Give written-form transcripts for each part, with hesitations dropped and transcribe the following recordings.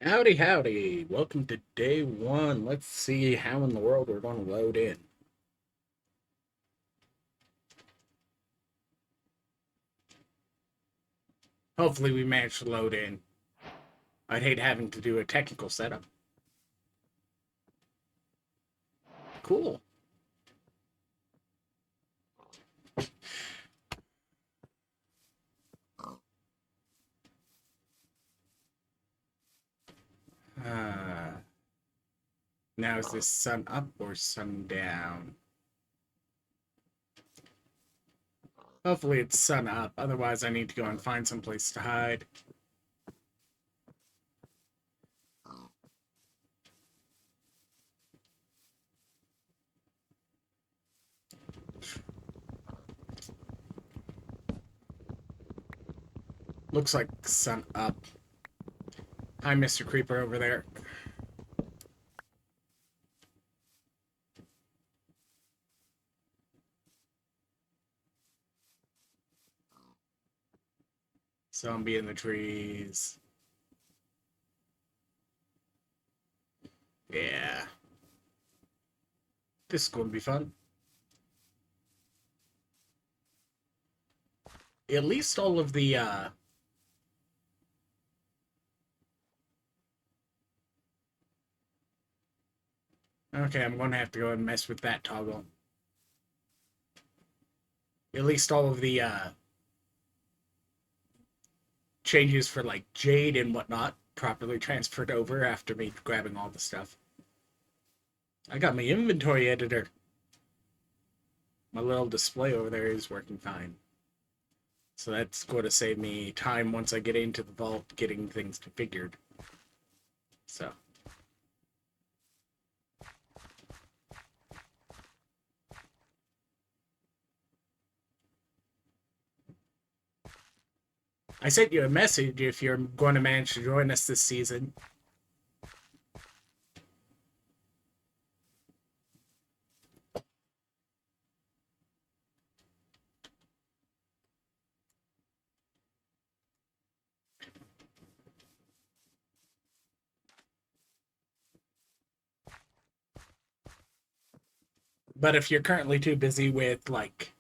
Howdy, howdy. Welcome to day one. Let's see how in the world we're going to load in. Hopefully we manage to load in. I'd hate having to do a technical setup. Cool. Uh, Now is this sun up or sun down? Hopefully it's sun up. Otherwise I need to go and find some place to hide. Looks like sun up. Hi, Mr. Creeper over there. Zombie in the trees. Yeah. This is going to be fun. At least all of the okay, I'm going to have to go and mess with that toggle. At least all of the changes for like Jade and whatnot properly transferred over after me grabbing all the stuff. I got my inventory editor. My little display over there is working fine. So that's going to save me time once I get into the vault getting things configured. So. I sent you a message if you're going to manage to join us this season. But if you're currently too busy with like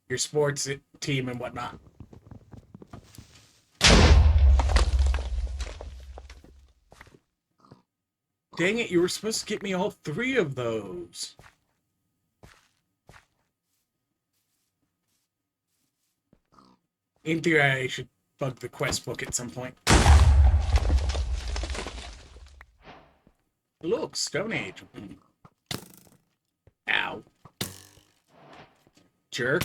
your sports team and whatnot, dang it, you were supposed to get me all three of those. In theory, I should bug the quest book at some point. Look, Stone Age. Ow. Jerk.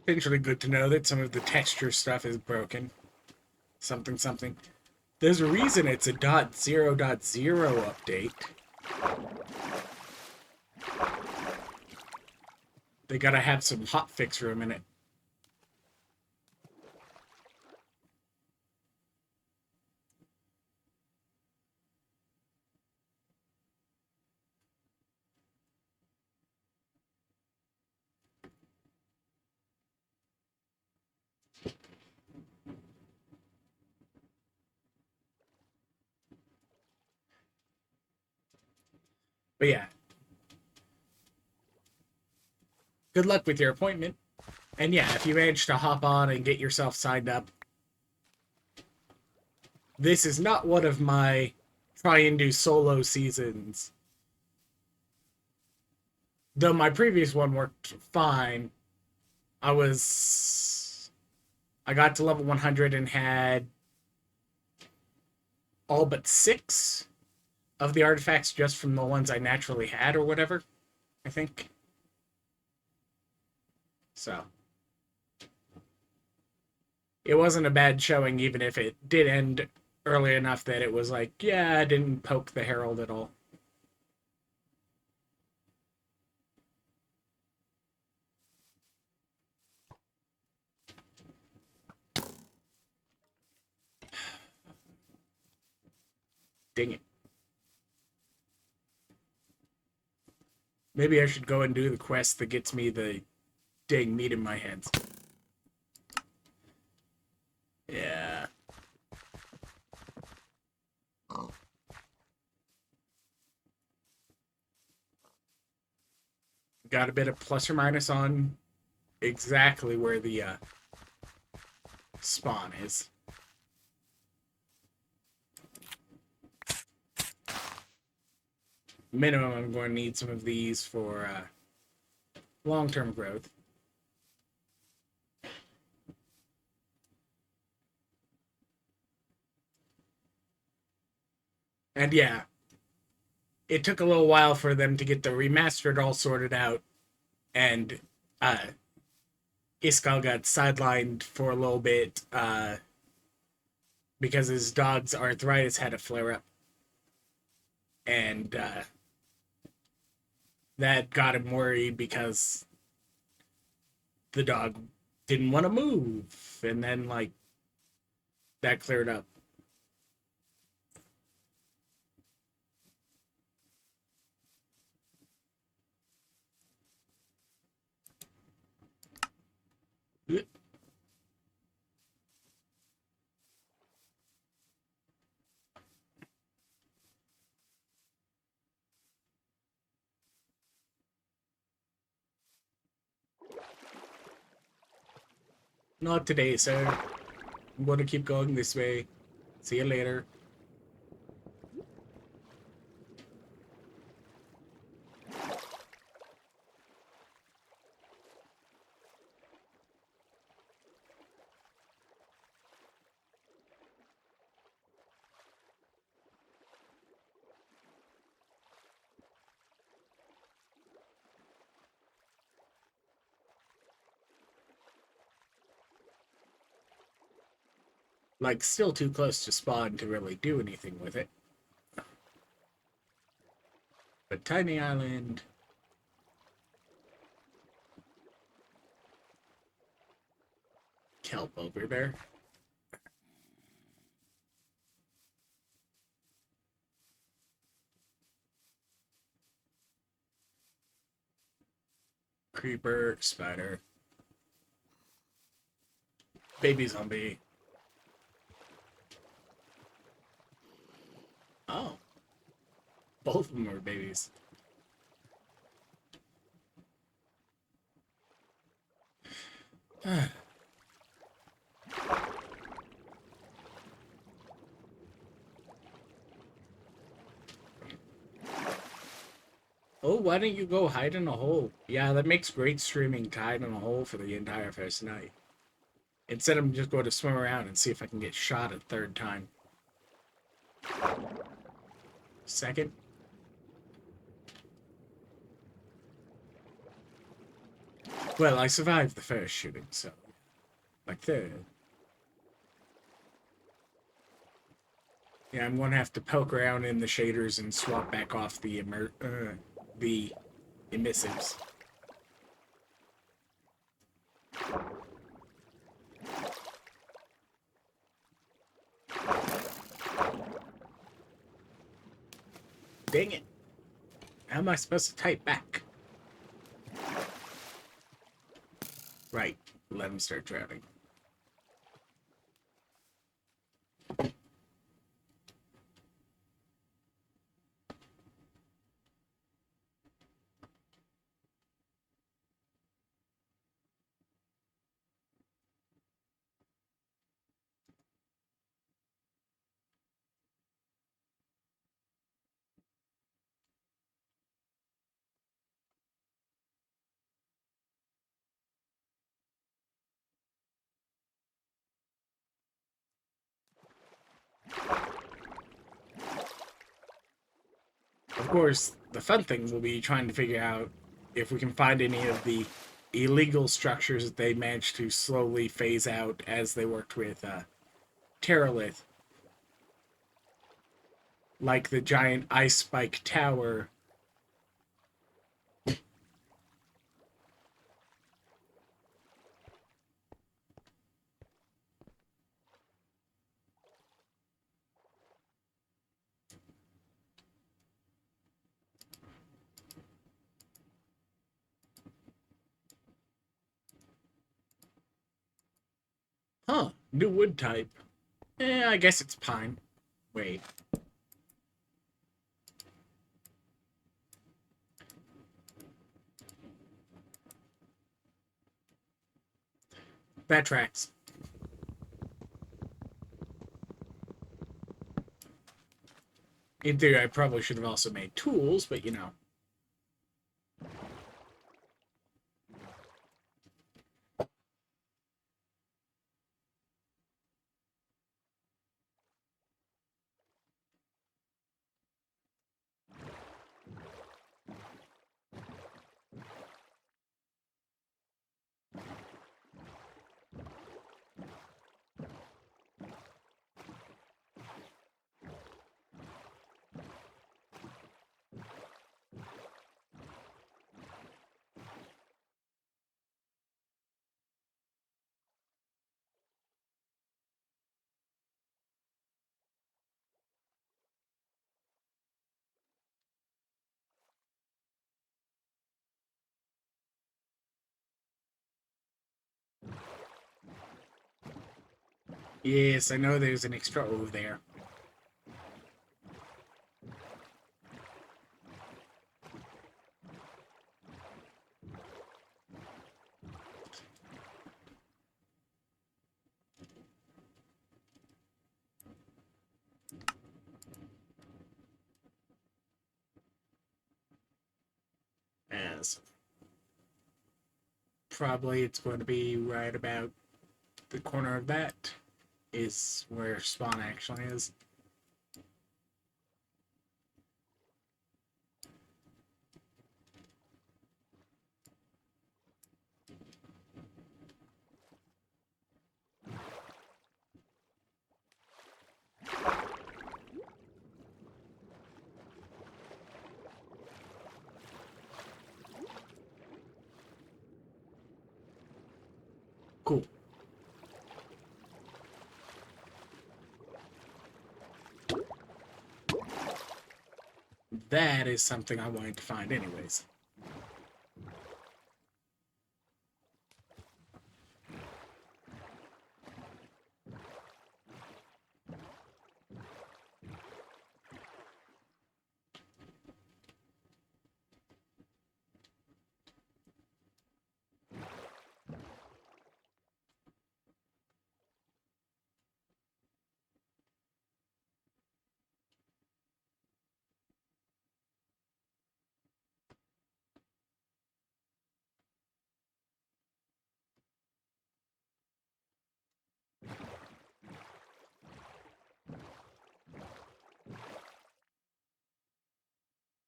Potentially good to know that some of the texture stuff is broken. Something, something. There's a reason it's a .0.0 update. They gotta have some hotfix room in it. But yeah. Good luck with your appointment. And yeah, if you manage to hop on and get yourself signed up, this is not one of my try and do solo seasons. Though my previous one worked fine, I got to level 100 and had all but 6 of the artifacts just from the ones I naturally had or whatever, I think. So. It wasn't a bad showing, even if it did end early enough that it was like, yeah, I didn't poke the Herald at all. Dang it. Maybe I should go and do the quest that gets me the dang meat in my hands. Yeah. Got a bit of plus or minus on exactly where the spawn is. Minimum, I'm going to need some of these for long-term growth. And yeah, it took a little while for them to get the remastered all sorted out, and Iskall got sidelined for a little bit because his dog's arthritis had a flare up, and that got him worried because the dog didn't want to move, and then like that cleared up. Not today, sir. I'm going to keep going this way. See you later. Like, still too close to spawn to really do anything with it. But tiny island. Kelp over there. Creeper, spider. Baby zombie. Oh. Both of them are babies. Oh, why don't you go hide in a hole? Yeah, that makes great streaming to hide in a hole for the entire first night. Instead, I'm just going to swim around and see if I can get shot a third time. Second. Well, I survived the first shooting, so... Like third. Yeah, I'm going to have to poke around in the shaders and swap back off the emissives. Dang it. How am I supposed to type back? Right. Let him start drowning. Of course, the fun thing will be trying to figure out if we can find any of the illegal structures that they managed to slowly phase out as they worked with Terralith. Like the giant ice spike tower. New wood type. I guess it's pine. Wait. That tracks. In theory, I probably should have also made tools, but you know. Yes, I know there's an extra over there. As probably it's going to be right about the corner of that is where spawn actually is. Cool. That is something I wanted to find anyways.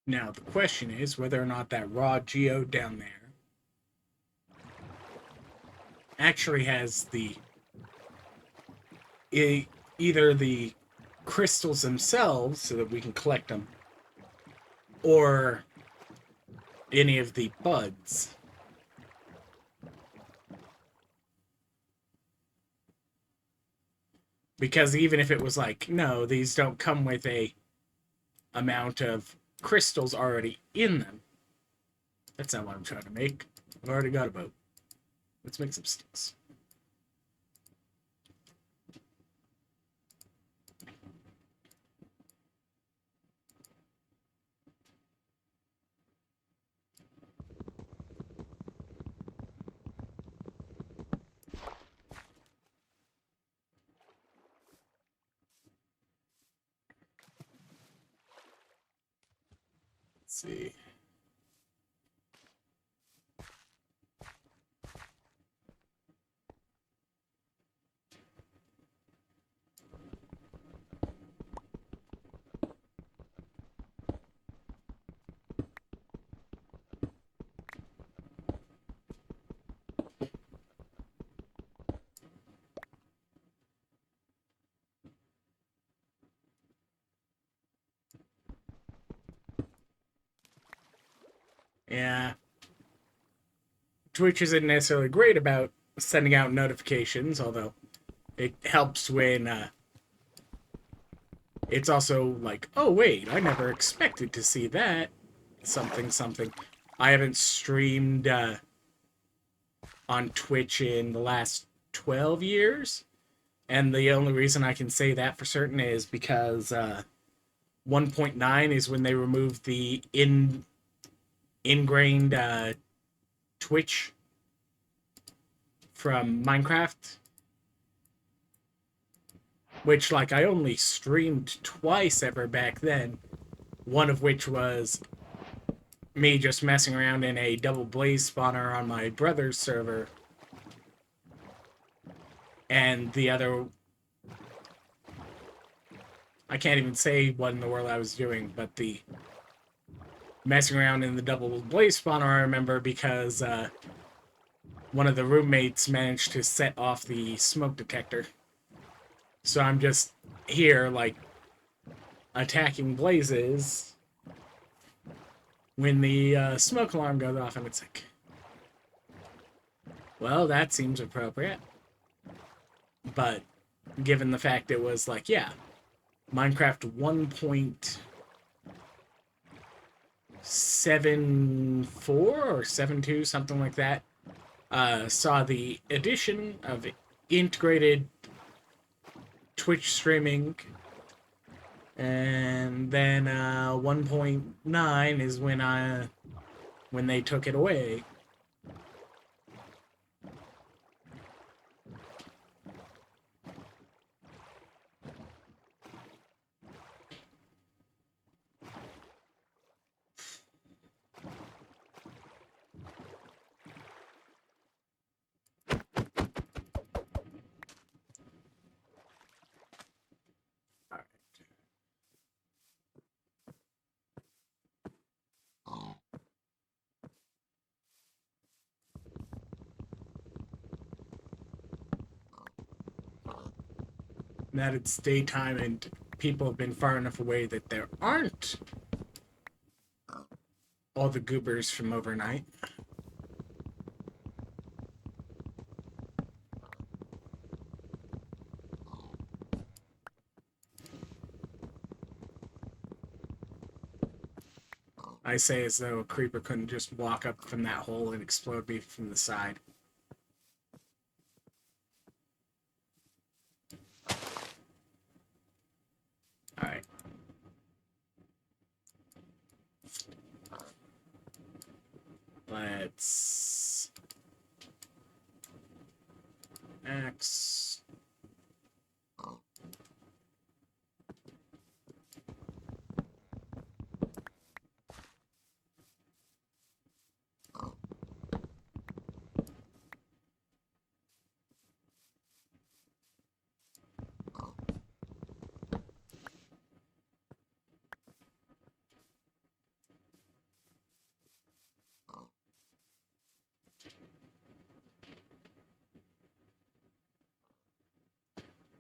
Now, the question is whether or not that raw geode down there actually has the either the crystals themselves so that we can collect them, or any of the buds. Because even if it was like, no, these don't come with a amount of crystals already in them. That's not what I'm trying to make. I've already got a boat. Let's make some sticks. Let's see. Yeah. Twitch isn't necessarily great about sending out notifications, although it helps when it's also like, oh, wait, I never expected to see that. Something, something. I haven't streamed on Twitch in the last 12 years. And the only reason I can say that for certain is because 1.9 is when they removed the ingrained Twitch from Minecraft, which, like, I only streamed twice ever back then. One of which was me just messing around in a double blaze spawner on my brother's server, and the other, I can't even say what in the world I was doing, but the messing around in the double blaze spawner I remember because one of the roommates managed to set off the smoke detector. So I'm just here, like, attacking blazes when the smoke alarm goes off, and it's like, well, that seems appropriate. But given the fact it was like, yeah, Minecraft 1.74 or 7.2, something like that, saw the addition of integrated Twitch streaming, and then 1.9 is when they took it away. That it's daytime and people have been far enough away that there aren't all the goobers from overnight. I say as though a creeper couldn't just walk up from that hole and explode me from the side. Alright. Let's... X...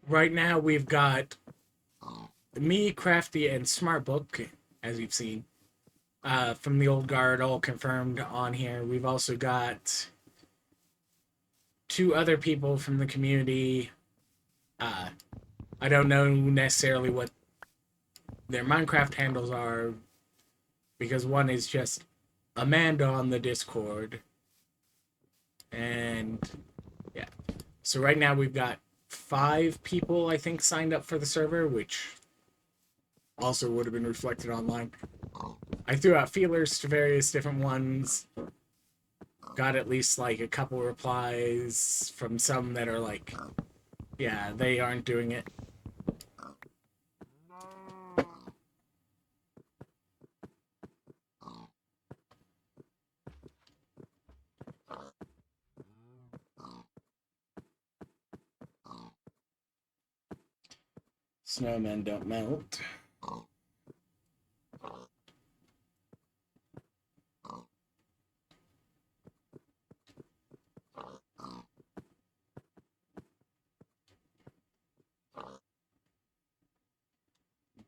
Right now we've got me, Crafty, and Smartbook, as you've seen, from the old guard, all confirmed on here. We've also got two other people from the community. I don't know necessarily what their Minecraft handles are, because one is just Amanda on the Discord. And yeah. So right now we've got 5 people, I think, signed up for the server, which also would have been reflected online. I threw out feelers to various different ones. Got at least like a couple replies from some that are like, yeah, they aren't doing it. Snowmen don't melt.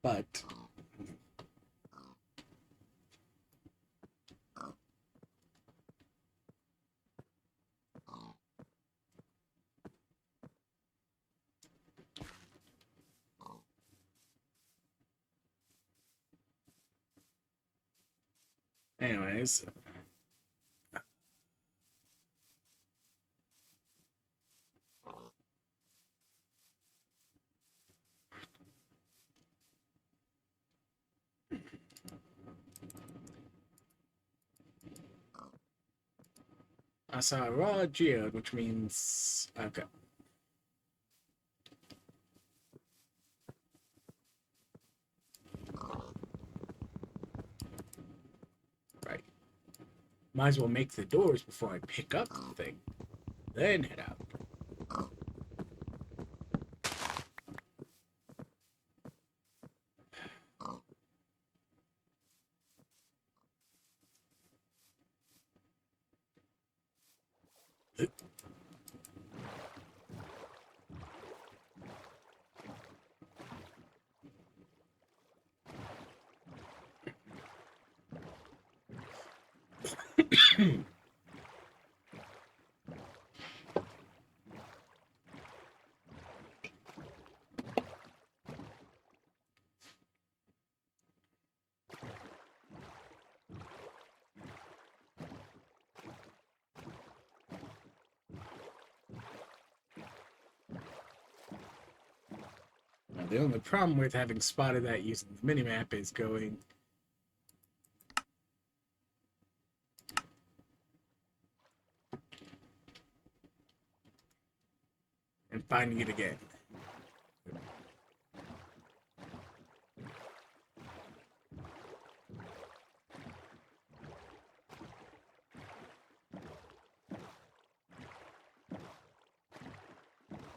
But anyways, I saw a raw geode, which means okay. Right. Might as well make the doors before I pick up the thing. Then head out. Now, the only problem with having spotted that using the minimap is going and finding it again.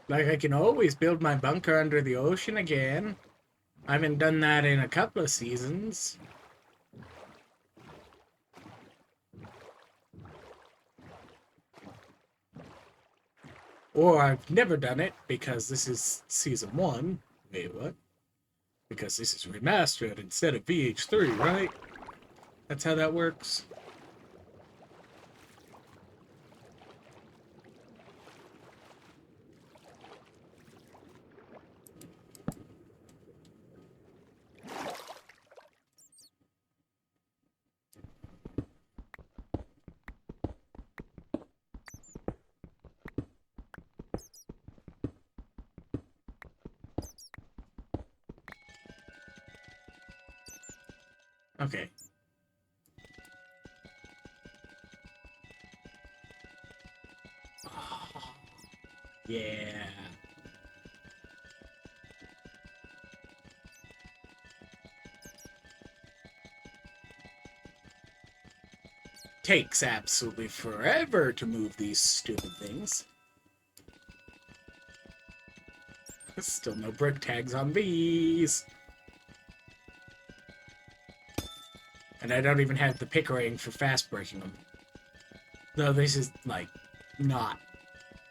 Like, I can always build my bunker under the ocean again. I haven't done that in a couple of seasons. Or I've never done it because this is season 1. Wait, what? Because this is remastered instead of VH3, right? That's how that works. Okay. Oh, yeah. Takes absolutely forever to move these stupid things. Still no brick tags on these. And I don't even have the pickering for fast breaking them. Though this is, like, not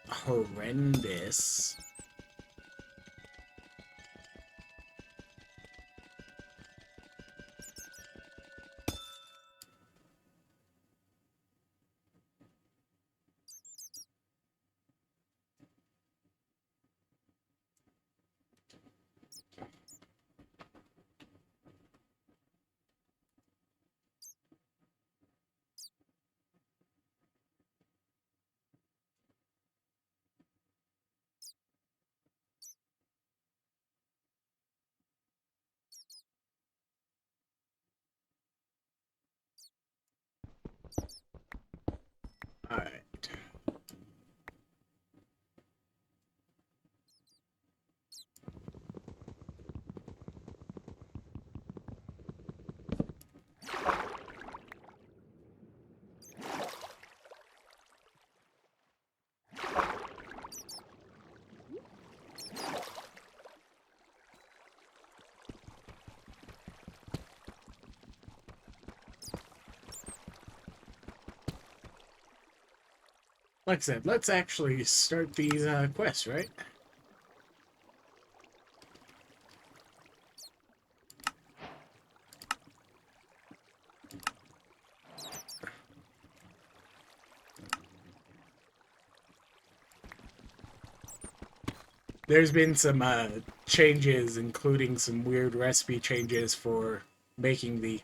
horrendous. Alright. Like I said, let's actually start these quests, right? There's been some changes, including some weird recipe changes for making the...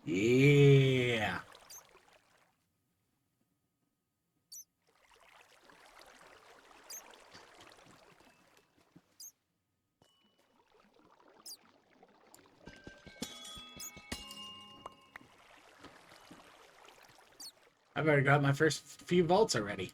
Yeah. I've already got my first few vaults already.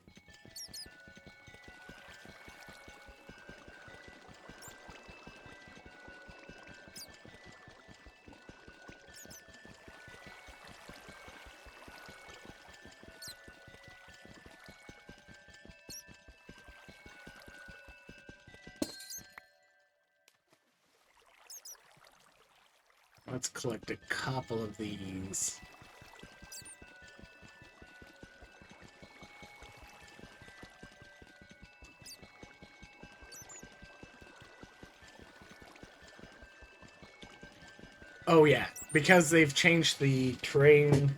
Let's collect a couple of these. Oh yeah, because they've changed the terrain,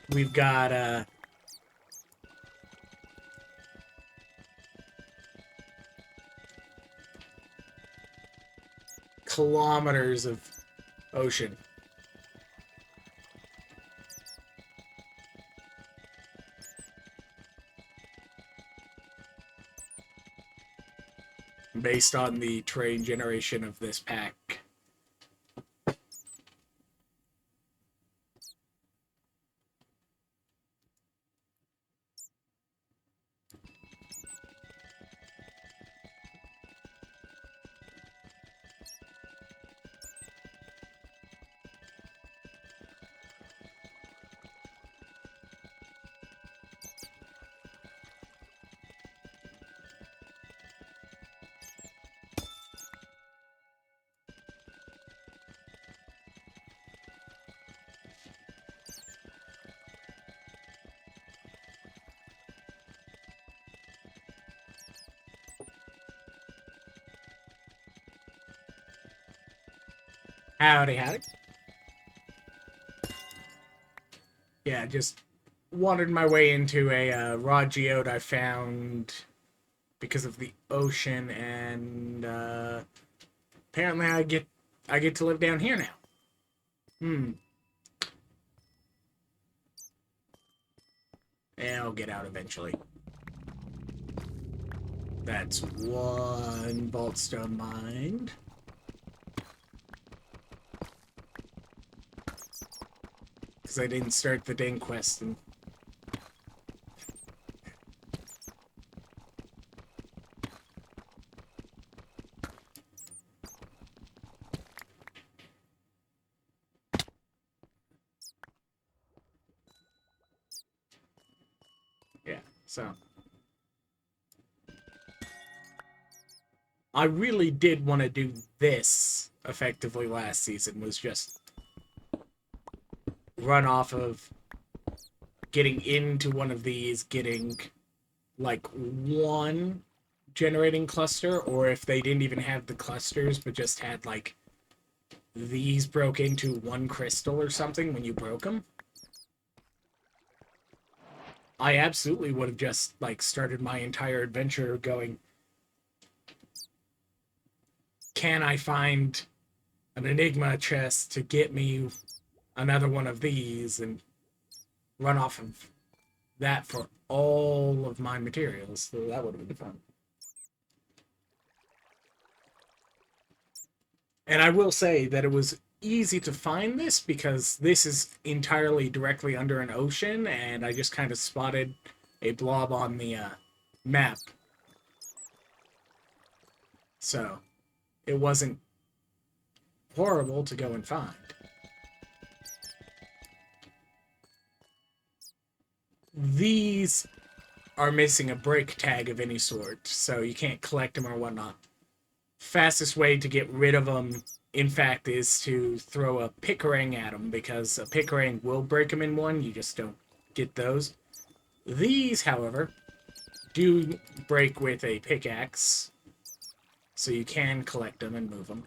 we've got kilometers of ocean. Based on the terrain generation of this pack. Howdy, howdy. Yeah, just wandered my way into a raw geode I found because of the ocean, and apparently I get to live down here now. And I'll get out eventually. That's one vaultstone mined. Because I didn't start the dang quest. And... yeah, so... I really did want to do this effectively last season, was just run off of getting into one of these, getting like one generating cluster, or if they didn't even have the clusters but just had like these broke into one crystal or something when you broke them. I absolutely would have just like started my entire adventure going, can I find an Enigma chest to get me another one of these, and run off of that for all of my materials. So that would have been fun. And I will say that it was easy to find this because this is entirely directly under an ocean, and I just kind of spotted a blob on the map. So it wasn't horrible to go and find. These are missing a break tag of any sort, so you can't collect them or whatnot. Fastest way to get rid of them, in fact, is to throw a Pickering at them, because a Pickering will break them in one, you just don't get those. These, however, do break with a pickaxe, so you can collect them and move them.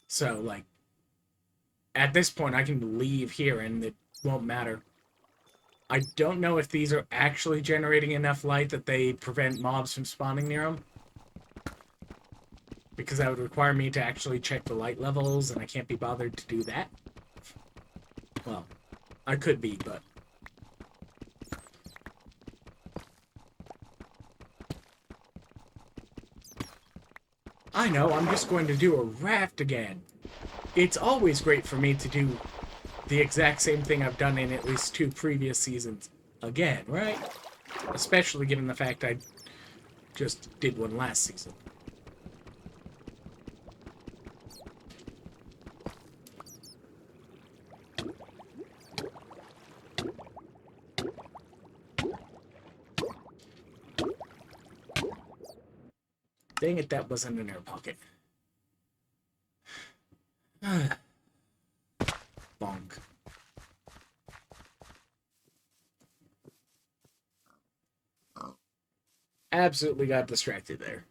So, like, at this point, I can leave here and it won't matter. I don't know if these are actually generating enough light that they prevent mobs from spawning near them. Because that would require me to actually check the light levels, and I can't be bothered to do that. Well, I could be, but... I know, I'm just going to do a raft again. It's always great for me to do the exact same thing I've done in at least 2 previous seasons again, right? Especially given the fact I just did one last season. Dang it, that wasn't an air pocket. Bonk. Absolutely got distracted there.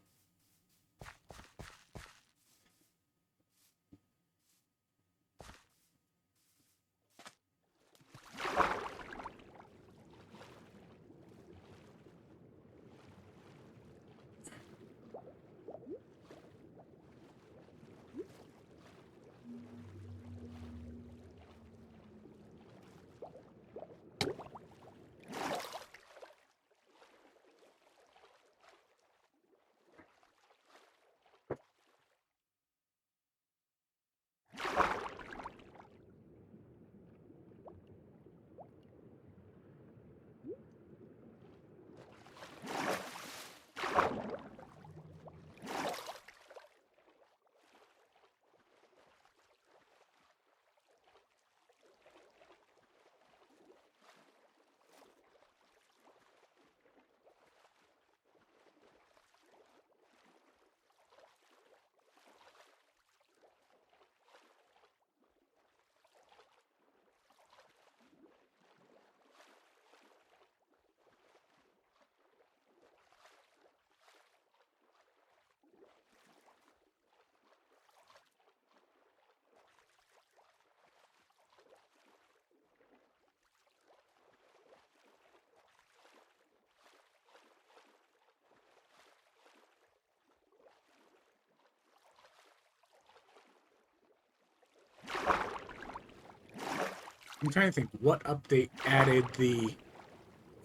I'm trying to think what update added the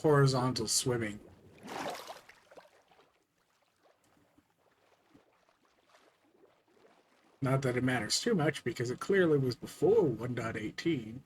horizontal swimming. Not that it matters too much, because it clearly was before 1.18.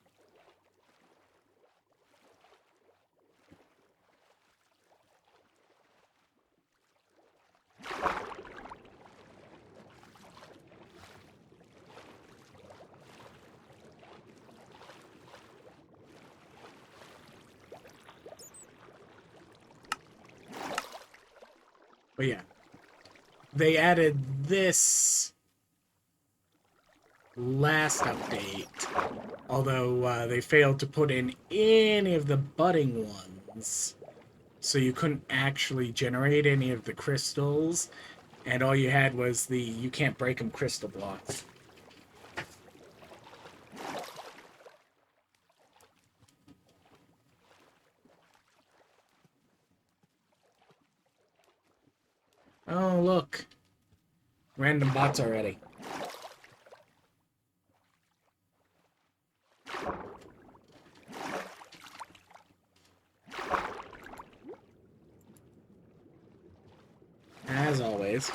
But yeah, they added this last update, although they failed to put in any of the budding ones, so you couldn't actually generate any of the crystals, and all you had was the you can't break them crystal blocks. Oh, look. Random bots already. As always.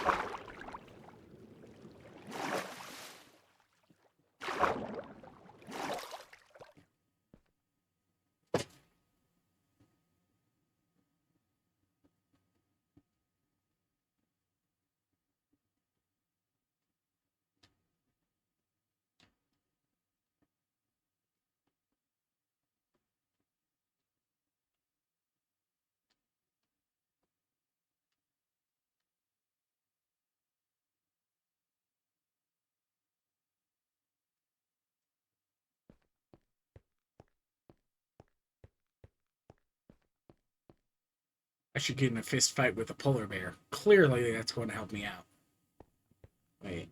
I should get in a fist fight with a polar bear. Clearly, that's going to help me out. Wait.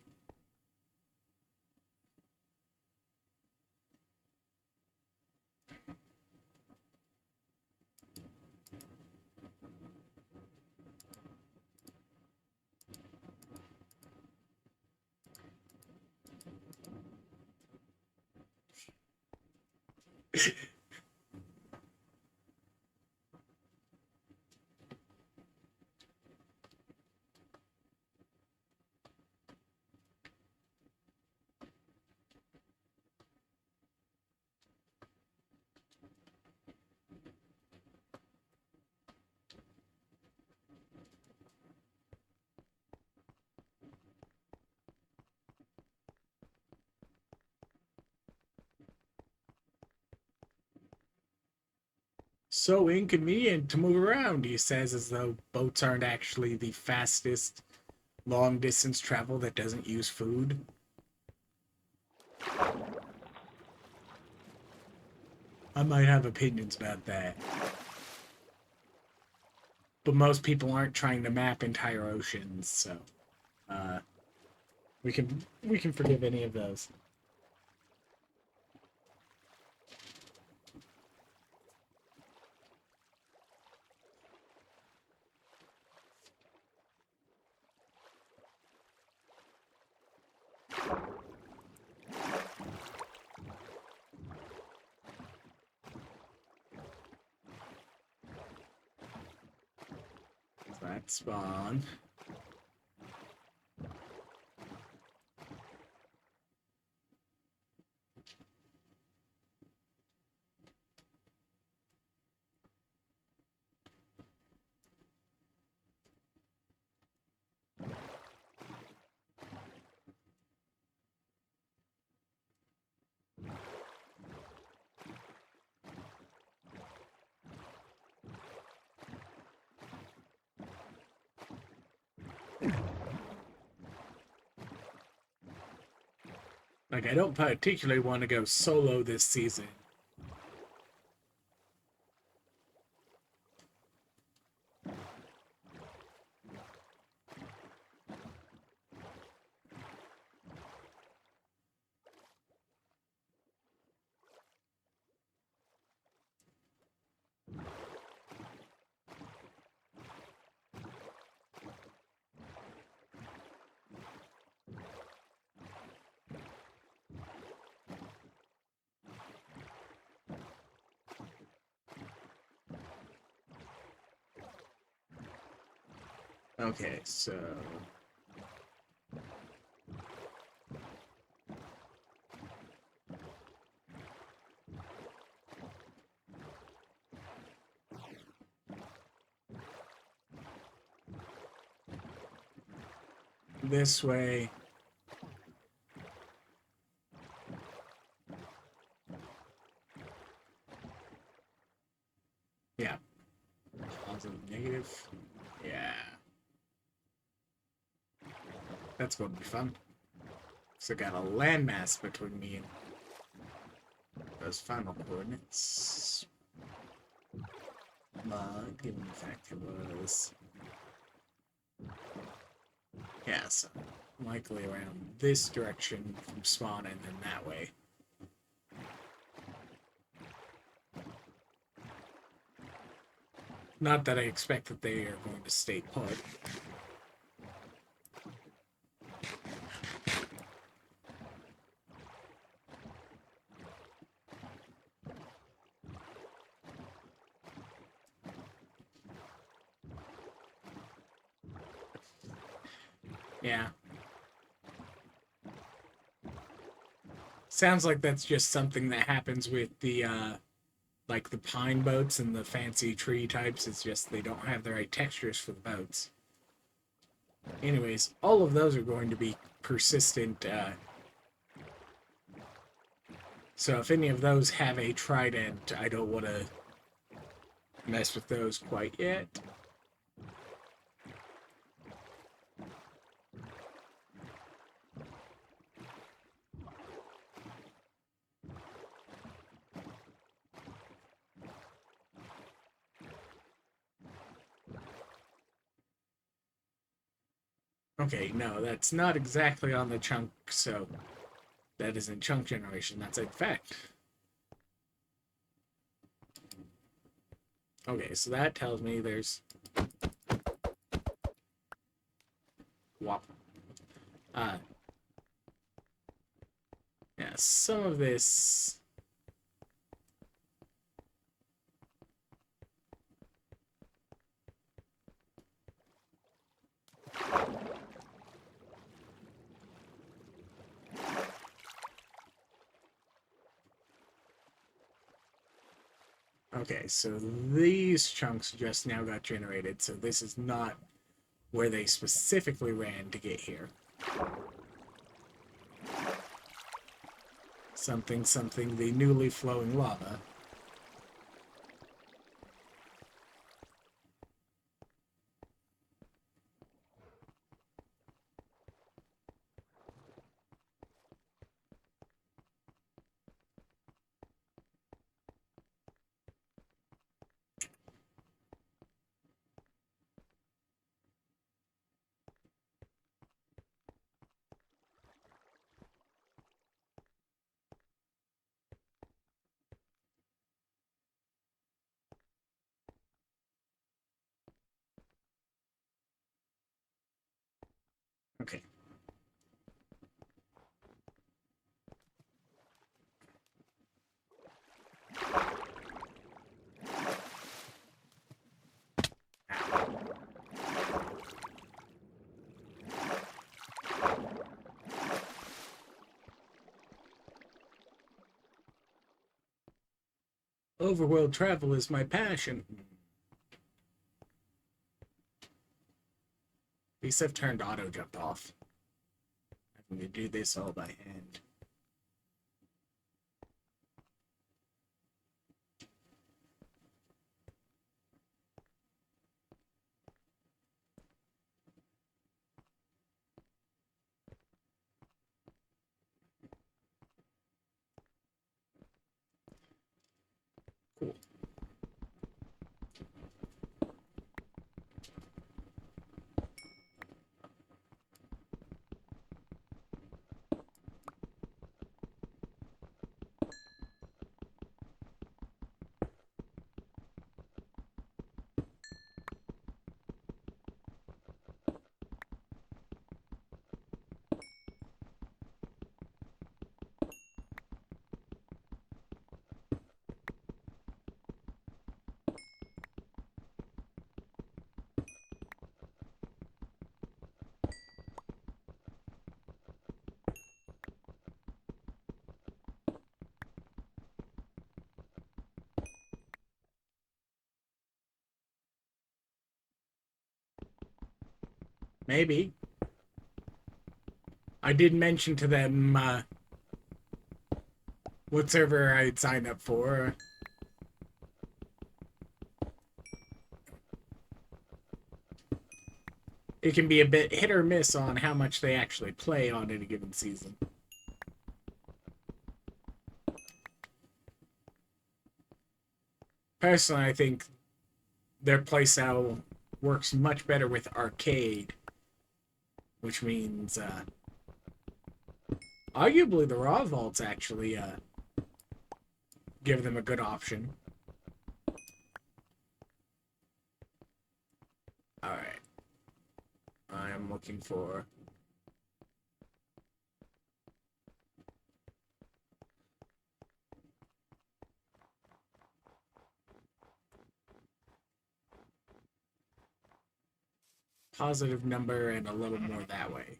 So inconvenient to move around, he says, as though boats aren't actually the fastest long distance travel that doesn't use food. I might have opinions about that. But most people aren't trying to map entire oceans, so uh, we can forgive any of those. That spawn. Like, I don't particularly want to go solo this season. Okay, so this way. Yeah. Positive, negative. Yeah. That's going to be fun. So I got a landmass between me and those final coordinates. Given the fact it was... Yeah, so likely around this direction from spawn and then that way. Not that I expect that they are going to stay put. Yeah. Sounds like that's just something that happens with the, like the pine boats and the fancy tree types. It's just they don't have the right textures for the boats. Anyways, all of those are going to be persistent, so if any of those have a trident, I don't want to mess with those quite yet. Okay, no, that's not exactly on the chunk, so that isn't chunk generation, that's in fact. Okay, so that tells me there's... Wop. Yeah, some of this... Okay, so these chunks just now got generated, so this is not where they specifically ran to get here. Something, the newly flowing lava. Okay. Overworld travel is my passion. At least I've turned auto jump off. I'm going to do this all by hand. Cool. Maybe. I did mention to them what server I'd signed up for. It can be a bit hit or miss on how much they actually play on any given season. Personally, I think their playstyle works much better with arcade, which means arguably the raw vaults actually give them a good option. Alright. I am looking for... positive number and a little more that way.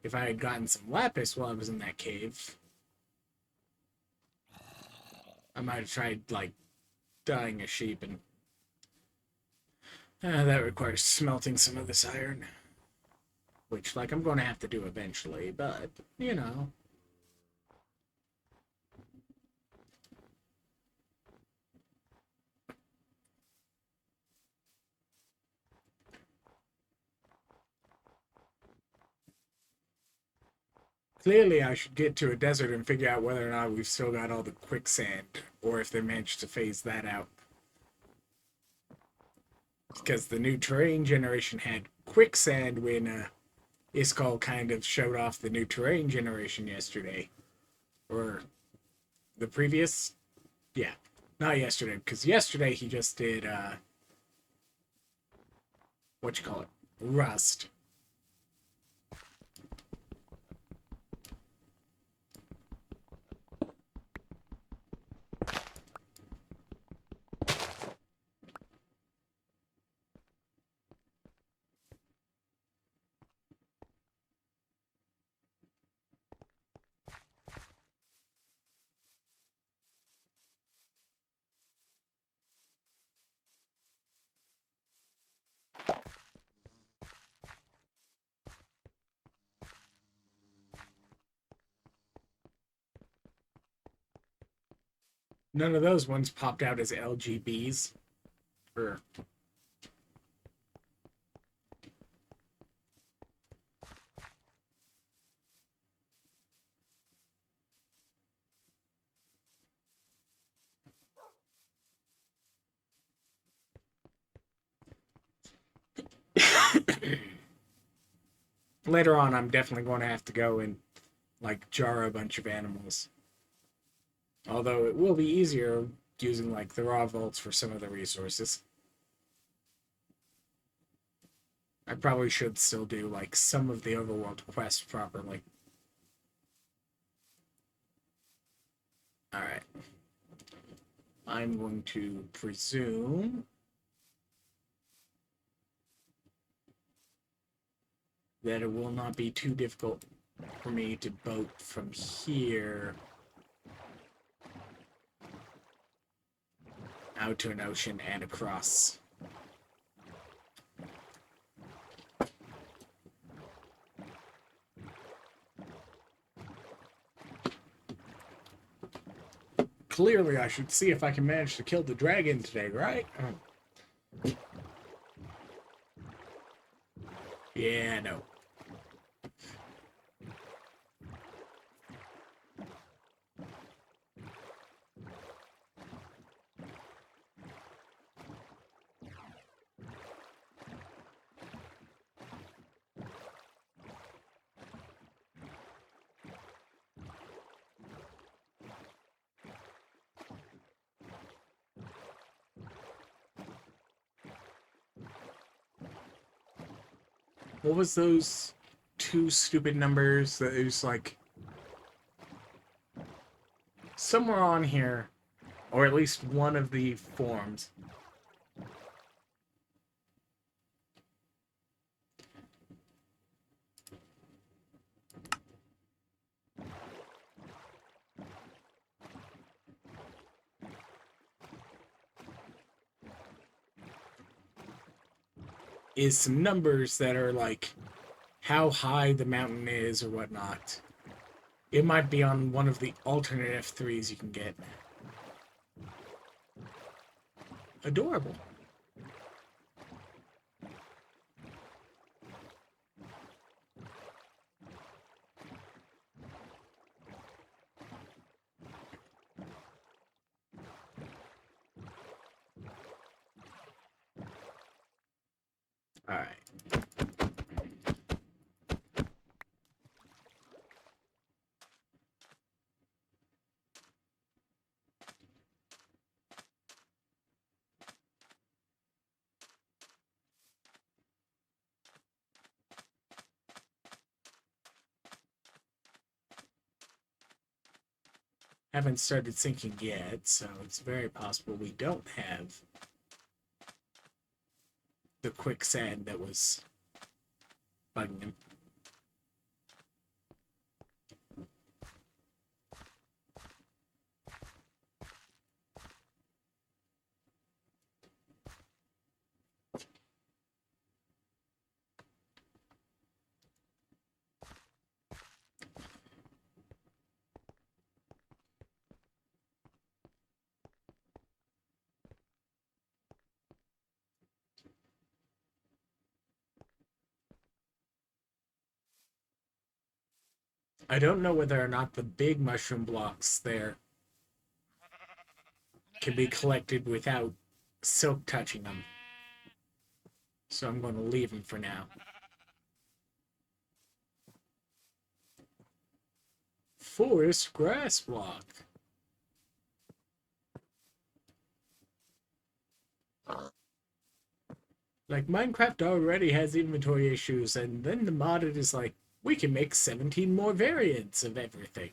If I had gotten some lapis while I was in that cave, I might have tried, like, dyeing a sheep, and that requires smelting some of this iron. Which, like, I'm going to have to do eventually, but, you know. Clearly, I should get to a desert and figure out whether or not we've still got all the quicksand, or if they managed to phase that out. Because the new terrain generation had quicksand when Iskallia kind of showed off the new terrain generation yesterday. Or the previous... Yeah, not yesterday, because yesterday he just did, what you call it? Rust. None of those ones popped out as LGBs. Or... Later on, I'm definitely going to have to go and, like, jar a bunch of animals. Although it will be easier using like the raw vaults for some of the resources. I probably should still do like some of the overworld quests properly. Alright. I'm going to presume that it will not be too difficult for me to boat from here out to an ocean and across. Clearly, I should see if I can manage to kill the dragon today, right? Yeah, no. What was those two stupid numbers that it was like somewhere on here, or at least one of the forms? Is some numbers that are like how high the mountain is or whatnot. It might be on one of the alternate F3s you can get. Adorable. Alright. Haven't started sinking yet, so it's very possible we don't have the quicksand that was bugging him. I don't know whether or not the big mushroom blocks there can be collected without silk touching them. So I'm going to leave them for now. Forest grass block. Like, Minecraft already has inventory issues, and then the modded is like, we can make 17 more variants of everything.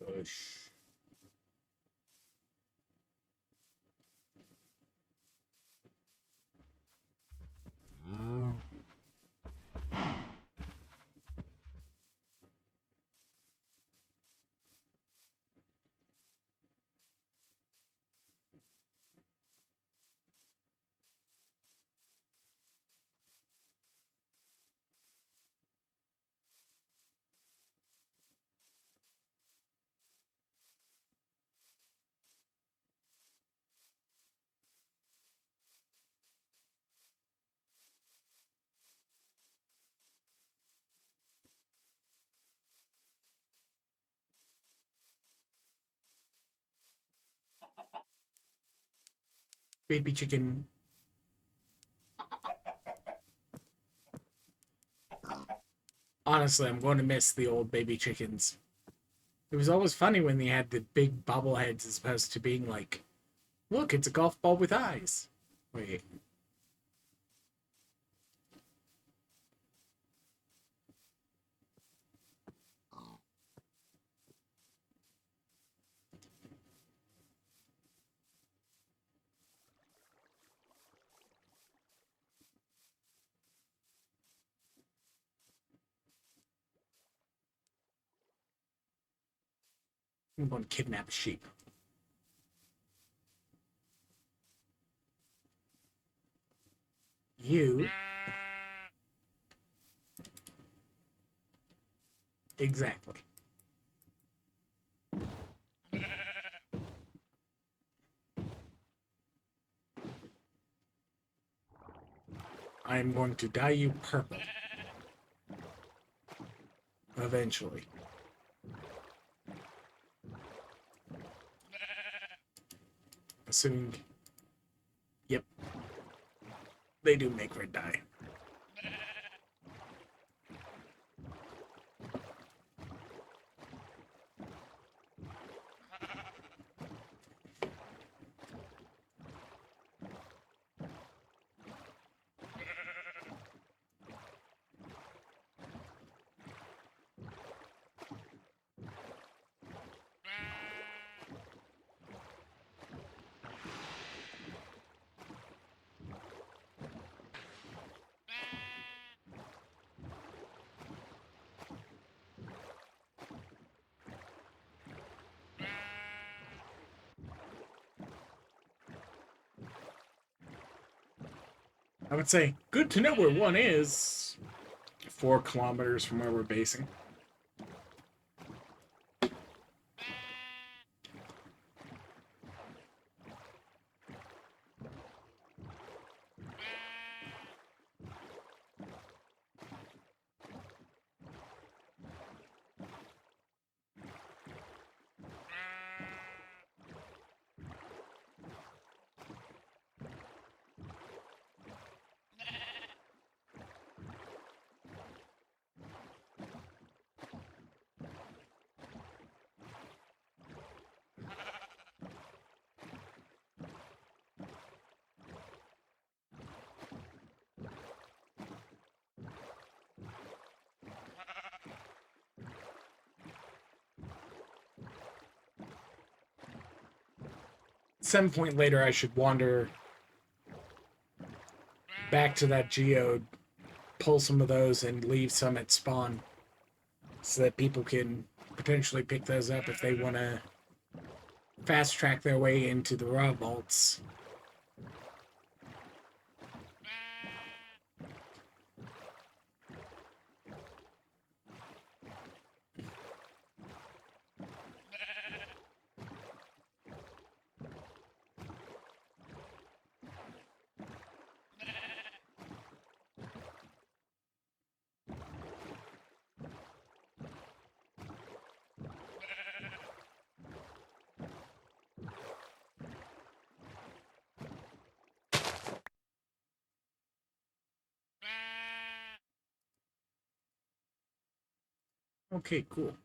Push. baby chicken. Honestly, I'm going to miss the old baby chickens. It was always funny when they had the big bobbleheads as opposed to being like, look, it's a golf ball with eyes. Wait. I'm going to kidnap a sheep. You. Exactly. I am going to dye you purple. Eventually. Assuming. Yep. They do make red dye. I would say, good to know where one is. 4 kilometers from where we're basing. Some point later, I should wander back to that geode, pull some of those, and leave some at spawn so that people can potentially pick those up if they want to fast track their way into the raw vaults. Okay, cool.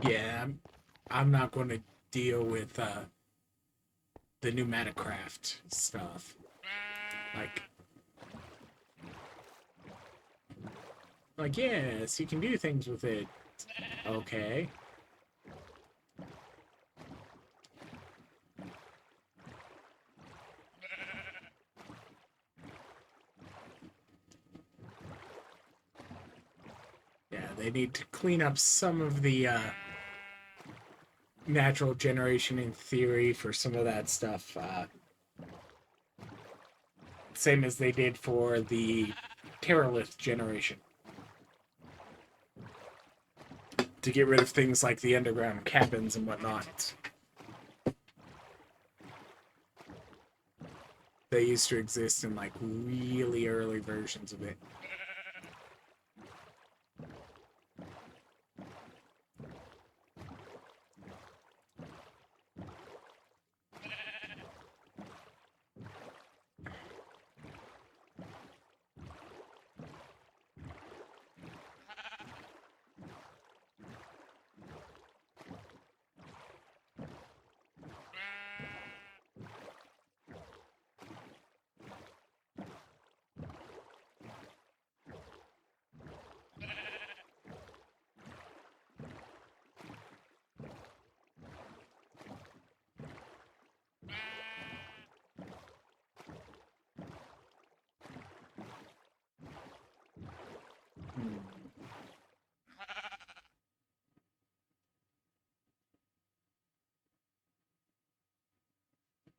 Yeah, I'm not going to deal with the pneumatic craft stuff. Like, yes, you can do things with it. Okay. they need to clean up some of the natural generation in theory for some of that stuff. Same as they did for the Terralith generation. To get rid of things like the underground cabins and whatnot. They used to exist in like really early versions of it.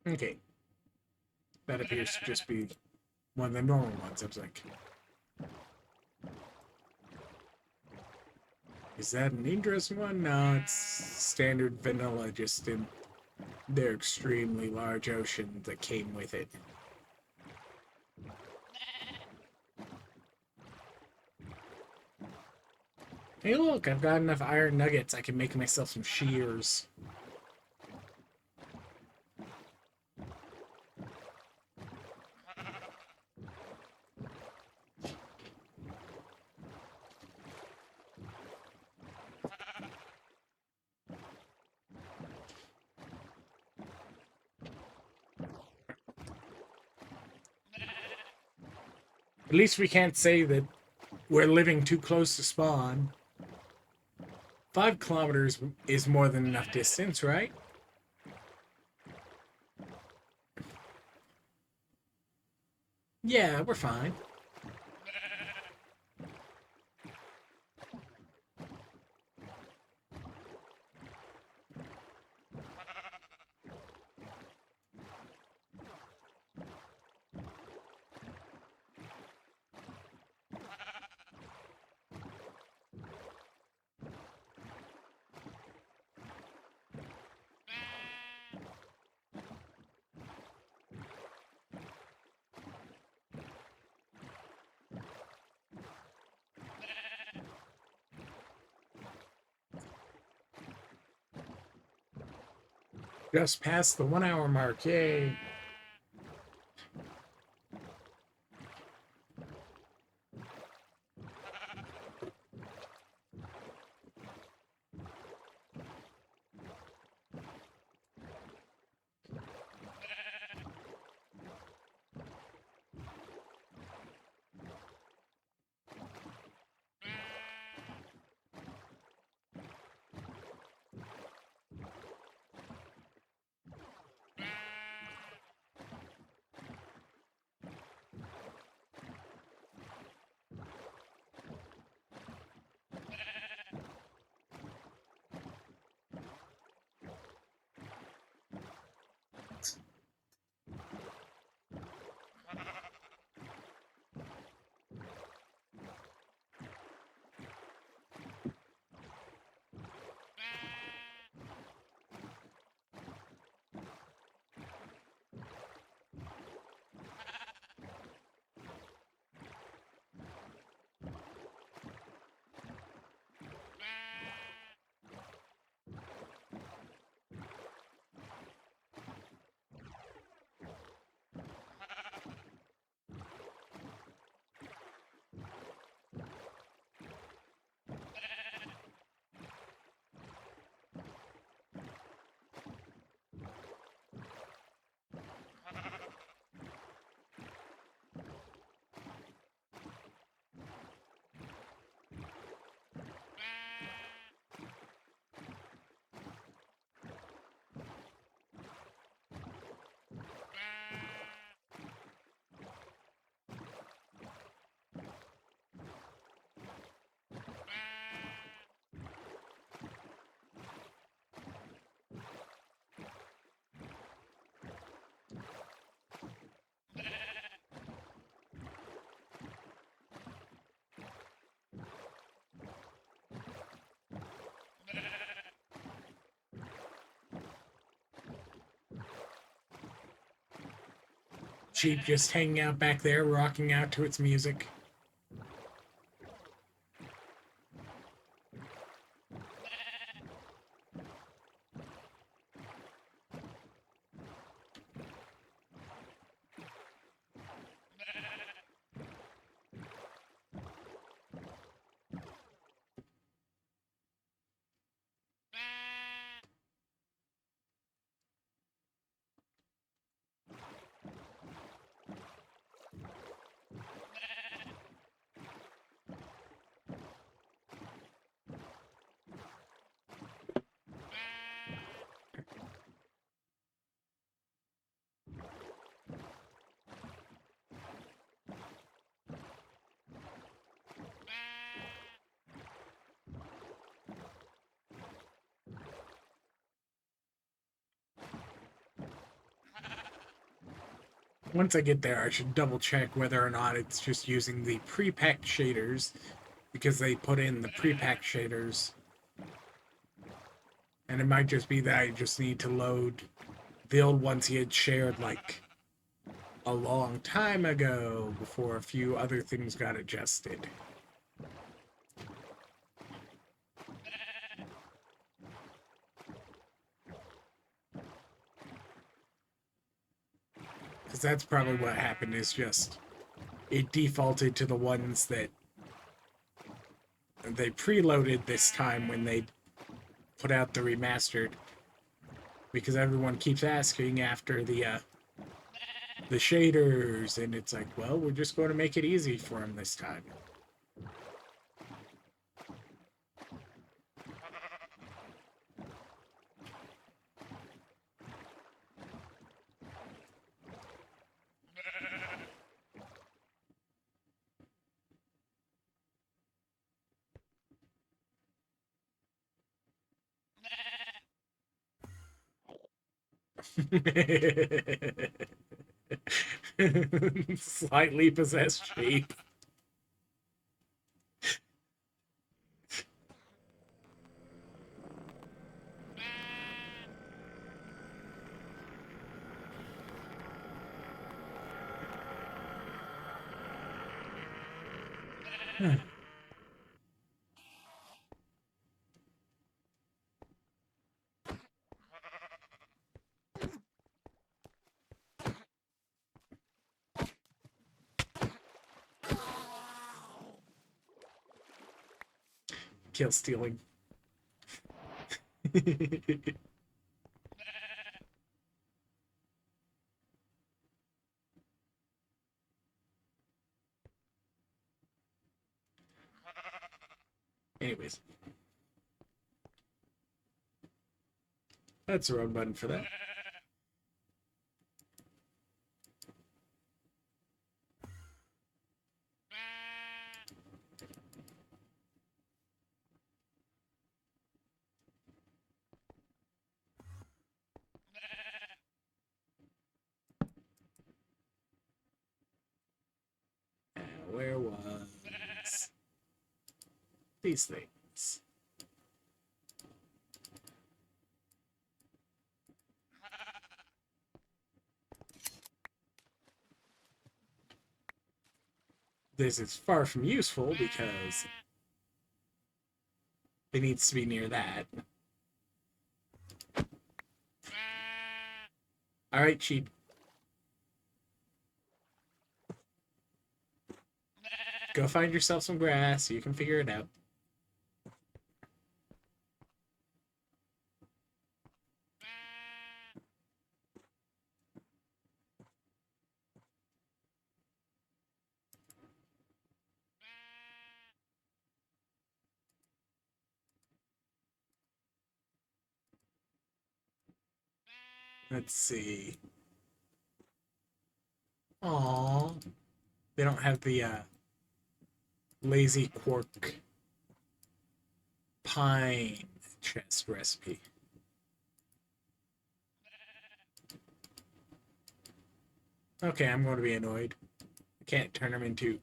Okay. That appears to just be one of the normal ones. I was like, is that an interesting one? No, it's standard vanilla, just in their extremely large ocean that came with it. Hey look, I've got enough iron nuggets, I can make myself some shears. At least we can't say that we're living too close to spawn. 5 kilometers is more than enough distance, right? Yeah, we're fine. Just past the 1 hour mark, yay. Jeep just hanging out back there, rocking out to its music. Once I get there, I should double check whether or not it's just using the pre-packed shaders, because they put in the pre-packed shaders. And it might just be that I just need to load the old ones he had shared like a long time ago before a few other things got adjusted. Because that's probably what happened, is just it defaulted to the ones that they preloaded this time when they put out the remastered, because everyone keeps asking after the shaders, and it's like, well, we're just going to make it easy for them this time. Slightly possessed sheep. Kill stealing. Anyways, that's the wrong button for that. Where was these things? This is far from useful because it needs to be near that. Alright, sheep. Go find yourself some grass. You can figure it out. Let's see. Aww. They don't have the lazy quark pine chest recipe. Okay, I'm going to be annoyed. I can't turn them into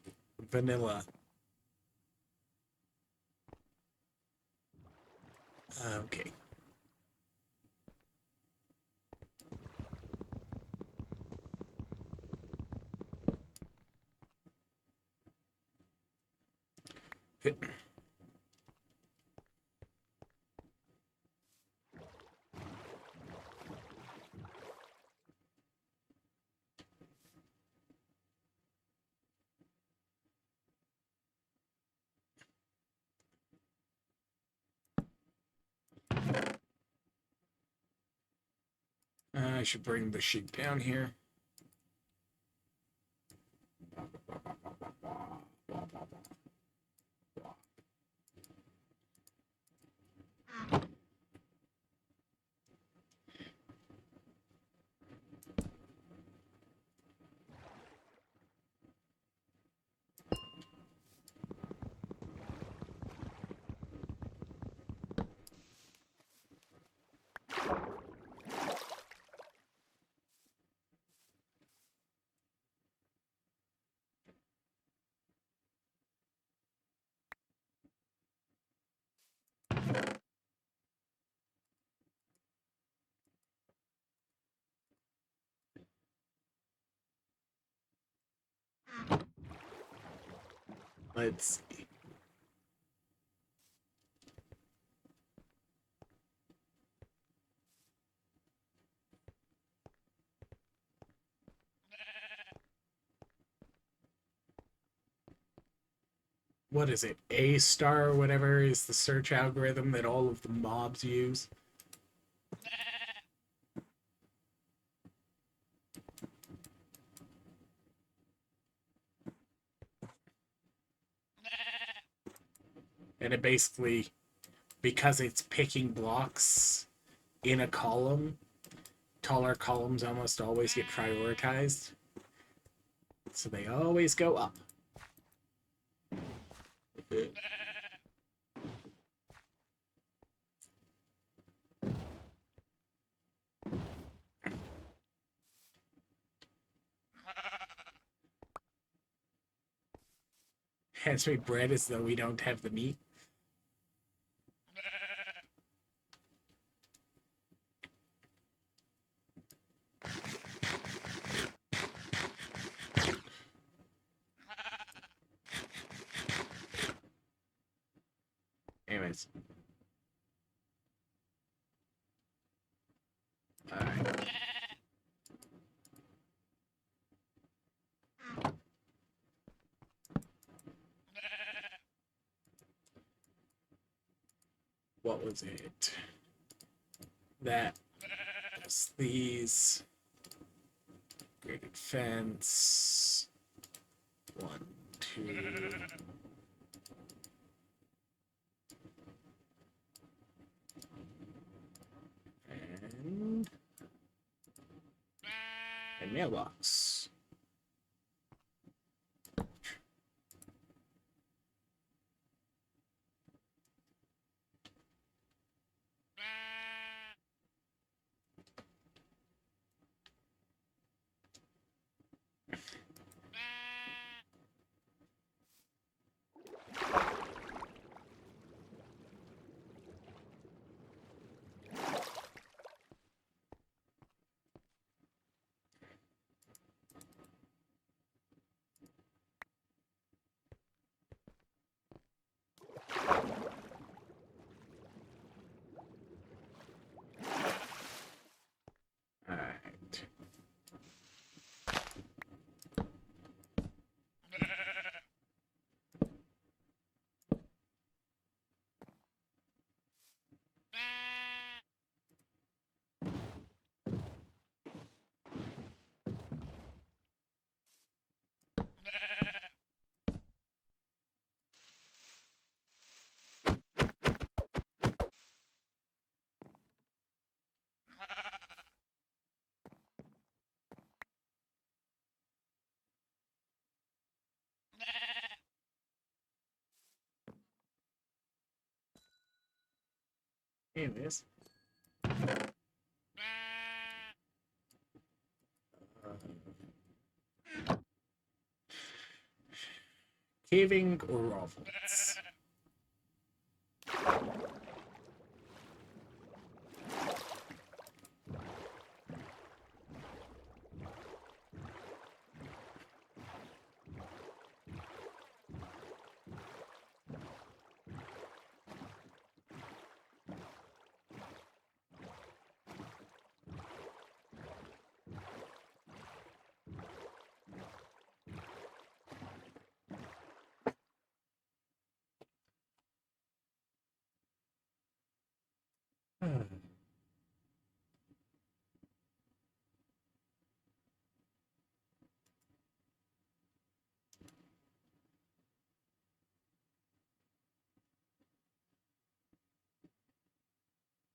vanilla. Okay. I should bring the sheep down here. Let's see. What is it? A star or whatever is the search algorithm that all of the mobs use. And it basically, because it's picking blocks in a column, taller columns almost always get prioritized. So they always go up. Hands me bread as though we don't have the meat. Anyways. Alright. What was it? That was these. Graded fence. 1, 2. And mailbox. Alright. Anyways. Caving or raw vaults?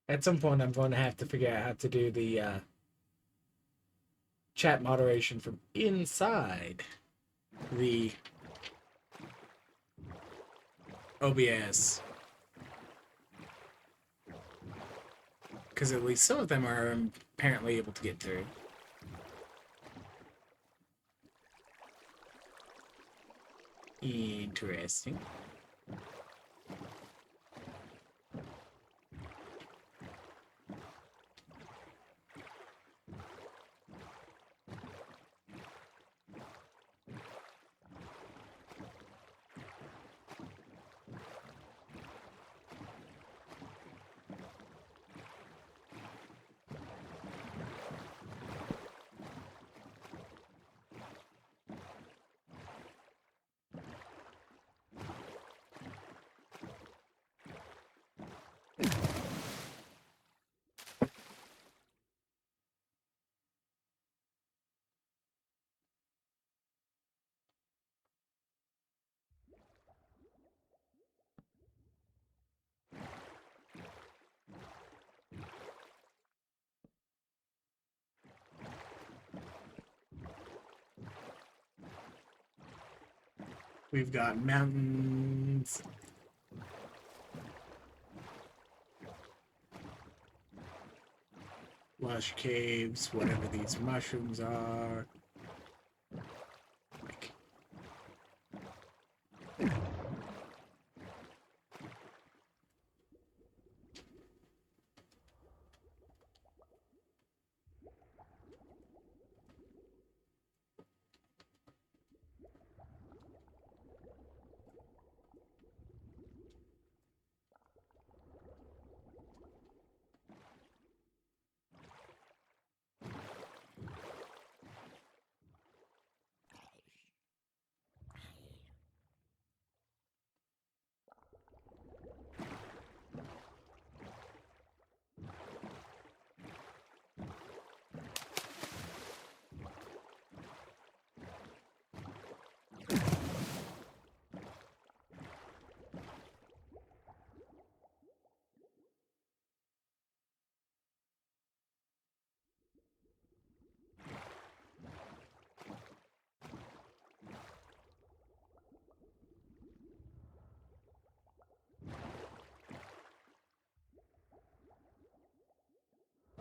At some point, I'm going to have to figure out how to do the chat moderation from inside the OBS. Because at least some of them are apparently able to get through. Interesting. We've got mountains. Lush caves, whatever these mushrooms are. Like,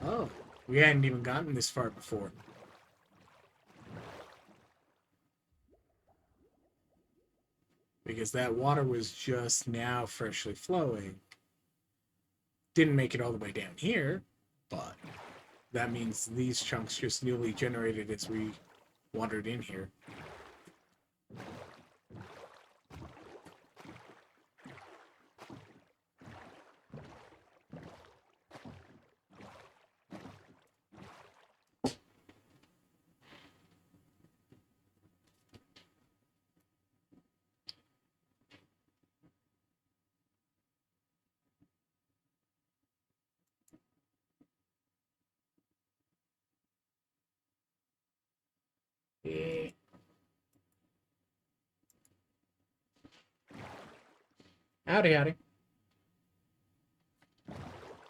oh, we hadn't even gotten this far before. Because that water was just now freshly flowing. Didn't make it all the way down here, but that means these chunks just newly generated as we wandered in here. Yeah. Howdy, howdy.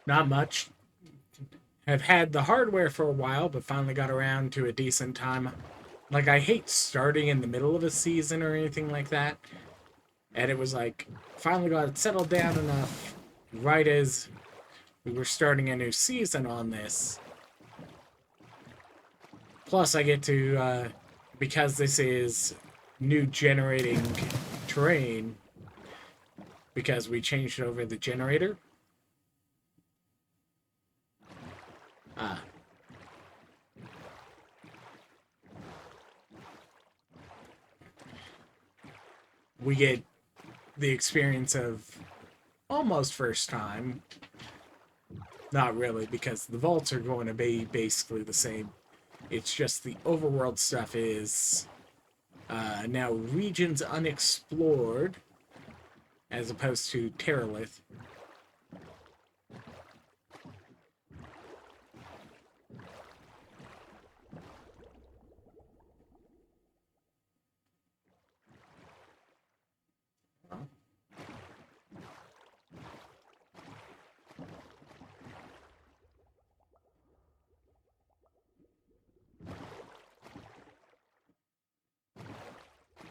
Not much. Have had the hardware for a while, but finally got around to a decent time. Like, I hate starting in the middle of a season or anything like that. And it was like, finally got it settled down enough right as we were starting a new season on this. Plus, I get to, because this is new generating terrain, because we changed over the generator. We get the experience of almost first time. Not really, because the vaults are going to be basically the same. It's just the overworld stuff is now regions unexplored, as opposed to Terralith.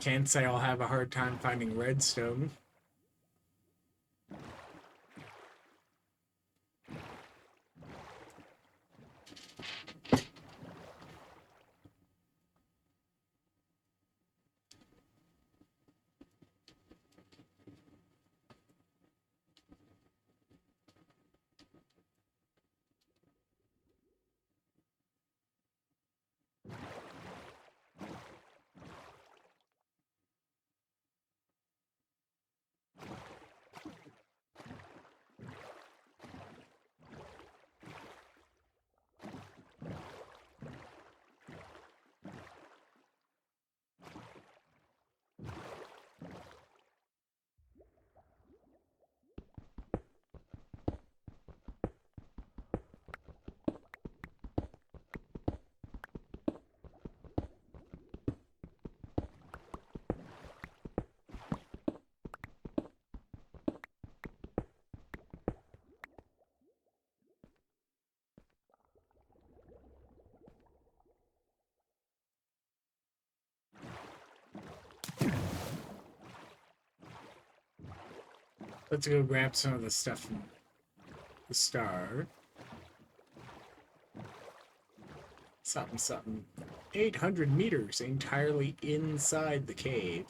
Can't say I'll have a hard time finding redstone. Let's go grab some of the stuff from the star. Something, something. 800 meters entirely inside the cave.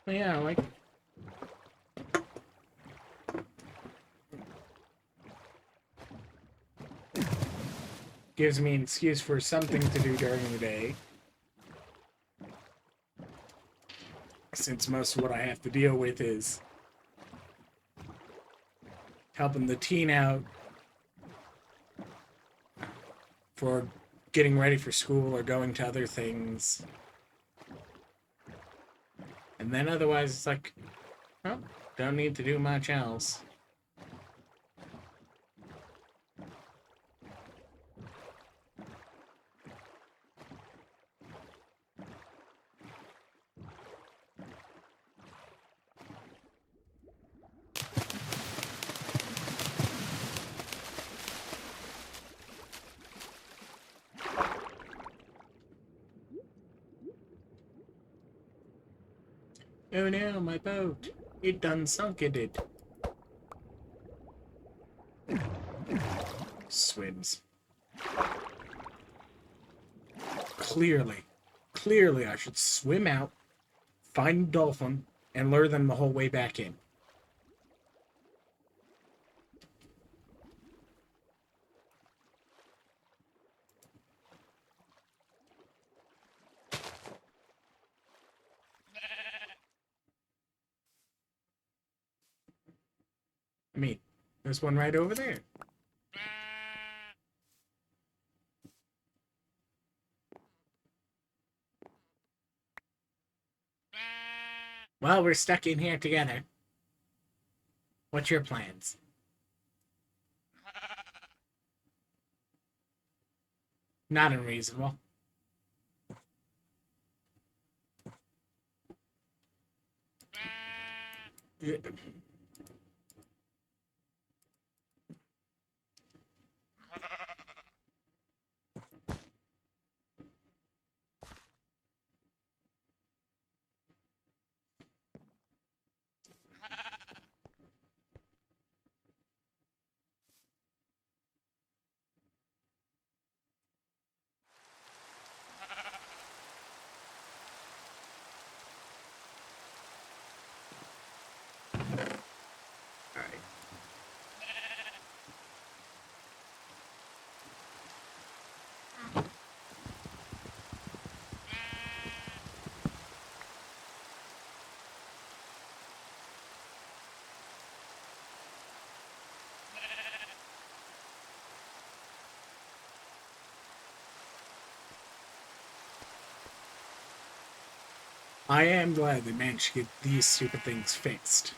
Yeah, like gives me an excuse for something to do during the day. Since most of what I have to deal with is helping the teen out for getting ready for school or going to other things. And then otherwise it's like, well, don't need to do much else. Oh no, my boat. It done sunk, it did. Swims. Clearly I should swim out, find a dolphin, and lure them the whole way back in. I mean, there's one right over there. Well, we're stuck in here together. What's your plans? Not unreasonable. I am glad they managed to get these stupid things fixed.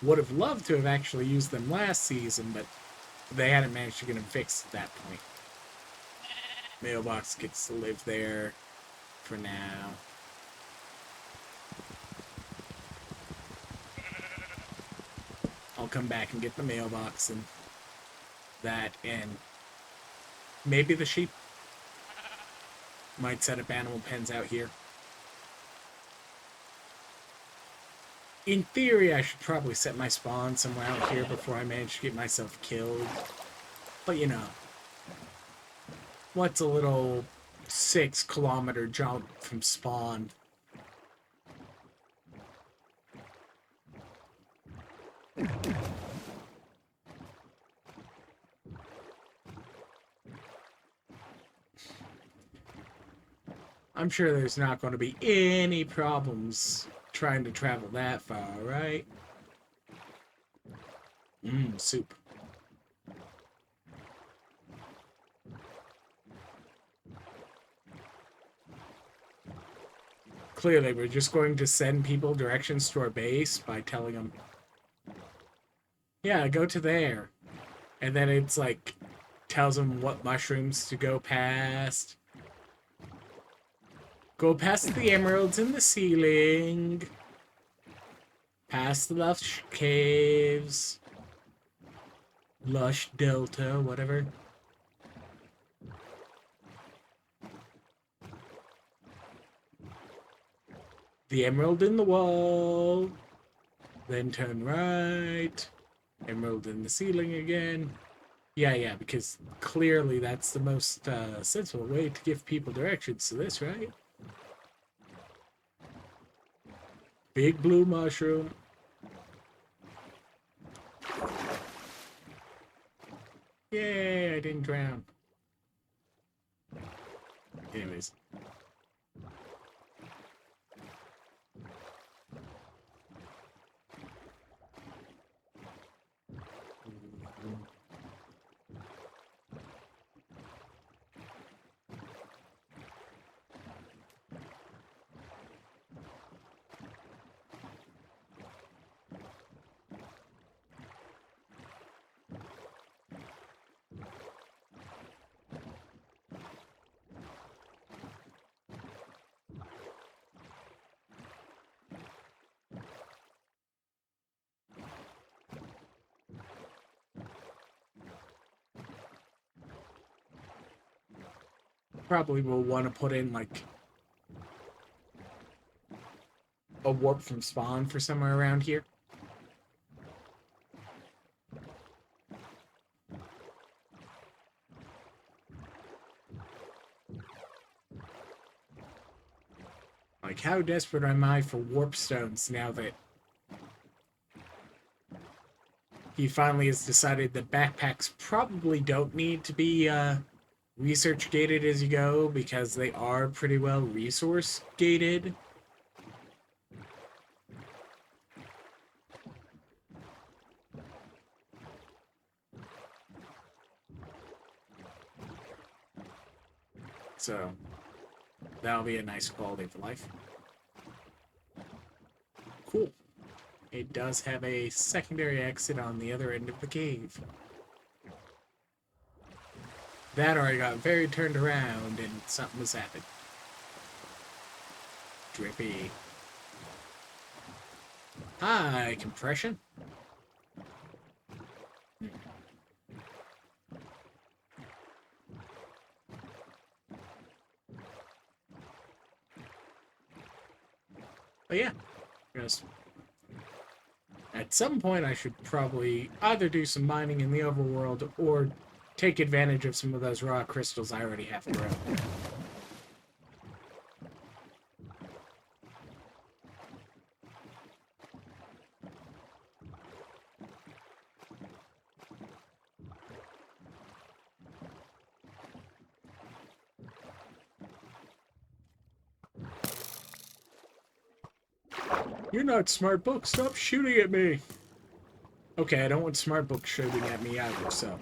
Would have loved to have actually used them last season, but they hadn't managed to get them fixed at that point. Mailbox gets to live there for now. I'll come back and get the mailbox and that, and maybe the sheep. Might set up animal pens out here. In theory, I should probably set my spawn somewhere out here before I manage to get myself killed. But you know, what's a little 6-kilometer jump from spawn? I'm sure there's not going to be any problems trying to travel that far, right? Soup. Clearly, we're just going to send people directions to our base by telling them, yeah, go to there. And then it's like, tells them what mushrooms to go past. Go past the emeralds in the ceiling. Past the lush caves. Lush Delta, whatever. The emerald in the wall. Then turn right. Emerald in the ceiling again. Yeah, because clearly that's the most sensible way to give people directions to this, right? Big blue mushroom. Yay, I didn't drown. Anyways. Probably will want to put in like a warp from spawn for somewhere around here. Like, how desperate am I for warp stones now that he finally has decided that backpacks probably don't need to be research gated as you go, because they are pretty well resource gated. So that'll be a nice quality of life. Cool. It does have a secondary exit on the other end of the cave. That or I got very turned around and something was happening. Drippy. Hi, compression. But yeah, just at some point I should probably either do some mining in the overworld or take advantage of some of those raw crystals I already have grown. You're not smart book, stop shooting at me! Okay, I don't want smart book shooting at me either, so...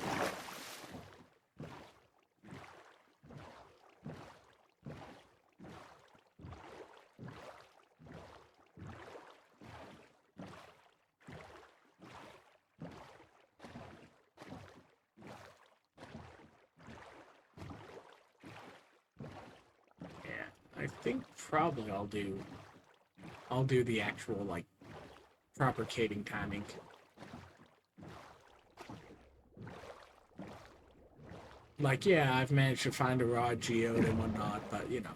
I think probably I'll do the actual like proper cating timing. Like, yeah, I've managed to find a raw geode and whatnot, but you know.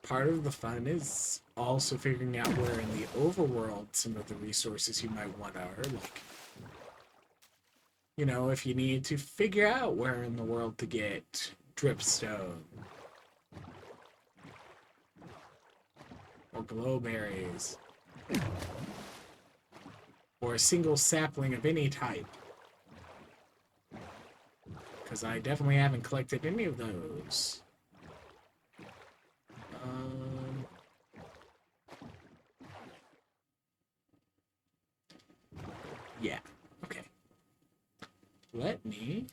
Part of the fun is also figuring out where in the overworld some of the resources you might want are. Like, you know, if you need to figure out where in the world to get dripstone or glowberries or a single sapling of any type. Because I definitely haven't collected any of those. Yeah, okay. Let me...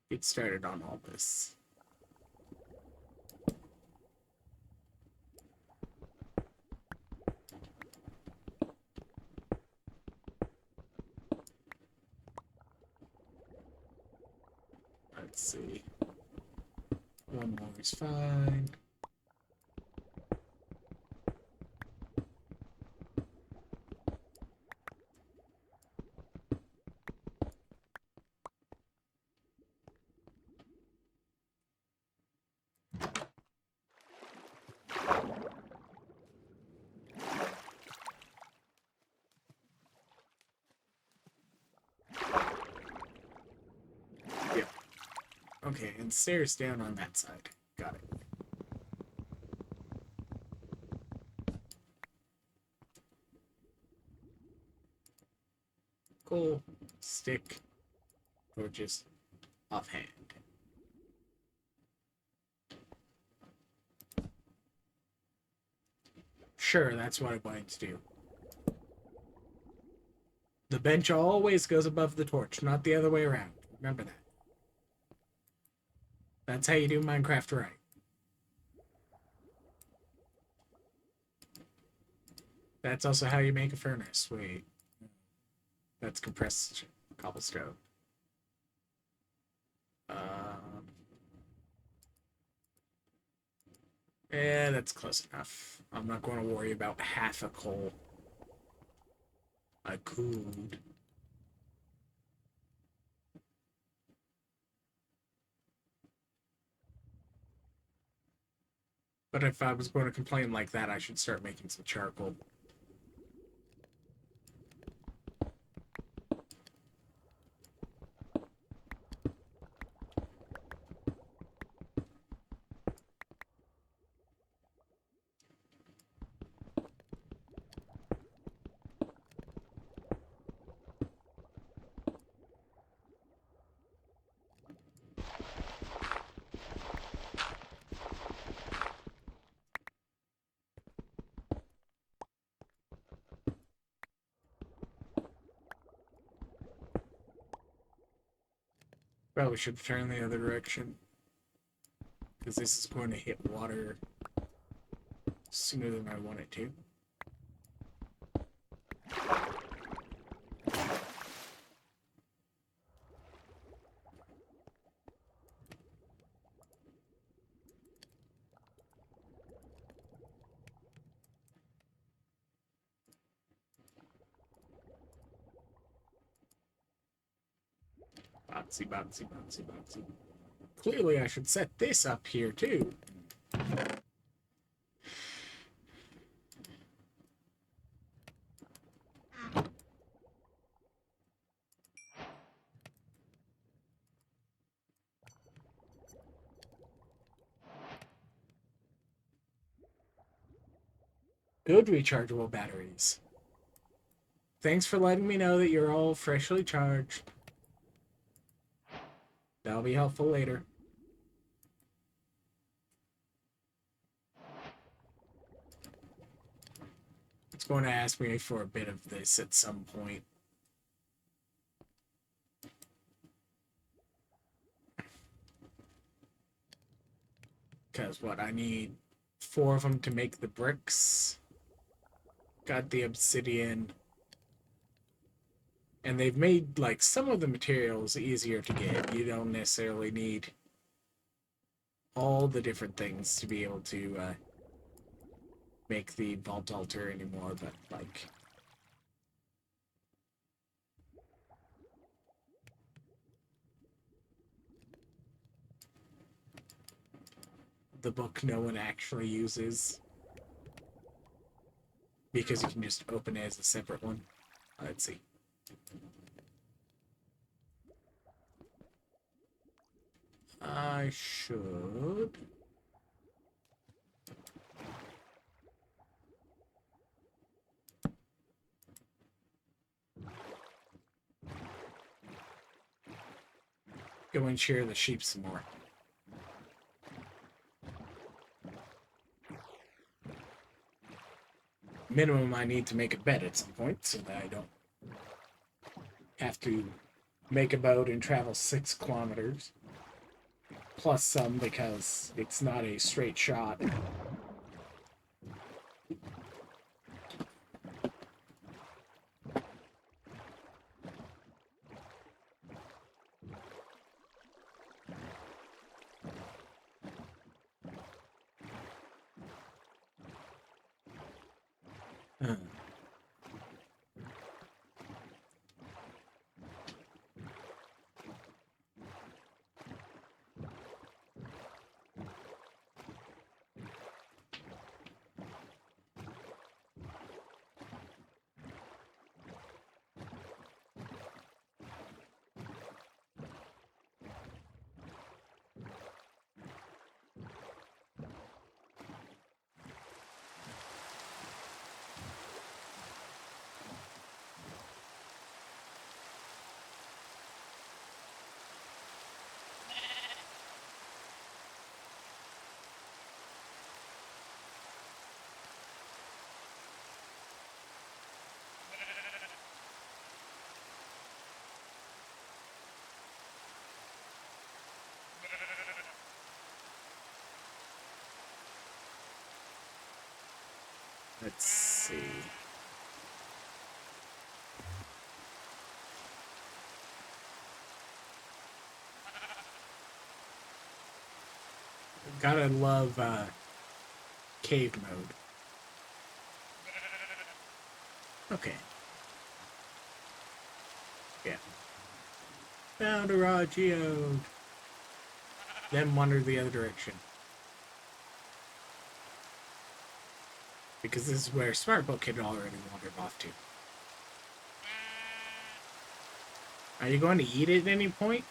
get started on all this. Let's see. One more is fine. Yep. Okay, and stairs down on that side. Got it. Cool. Stick. Torches. Offhand. Sure, that's what I'm going to do. The bench always goes above the torch, not the other way around. Remember that. That's how you do Minecraft right. That's also how you make a furnace. Wait. That's compressed cobblestone. Yeah, that's close enough. I'm not going to worry about half a coal. I could. But if I was going to complain like that, I should start making some charcoal. Probably should turn the other direction. Because this is going to hit water sooner than I want it to. Bouncy, bouncy, bouncy, bouncy. Clearly I should set this up here too. Good rechargeable batteries. Thanks for letting me know that you're all freshly charged. That'll be helpful later. It's going to ask me for a bit of this at some point. Because what I need 4 of them to make the bricks. Got the obsidian. And they've made, like, some of the materials easier to get. You don't necessarily need all the different things to be able to make the vault altar anymore, but, like... the book no one actually uses. Because you can just open it as a separate one. Let's see. I should... go and shear the sheep some more. Minimum, I need to make a bed at some point so that I don't have to make a boat and travel 6 kilometers. Plus some because it's not a straight shot. Let's see. Gotta love cave mode. Okay. Yeah. Found a raw geode. Then wander the other direction. Because this is where Smartbook had already wandered off to. Are you going to eat it at any point?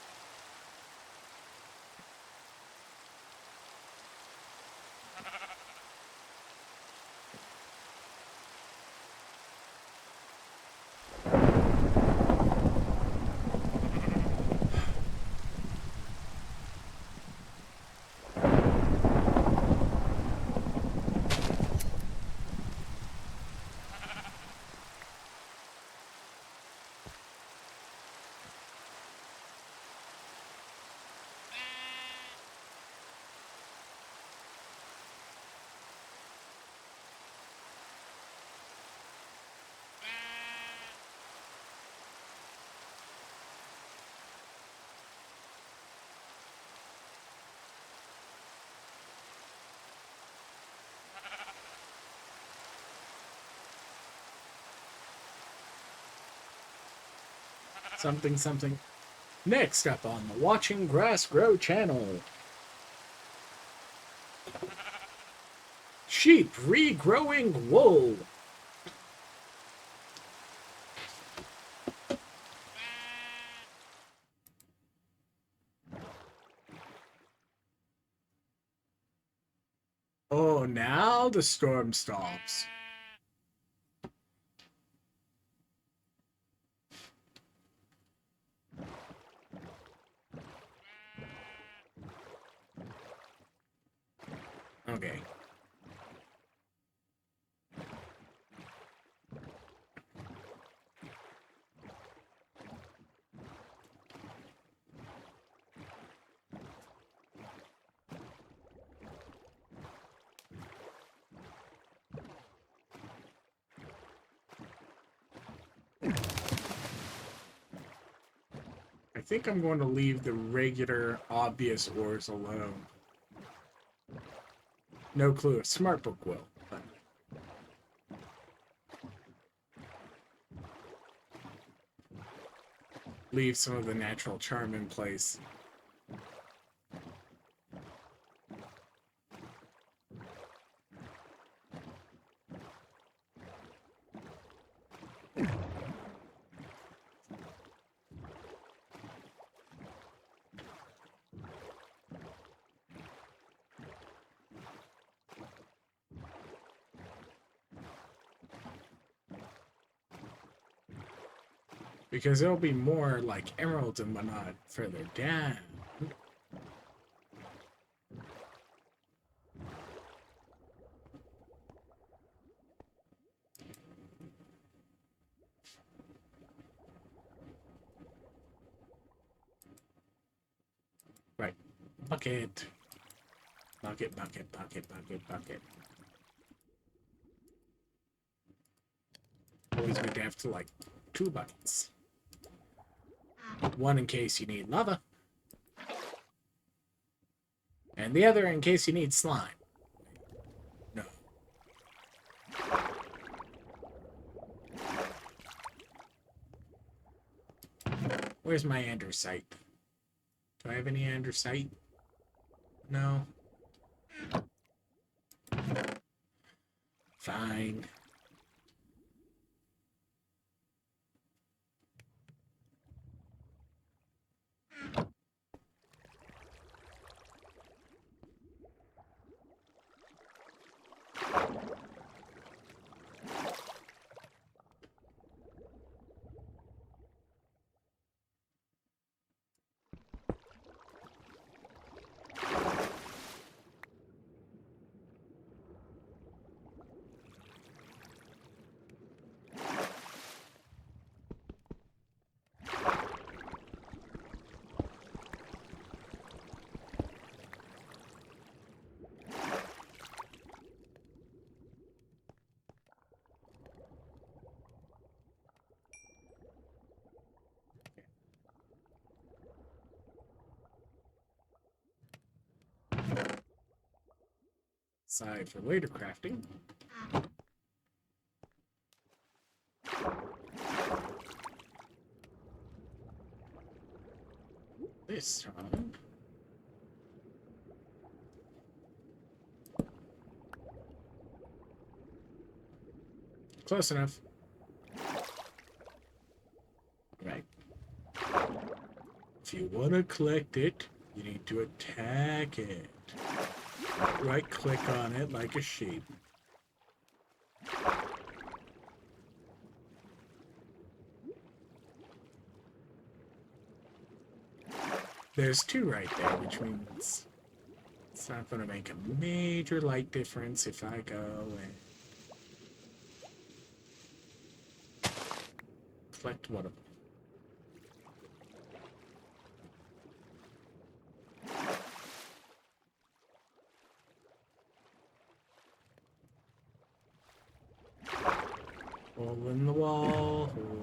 Something, something. Next up on the Watching Grass Grow channel. Sheep regrowing wool. Oh, now the storm stops. Okay. think I'm going to leave the regular, obvious ores alone. No clue if Smartbook will, but... leave some of the natural charm in place. Because there'll be more, like, emeralds and whatnot further down. Right. Bucket. Bucket, bucket, bucket, bucket, bucket. Always good to have to, like, 2 buckets. One in case you need lava. And the other in case you need slime. No. Where's my andesite? Do I have any andesite? No. Fine. Side for later crafting. This time. Close enough. Right. If you want to collect it, you need to attack it. Right click on it like a sheep. There's 2 right there, which means it's not going to make a major light difference if I go and collect one of them. Hole in the wall. Hole.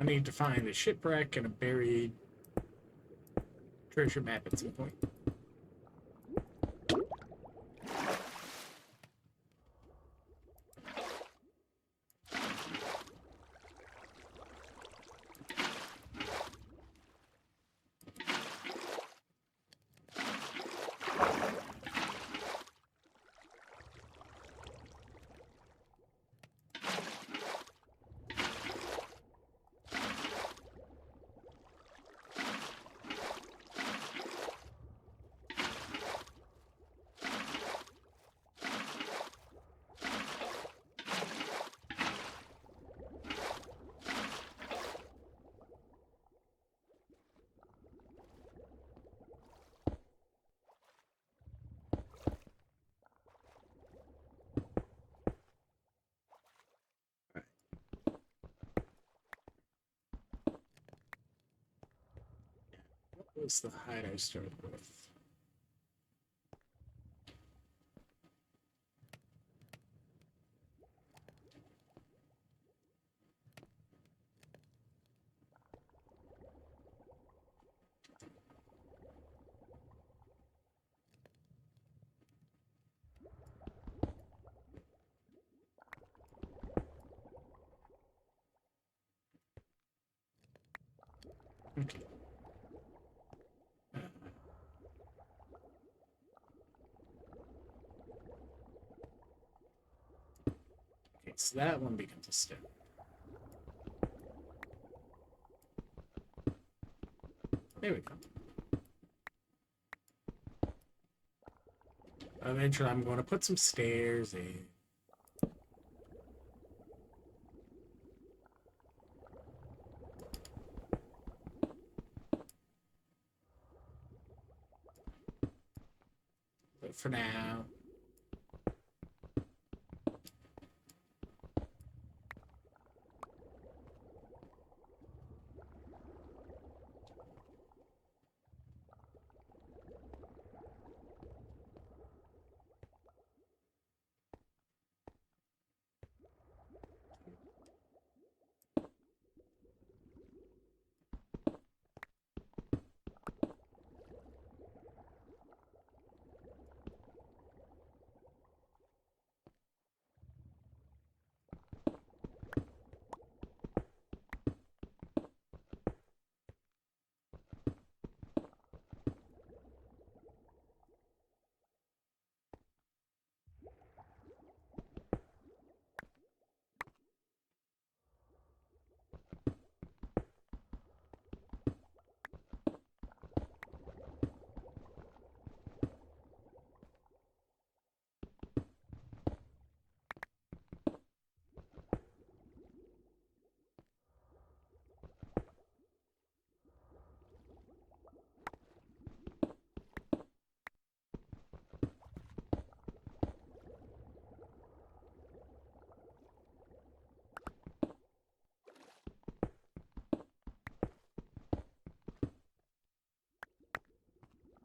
I need to find a shipwreck and a buried treasure map at some point. What was the height I started with? Okay. Okay, so that one becomes a step. There we go. Eventually, I'm going to put some stairs in. But for now,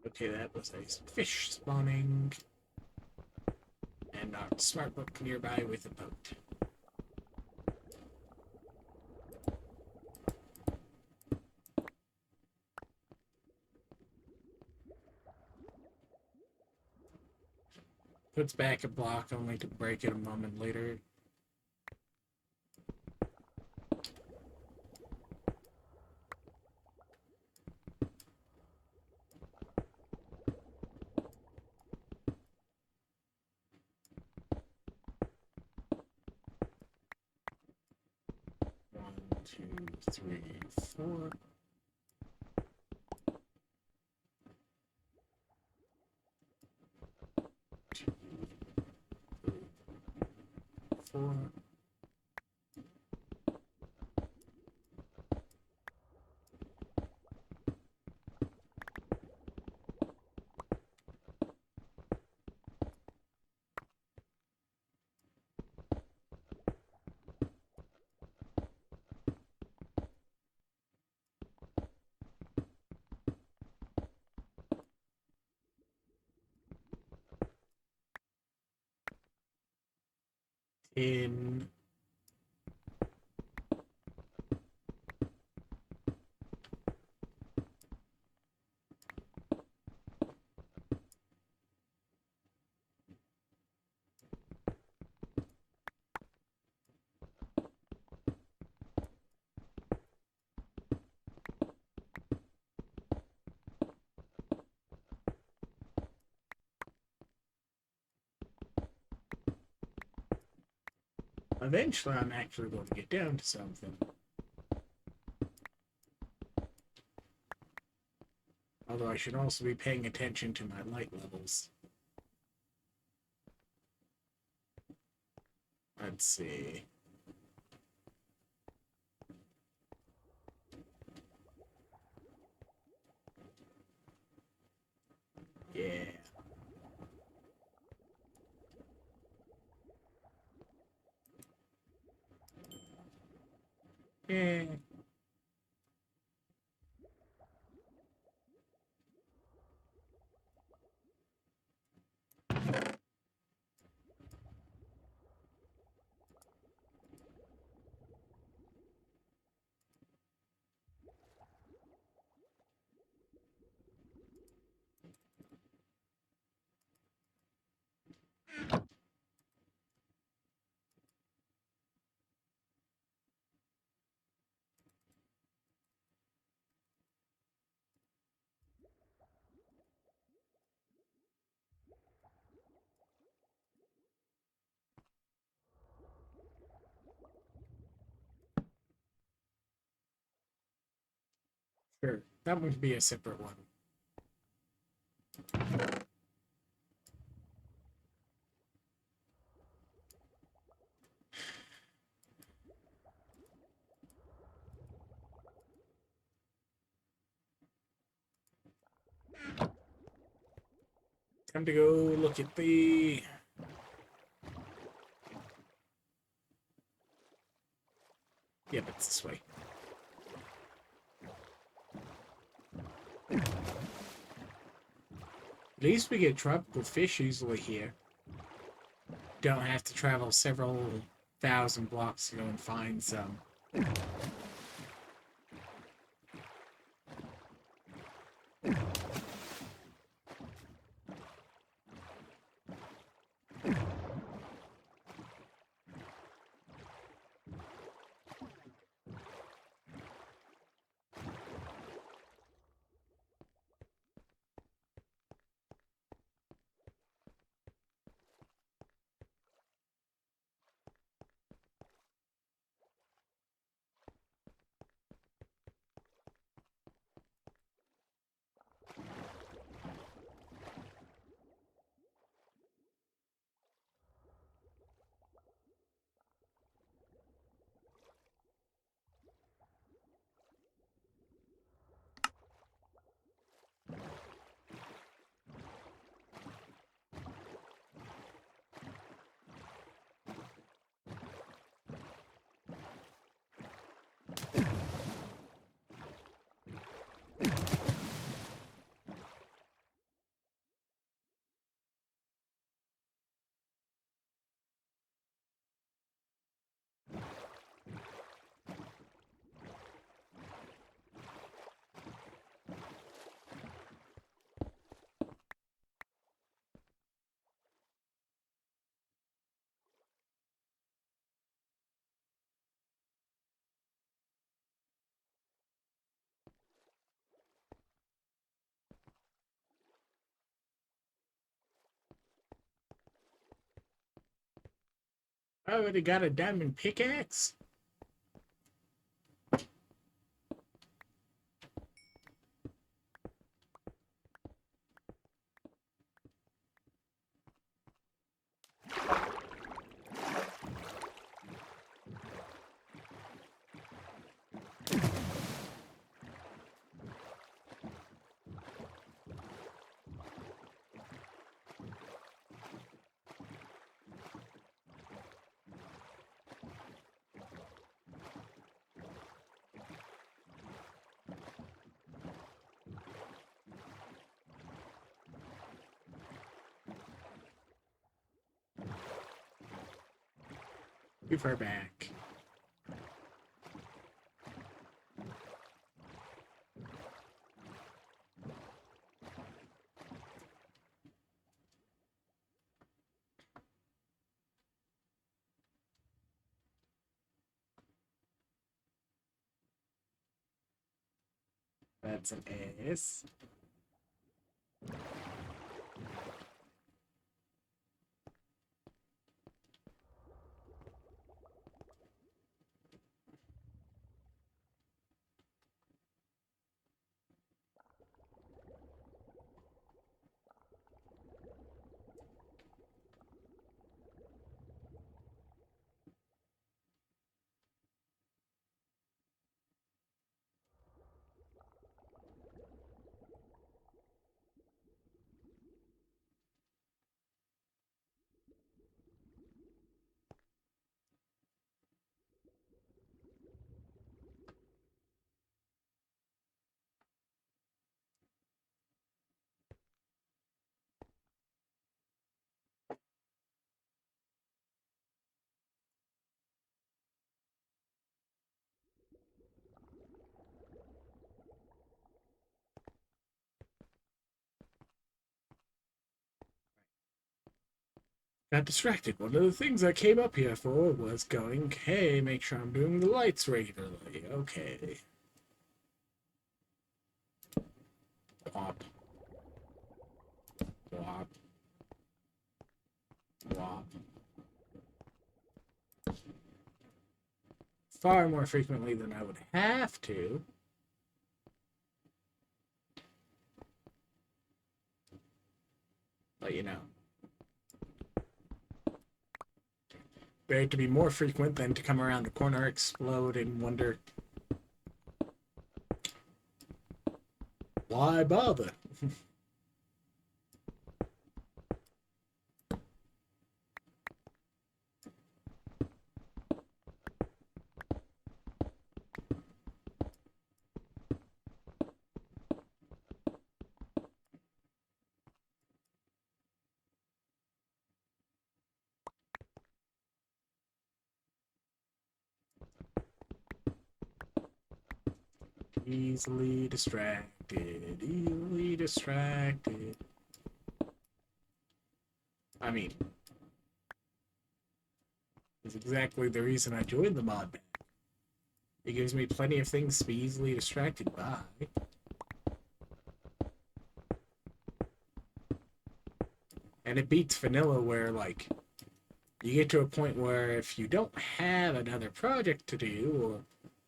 okay, that was a fish spawning. And not smart book nearby with a boat. Puts back a block only to break it a moment later. One, two, three, four. Two, three, four. In eventually, I'm actually going to get down to something. Although I should also be paying attention to my light levels. Let's see. Yeah. Yeah. That one could be a separate one. Time to go look at the... Yep, it's this way. At least we get tropical fish easily here. Don't have to travel several thousand blocks to go and find some. I already got a diamond pickaxe. Give her back. That's an S. Got distracted. One of the things I came up here for was going, hey, make sure I'm doing the lights regularly. Okay. Wop. Wop. Wop. Far more frequently than I would have to. But you know, better to be more frequent than to come around the corner, explode, and wonder why bother. Easily distracted, easily distracted. I mean, that's exactly the reason I joined the mod band. It gives me plenty of things to be easily distracted by. And it beats vanilla where, like, you get to a point where if you don't have another project to do or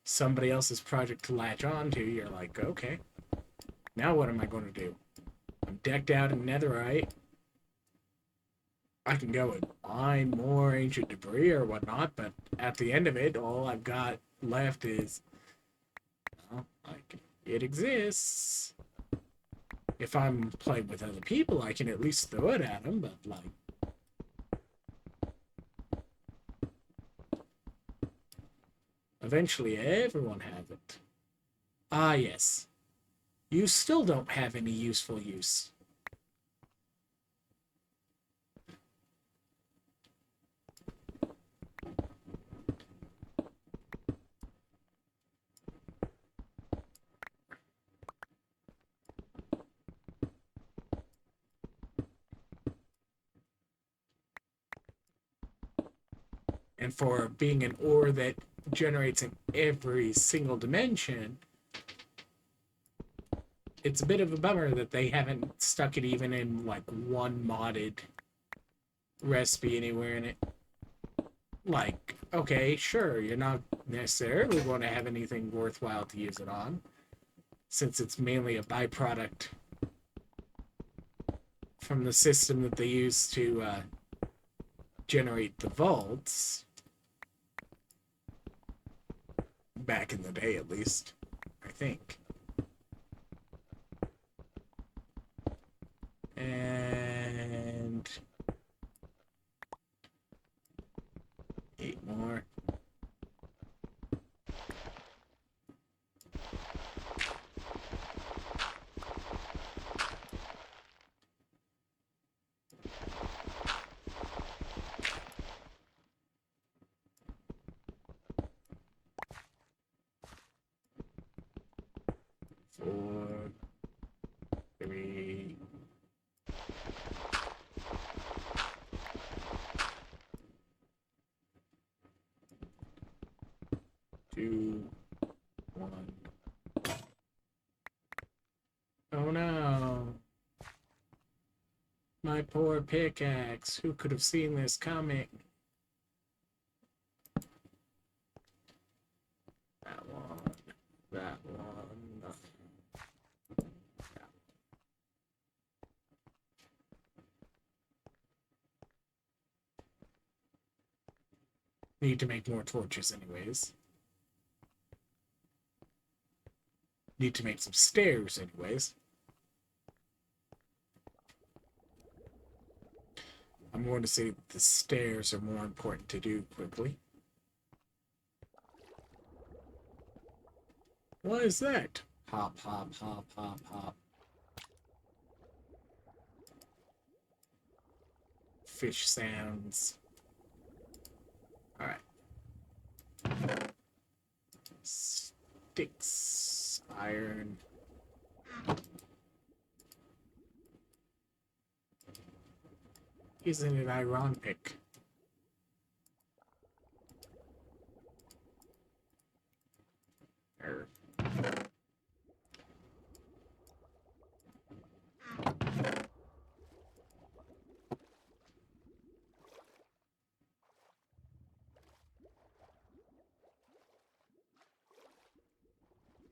somebody else's project to latch on to, you're like, okay, now what am I going to do? I'm decked out in netherite. I can go and mine more ancient debris or whatnot, but at the end of it, all I've got left is, well, like, it exists. If I'm playing with other people, I can at least throw it at them, but, like, eventually everyone has it. Ah, yes. You still don't have any useful use. And for being an ore that generates in every single dimension, it's a bit of a bummer that they haven't stuck it even in like one modded recipe anywhere in it. Like, okay, sure, you're not necessarily going to have anything worthwhile to use it on, since it's mainly a byproduct from the system that they use to generate the vaults. Back in the day, at least, I think. And 8 more. Four, 3, 2, 1. Oh no! My poor pickaxe. Who could have seen this coming? That one. That one. Nothing. Need to make more torches, anyways. Need to make some stairs, anyways. I'm going to say that the stairs are more important to do quickly. What is that? Hop, hop, hop, hop, hop. Fish sounds. Alright. Sticks. Iron. Isn't it ironic? Er.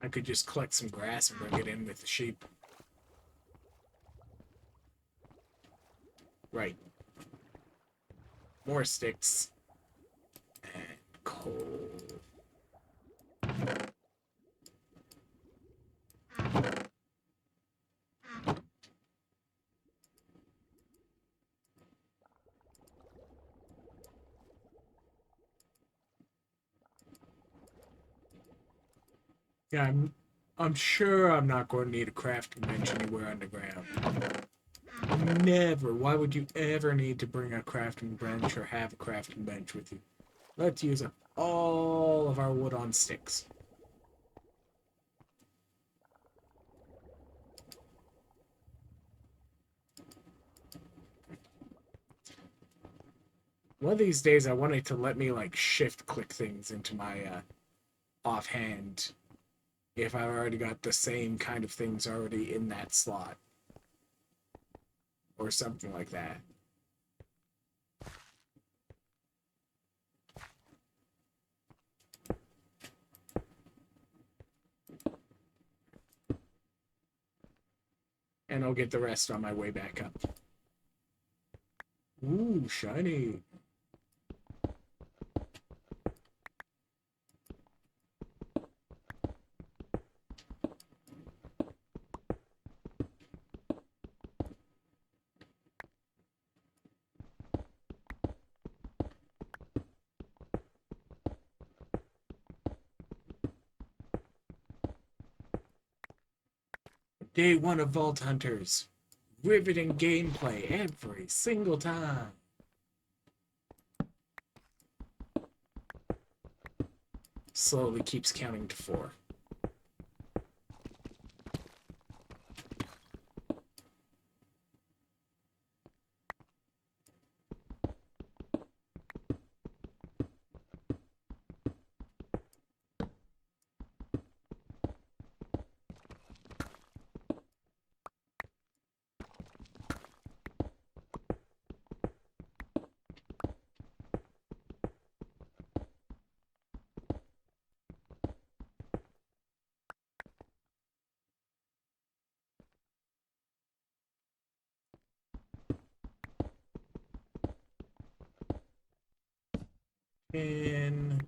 I could just collect some grass and bring it in with the sheep. Right. More sticks. And coal. Yeah, I'm sure I'm not going to need a crafting bench anywhere underground. Never. Why would you ever need to bring a crafting bench or have a crafting bench with you? Let's use up all of our wood on sticks. One of these days I wanted to let me like shift click things into my offhand if I've already got the same kind of things already in that slot. Or something like that. And I'll get the rest on my way back up. Ooh, shiny. Day 1 of Vault Hunters. Riveting gameplay every single time. Slowly keeps counting to 4. And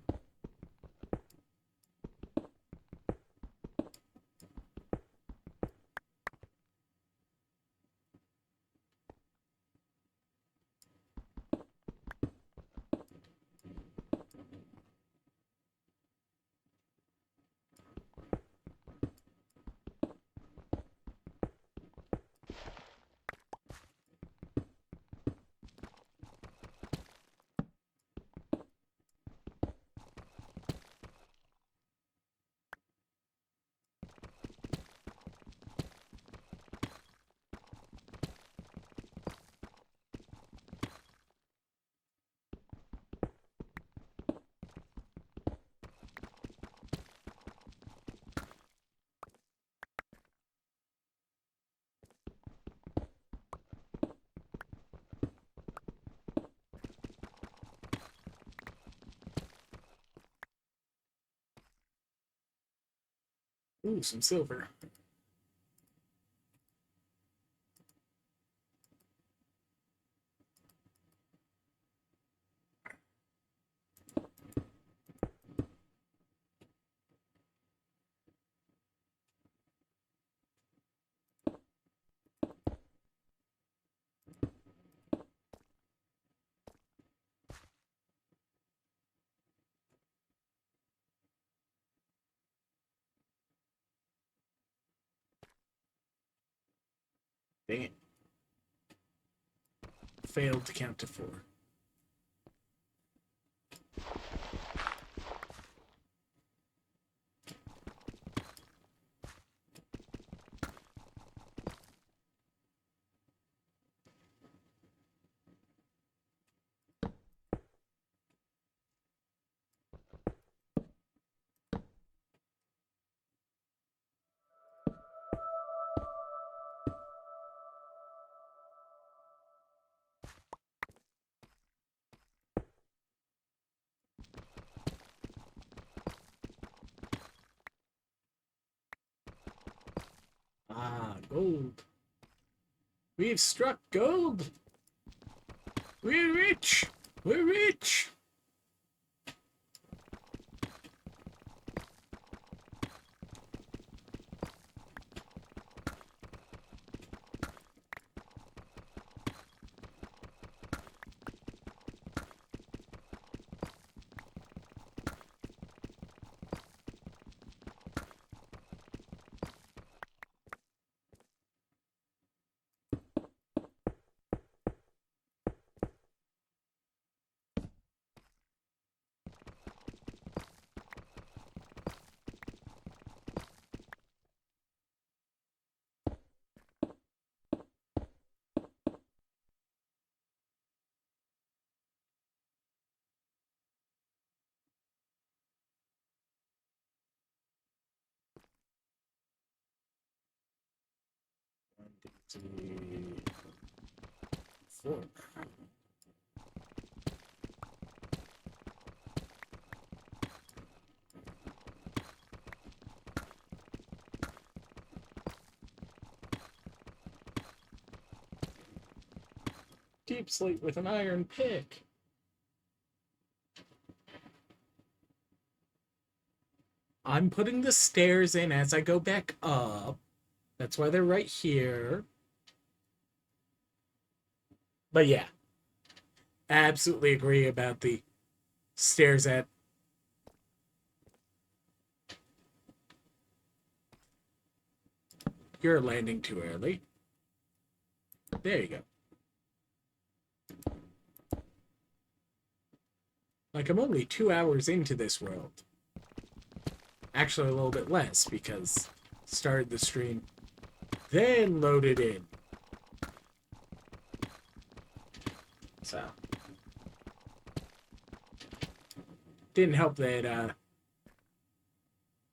ooh, some silver. Dang it. Failed to count to 4. Ah, gold. We've struck gold. We're rich! We're rich! One, two, three, four. Deep slate with an iron pick. I'm putting the stairs in as I go back up. That's why they're right here. But yeah, absolutely agree about the stairs at... You're landing too early. There you go. Like, I'm only 2 hours into this world. Actually, a little bit less, because started the stream, then loaded in. So, didn't help that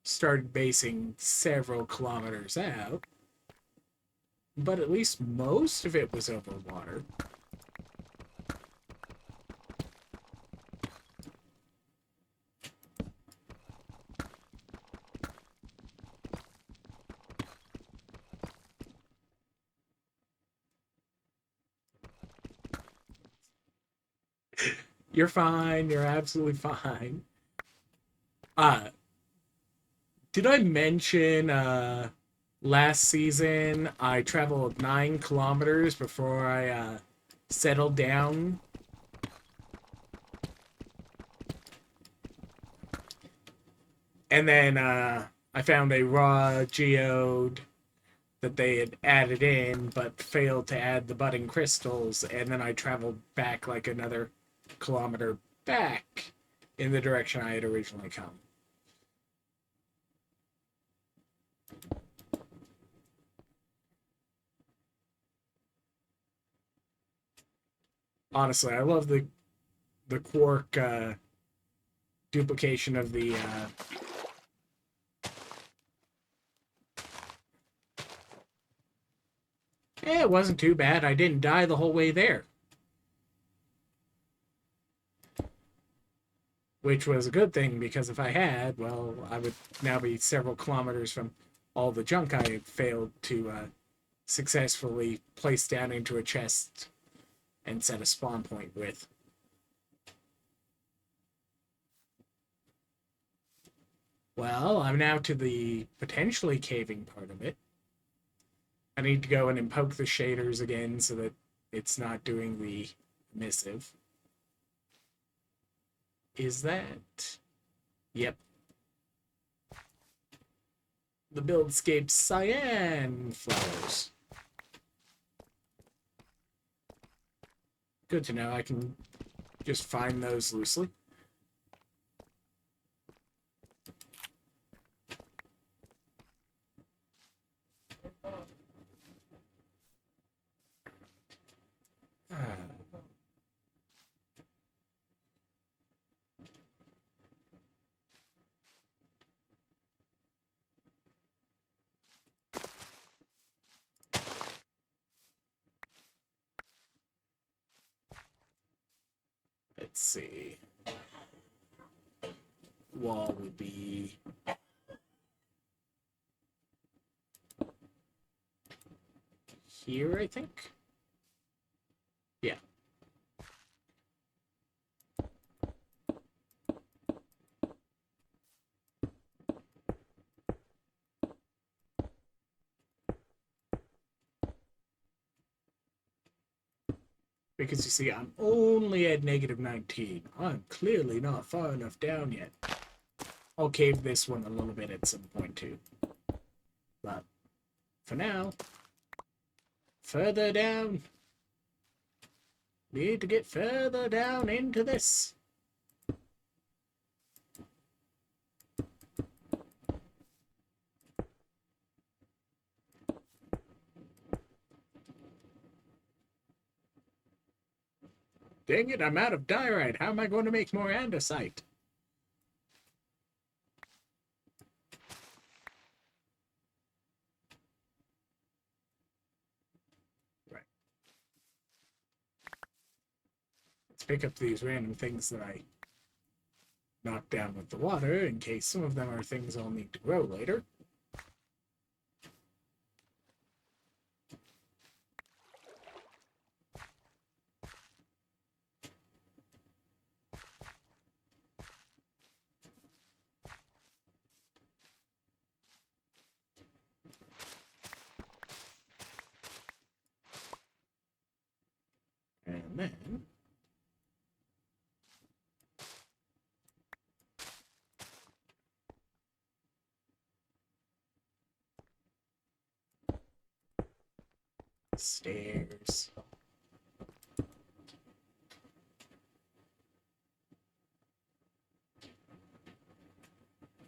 started basing several kilometers out, but at least most of it was over water. You're fine. You're absolutely fine. Did I mention last season I traveled 9 kilometers before I settled down? And then I found a raw geode that they had added in, but failed to add the budding crystals. And then I traveled back like another kilometer back in the direction I had originally come. Honestly, I love the quark duplication of the it wasn't too bad. I didn't die the whole way there. Which was a good thing, because if I had, well, I would now be several kilometers from all the junk I had failed to successfully place down into a chest and set a spawn point with. Well, I'm now to the potentially caving part of it. I need to go in and poke the shaders again so that it's not doing the missive. Is that... Yep. The Buildscape cyan flowers. Good to know. I can just find those loosely. Let's see. Wall would be... here, I think? Yeah. Because you see, I'm only at negative 19. I'm clearly not far enough down yet. I'll cave this one a little bit at some point too. But for now, further down. Need to get further down into this. Dang it, I'm out of diorite. How am I going to make more andesite? Right. Let's pick up these random things that I knocked down with the water, in case some of them are things I'll need to grow later. And then stairs.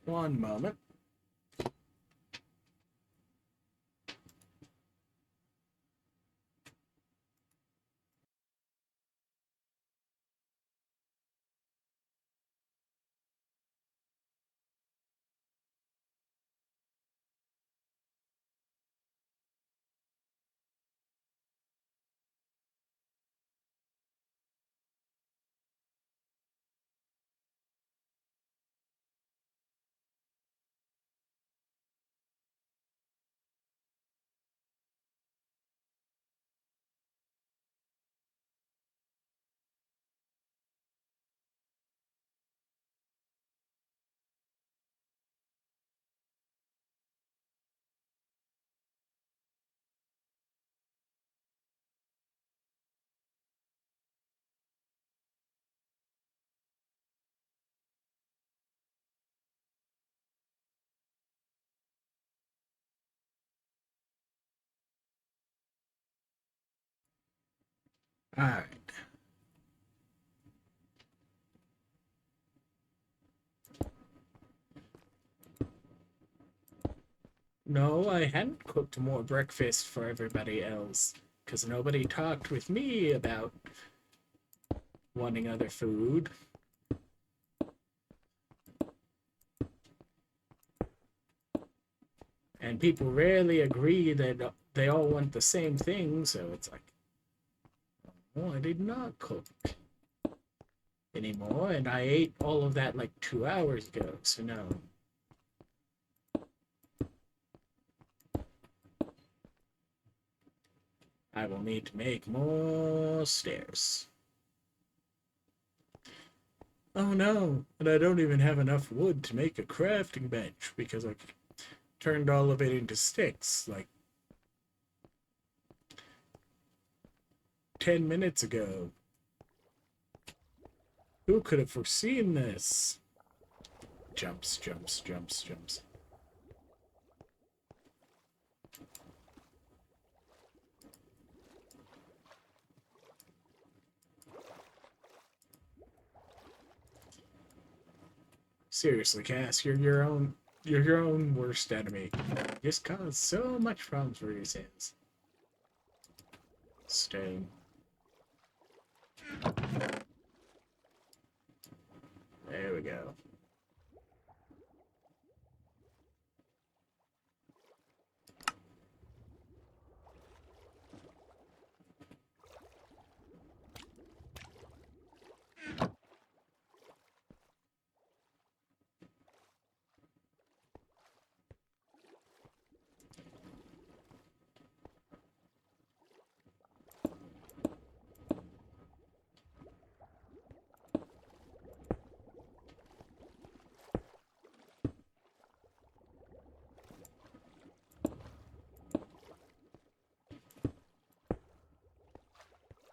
One moment. Alright. No, I hadn't cooked more breakfast for everybody else, because nobody talked with me about wanting other food. And people rarely agree that they all want the same thing, so it's like, oh, I did not cook anymore, and I ate all of that like 2 hours ago, so no. I will need to make more stairs. Oh no, and I don't even have enough wood to make a crafting bench because I turned all of it into sticks like 10 minutes ago. Who could have foreseen this? Jumps, jumps, jumps, jumps. Seriously, Cass, you're your own worst enemy. You just cause so much problems for yourselves. Stone. There we go.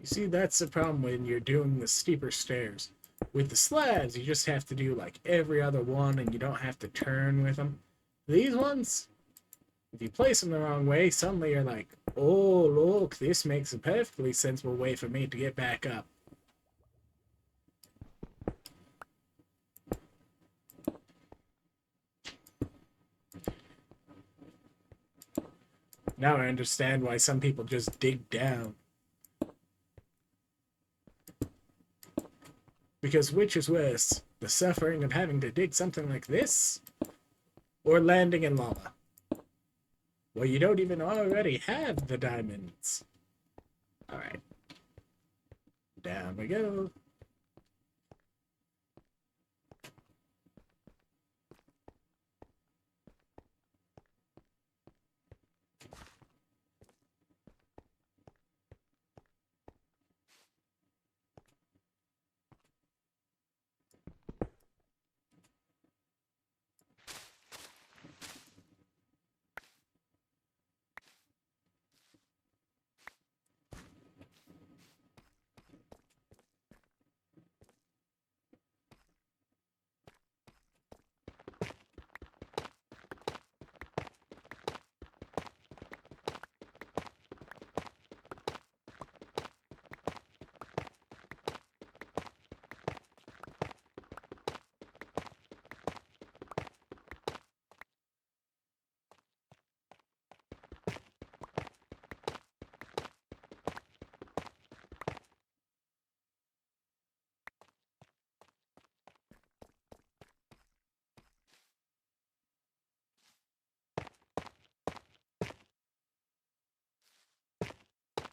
You see, that's the problem when you're doing the steeper stairs. With the slabs, you just have to do like every other one and you don't have to turn with them. These ones, if you place them the wrong way, suddenly you're like, oh, look, this makes a perfectly sensible way for me to get back up. Now I understand why some people just dig down. Because which is worse, the suffering of having to dig something like this, or landing in lava? Well, you don't even already have the diamonds. Alright. Down we go.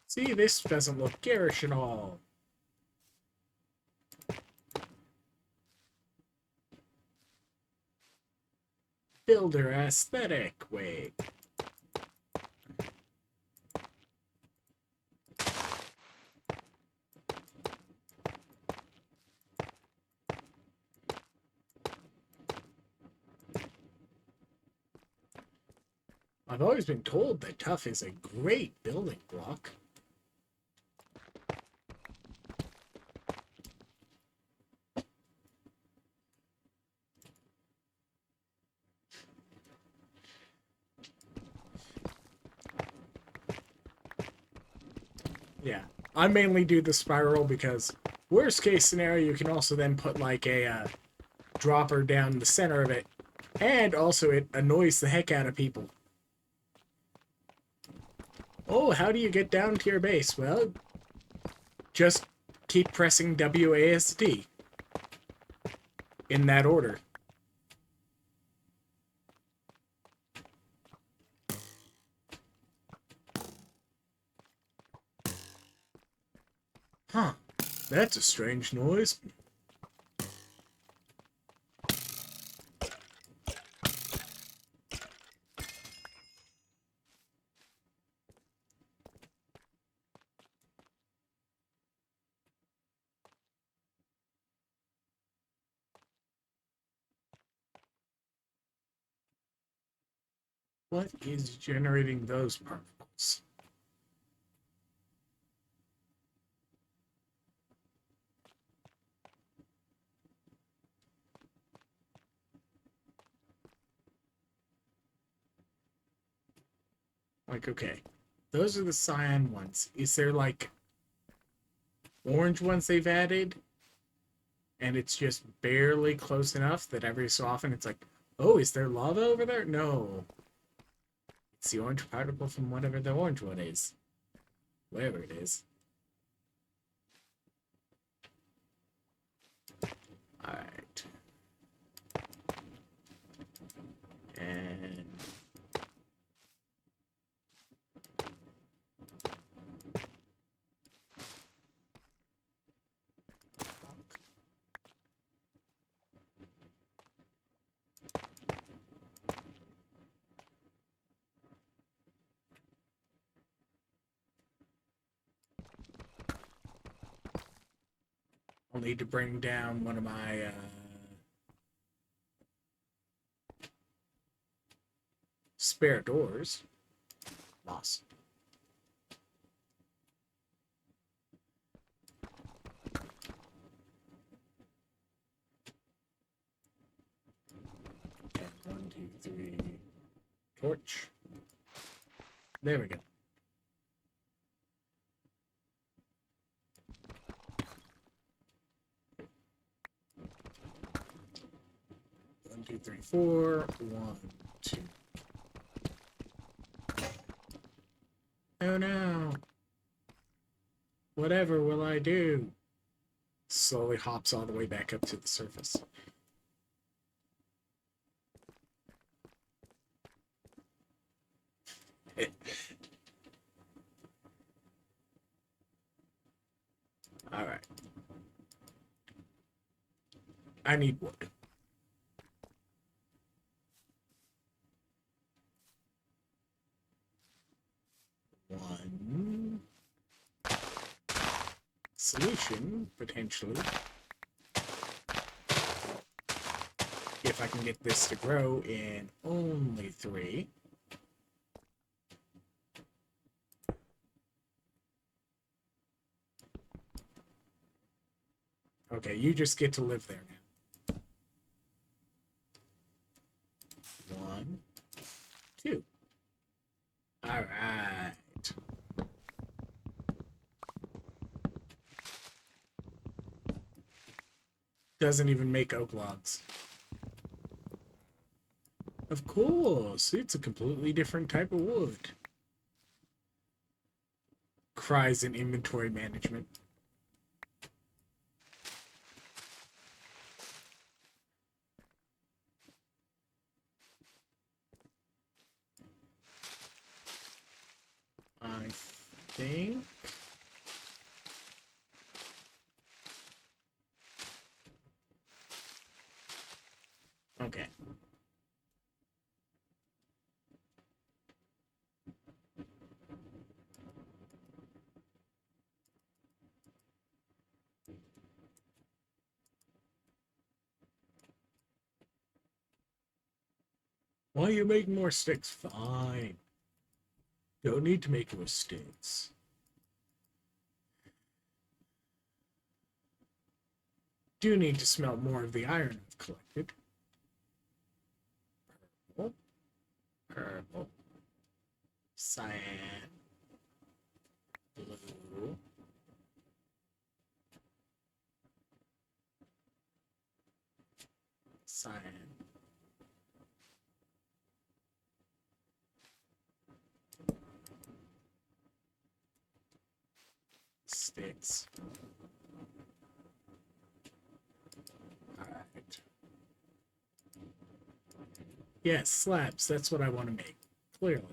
See, this doesn't look garish at all. Builder aesthetic. Wait. I've always been told that tough is a great building block. Yeah, I mainly do the spiral because worst case scenario, you can also then put like a dropper down the center of it, and also it annoys the heck out of people. Oh, how do you get down to your base? Well, just keep pressing WASD in that order. Huh, that's a strange noise. What is generating those particles? Like, okay, those are the cyan ones. Is there like orange ones they've added? And it's just barely close enough that every so often it's like, oh, is there lava over there? No. It's the orange particle from whatever the orange one is. Whatever it is. Alright. And I'll need to bring down one of my spare doors. Lost. 3. Torch. There we go. One, two, three, four. 1, 2. Oh no. Whatever will I do? Slowly hops all the way back up to the surface. Alright. I need wood. One. Solution, potentially. If I can get this to grow in only 3. Okay, you just get to live there now. 1, 2. Alright. Doesn't even make oak logs. Of course, it's a completely different type of wood. Cries in inventory management. I think... Okay. Why are you making more sticks? Fine. Don't need to make more sticks. Do need to smelt more of the iron I've collected. Purple. Purple. Cyan. Blue. Cyan. Sticks. Alright. Yes, slabs. That's what I want to make. Clearly.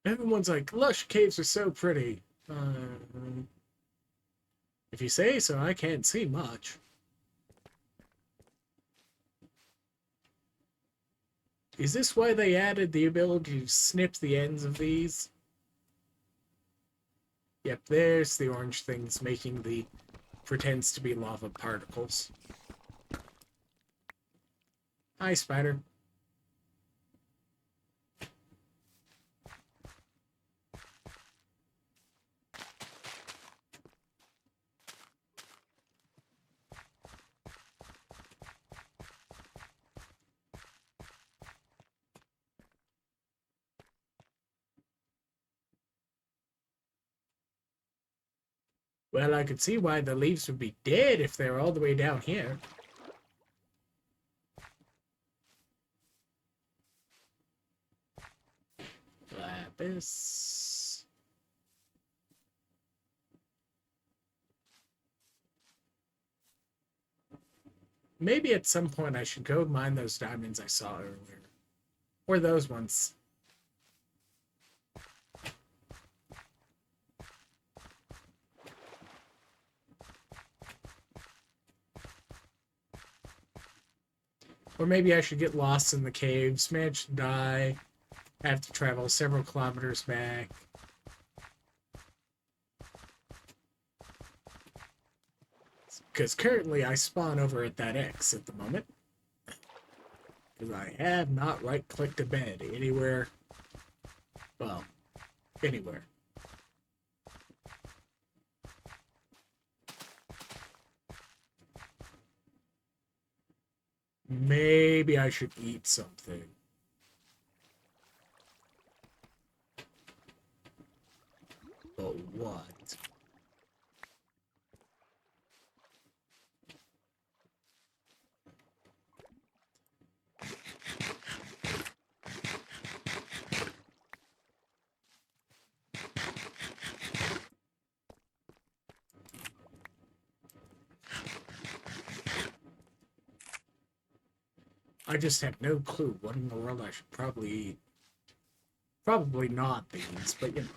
Everyone's like, lush caves are so pretty. If you say so, I can't see much. Is this why they added the ability to snip the ends of these? Yep, there's the orange things making the pretends to be lava particles. Hi, spider. Well, I could see why the leaves would be dead if they were all the way down here. Lapis. Maybe at some point I should go mine those diamonds I saw earlier. Or those ones. Or maybe I should get lost in the caves, manage to die, have to travel several kilometers back. Because currently I spawn over at that X at the moment. Because I have not right-clicked a bed anywhere. Well, anywhere. Maybe I should eat something. But what? I just have no clue what in the world I should probably eat. Probably not these, but you know.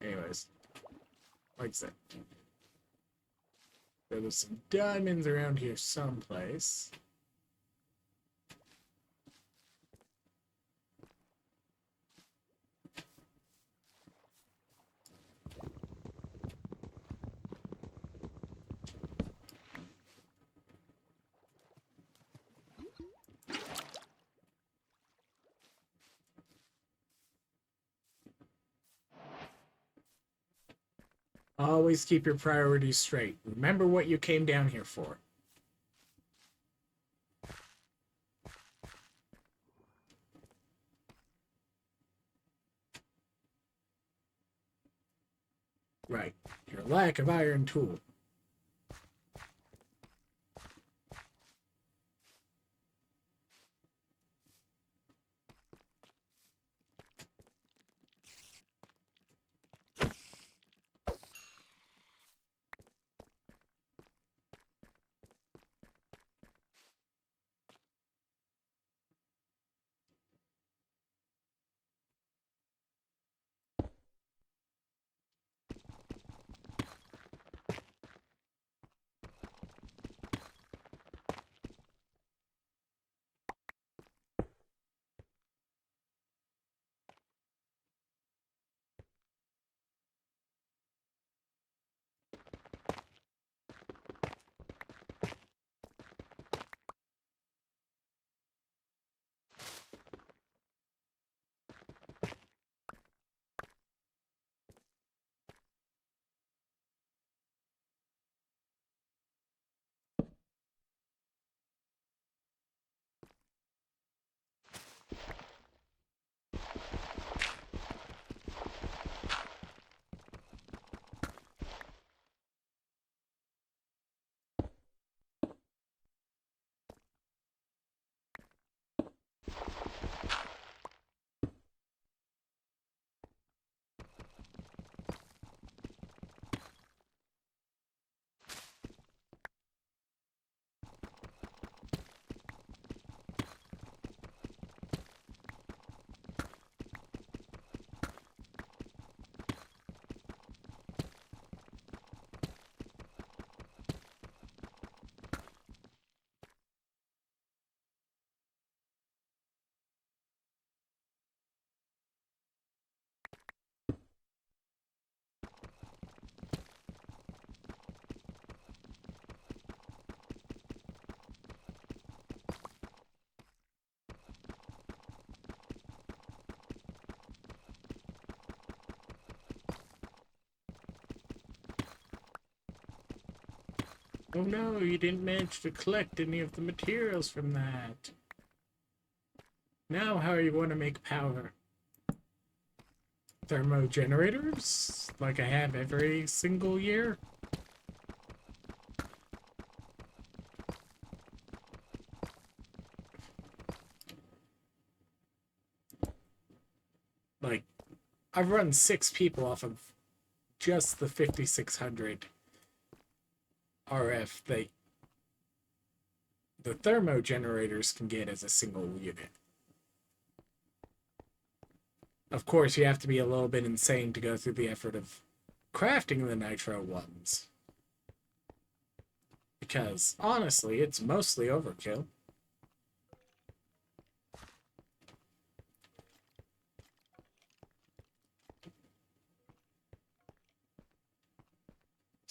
Anyways, like I said, there was some diamonds around here someplace. Always keep your priorities straight. Remember what you came down here for. Right. Your lack of iron tool. Oh no, you didn't manage to collect any of the materials from that. Now how you want to make power? Thermo generators? Like I have every single year? Like, I've run 6 people off of just the 5600 RF that the thermo generators can get as a single unit. Of course, you have to be a little bit insane to go through the effort of crafting the nitro ones. Because, honestly, it's mostly overkill.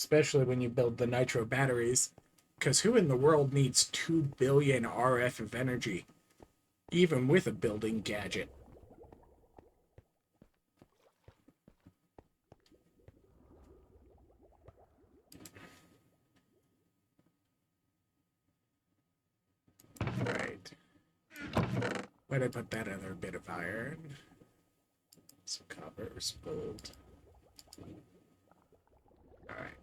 especially when you build the nitro batteries. Because who in the world needs 2 billion RF of energy, even with a building gadget? Right. Where'd I put that other bit of iron? Some copper, some gold. Alright.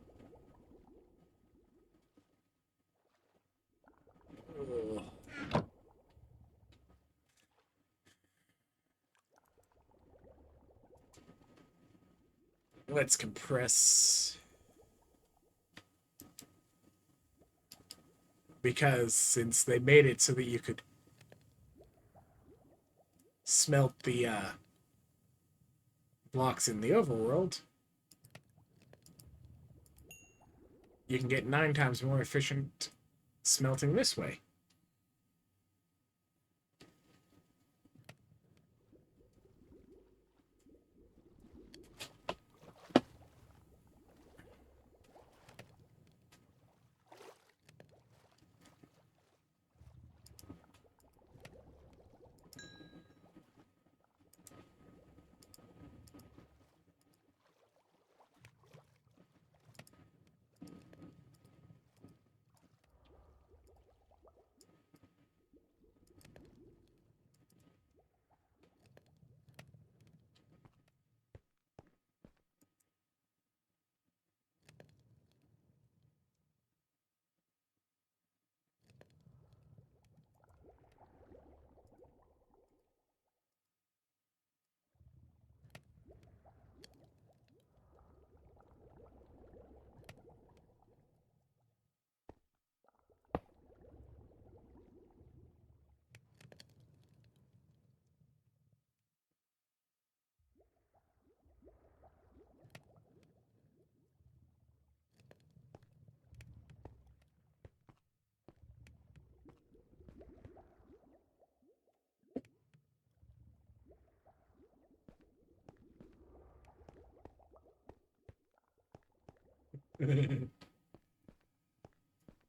Let's compress. Because since they made it so that you could smelt the blocks in the overworld, you can get 9 times more efficient smelting this way.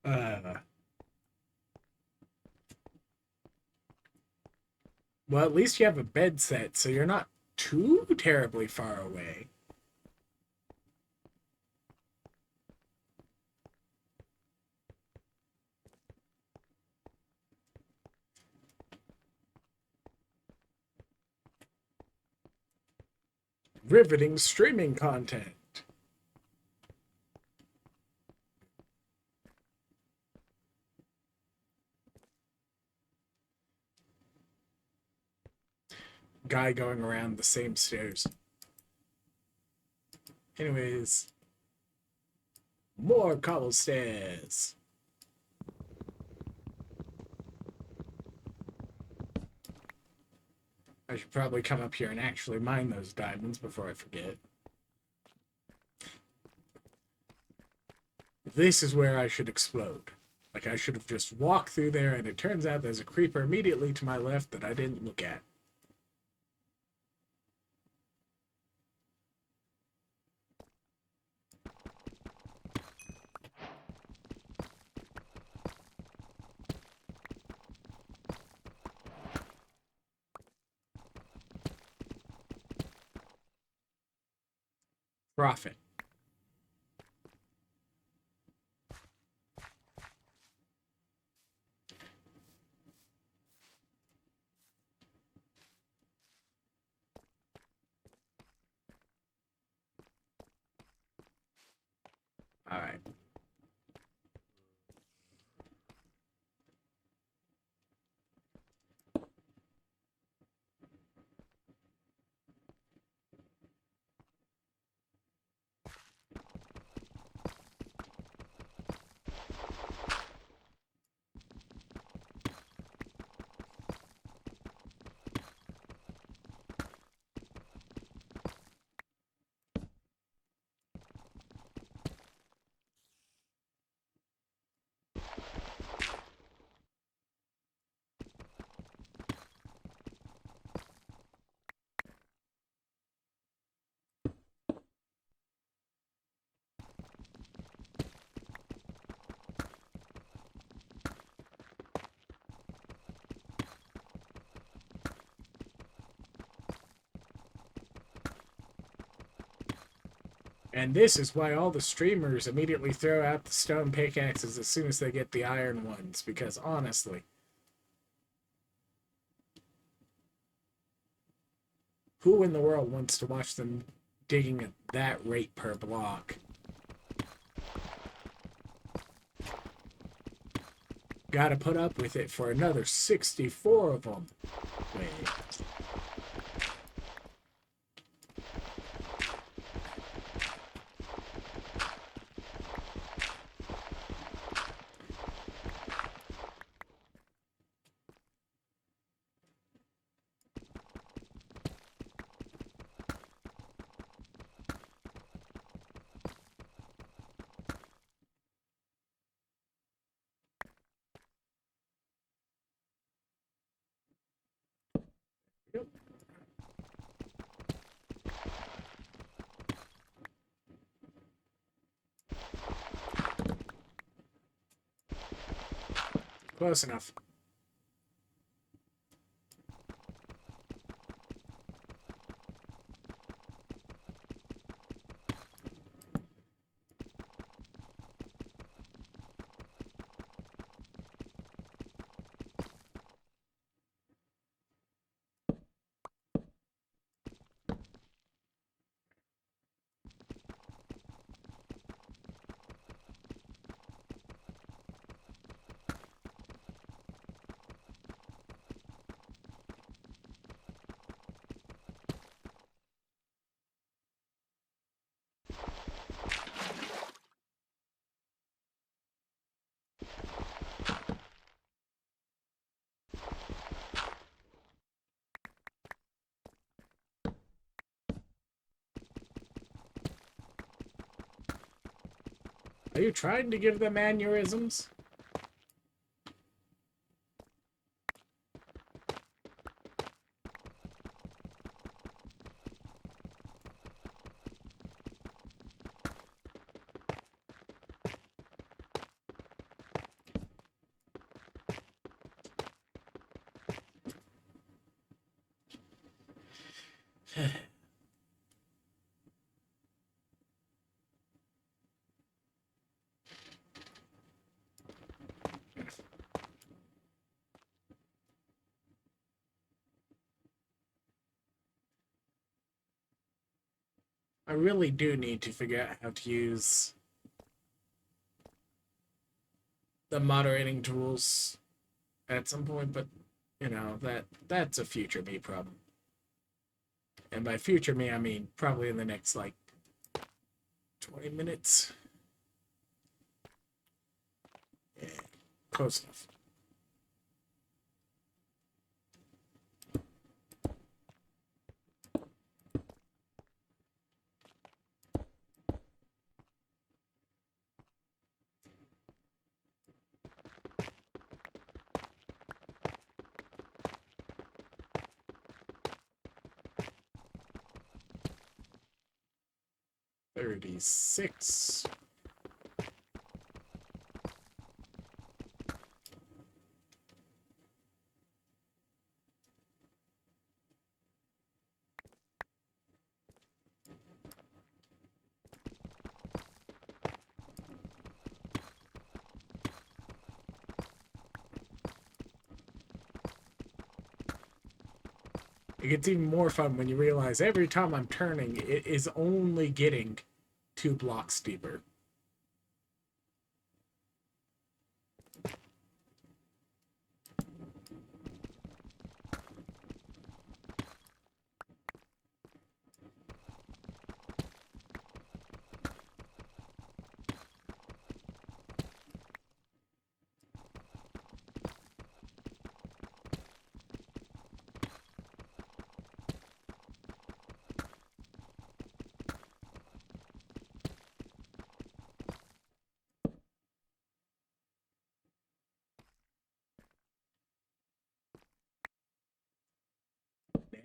uh, well, at least you have a bed set, so you're not too terribly far away. Riveting streaming content. Guy going around the same stairs. Anyways, more cobble stairs. I should probably come up here and actually mine those diamonds before I forget. This is where I should explode. Like, I should have just walked through there, and it turns out there's a creeper immediately to my left that I didn't look at. Profit. All right. And this is why all the streamers immediately throw out the stone pickaxes as soon as they get the iron ones, because honestly, who in the world wants to watch them digging at that rate per block? Gotta put up with it for another 64 of them. Wait. Yep. Close enough. Are you trying to give them aneurysms? I really do need to figure out how to use the moderating tools at some point, but you know, that's a future me problem. And by future me, I mean probably in the next like 20 minutes. Yeah, close enough. $36. It gets even more fun when you realize every time I'm turning, it is only getting 2 blocks steeper.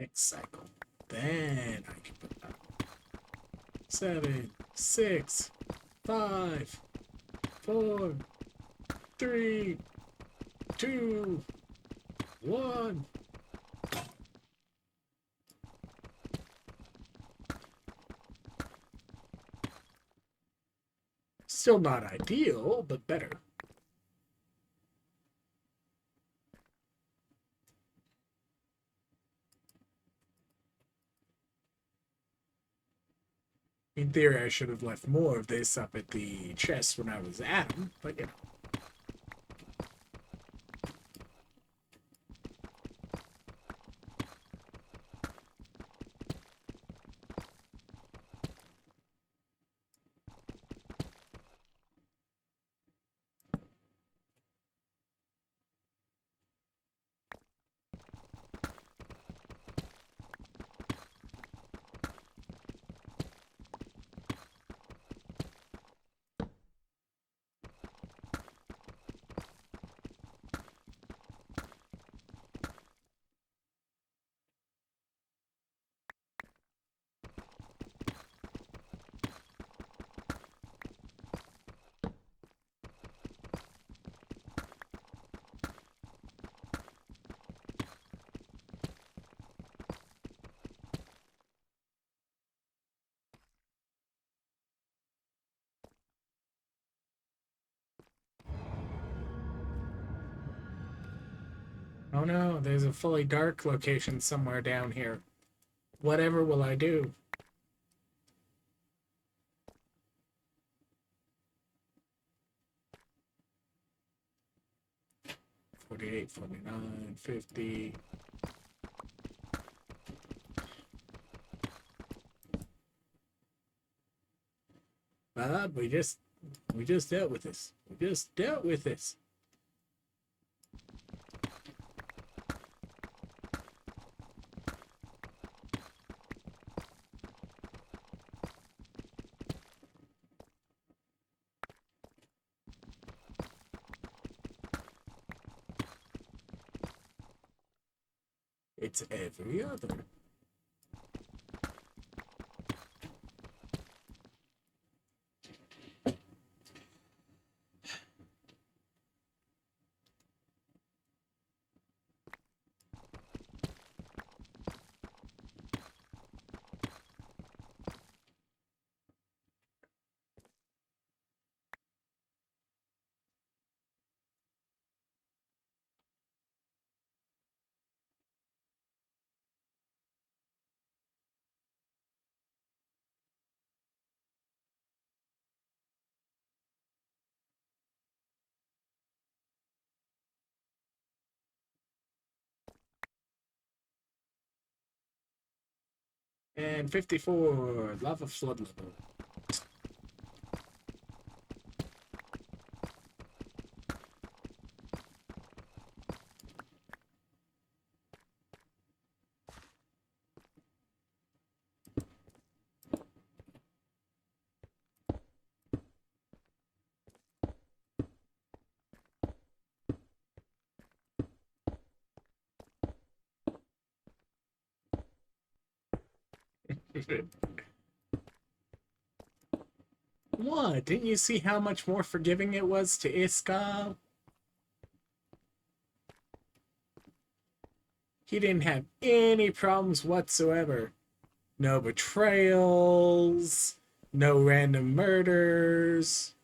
Next cycle. Then I can put that 7, 6, 5, 4, 3, 2, 1. Still not ideal, but better. In theory, I should have left more of this up at the chest when I was at them, but you know. Oh no, there's a fully dark location somewhere down here. Whatever will I do? 48, 49, 50. Bob, we just dealt with this. We just dealt with this. It's every other. And 54, lava flood level. What? Didn't you see how much more forgiving it was to Iskall? He didn't have any problems whatsoever. No betrayals, no random murders,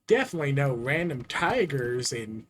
definitely no random tigers in.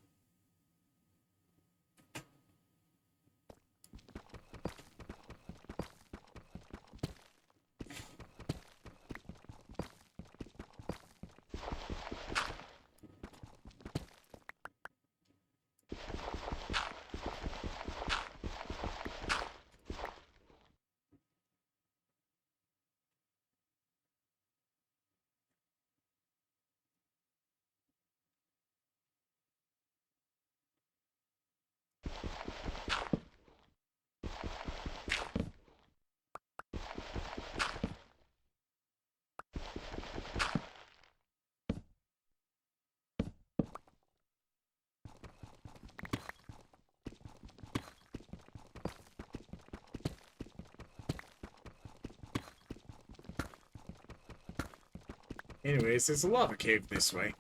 Anyways, there's a lava cave this way.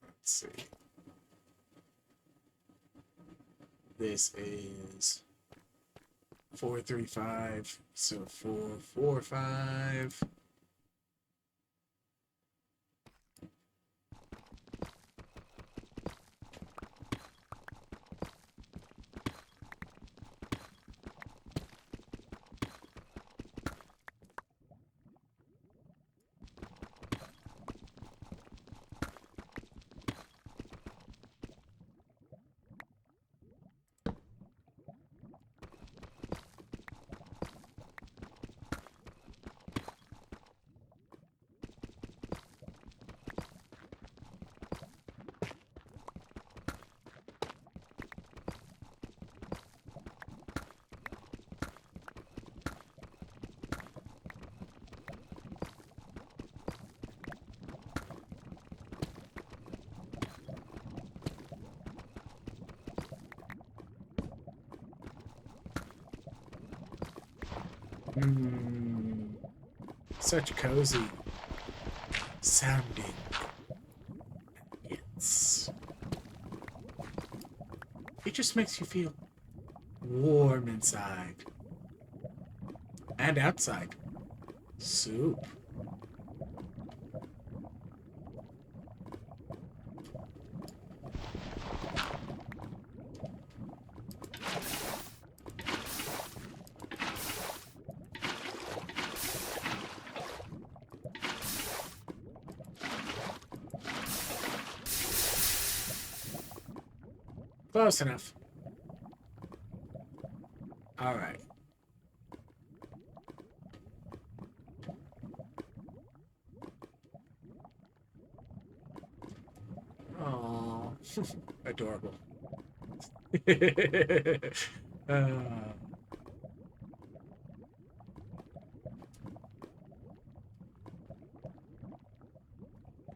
Let's see. This is 435. So 445. Such cozy sounding. It just makes you feel warm inside and outside. Soup. Close enough. All right. Oh, adorable.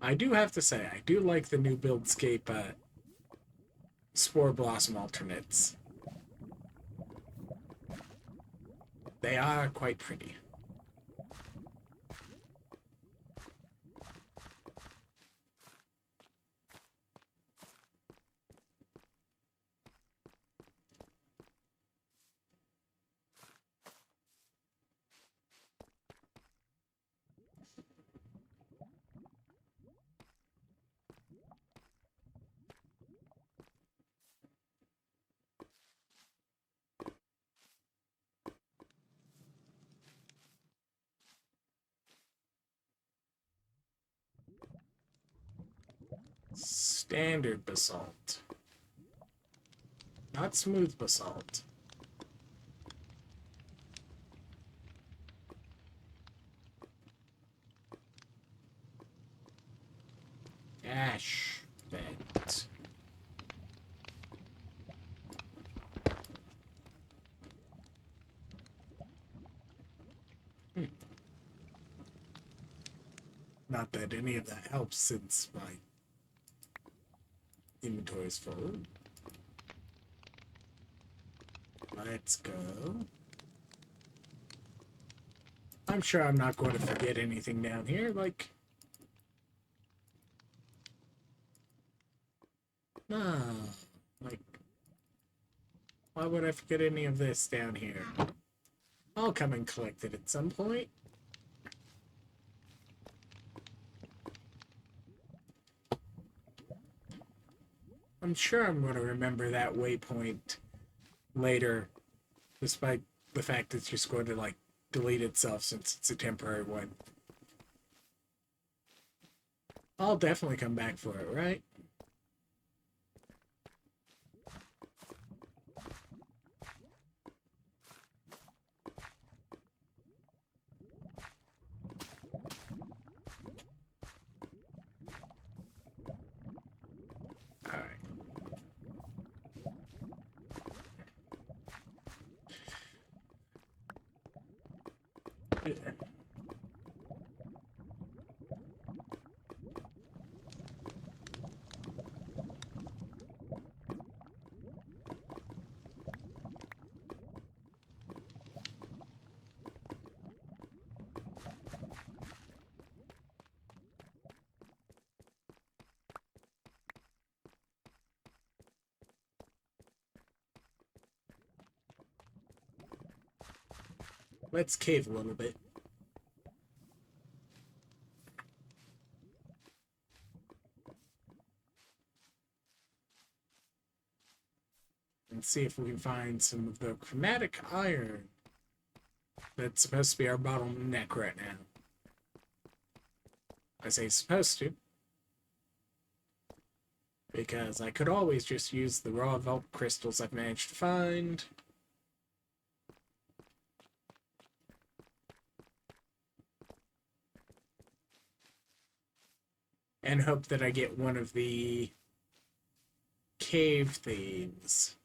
I do have to say, I do like the new Buildscape Spore Blossom alternates. They are quite pretty. Standard basalt. Not smooth basalt. Ash vent. Not that any of that helps since my inventory is full. Let's go. I'm sure I'm not going to forget anything down here, like... No. Like... Why would I forget any of this down here? I'll come and collect it at some point. I'm sure I'm going to remember that waypoint later, despite the fact it's just going to, like, delete itself since it's a temporary one. I'll definitely come back for it, right? Let's cave a little bit. And see if we can find some of the chromatic iron. That's supposed to be our bottleneck right now. I say supposed to, because I could always just use the raw vault crystals I've managed to find. And hope that I get one of the cave thieves.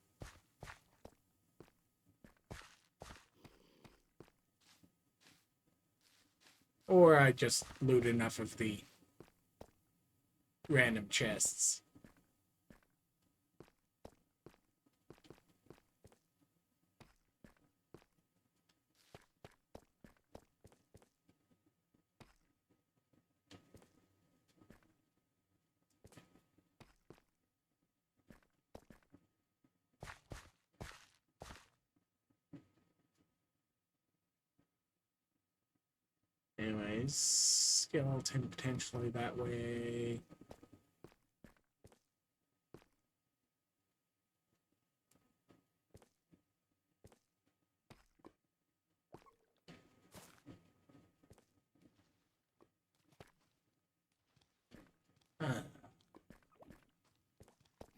Or I just loot enough of the random chests. Anyways, skeleton potentially that way.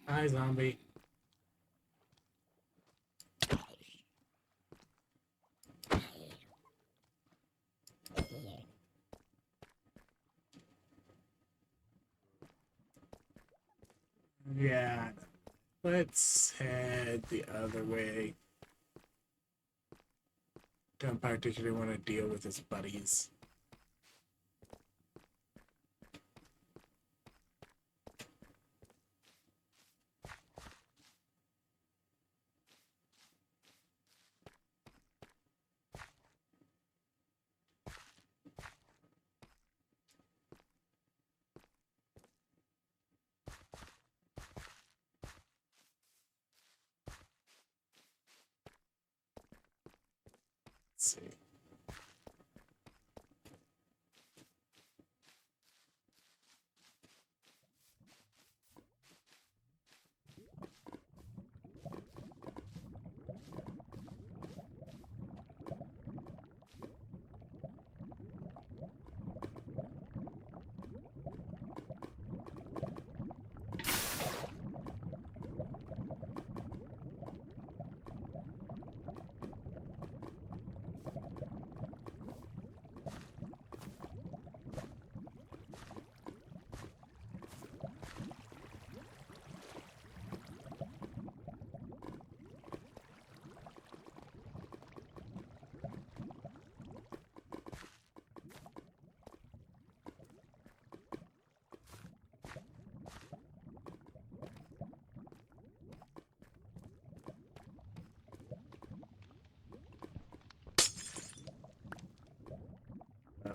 Hi, zombie. Yeah, let's head the other way. Don't particularly want to deal with his buddies. Let's see.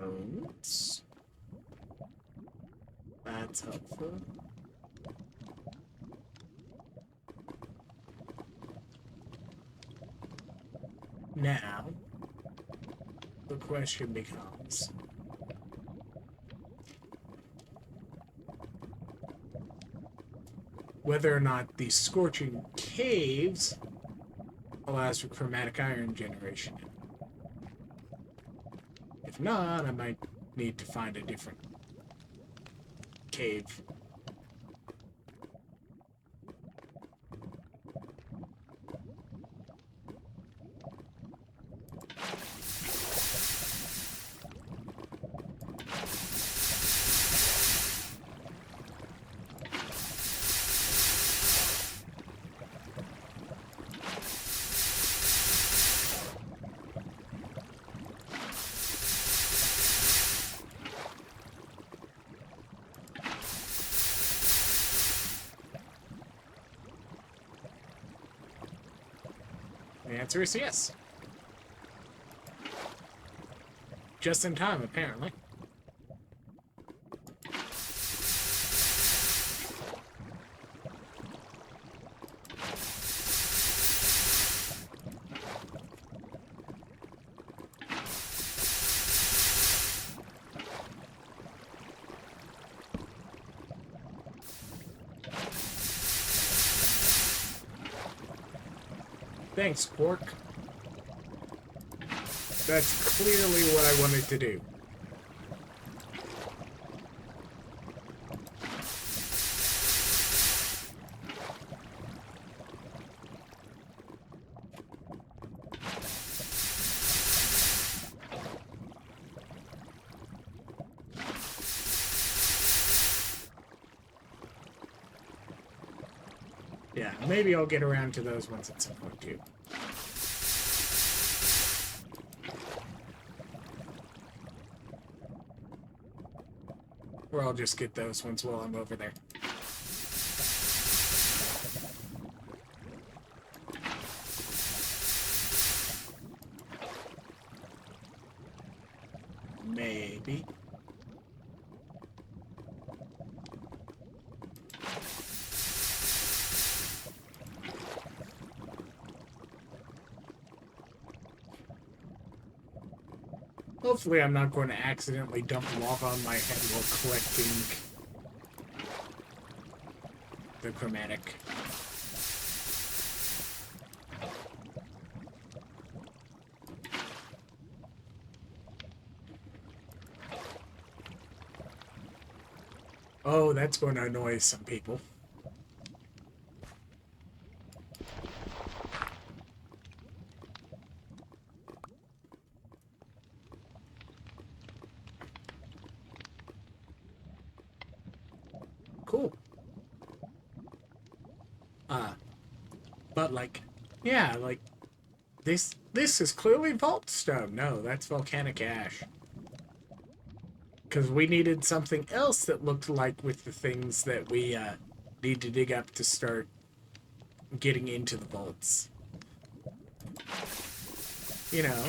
Notes. That's helpful. Now, the question becomes, whether or not the Scorching Caves allows for chromatic iron generation. If not, I might need to find a different cave. The answer is yes. Just in time, apparently. Thanks, Quark. That's clearly what I wanted to do. Yeah, maybe I'll get around to those ones at some point, too. Or I'll just get those ones while I'm over there. Maybe. Hopefully I'm not going to accidentally dump lava on my head while collecting the chromatic. Oh, that's going to annoy some people. Cool. But like, yeah, like, this is clearly vault stone. No, that's volcanic ash. Because we needed something else that looked like with the things that we need to dig up to start getting into the vaults. You know,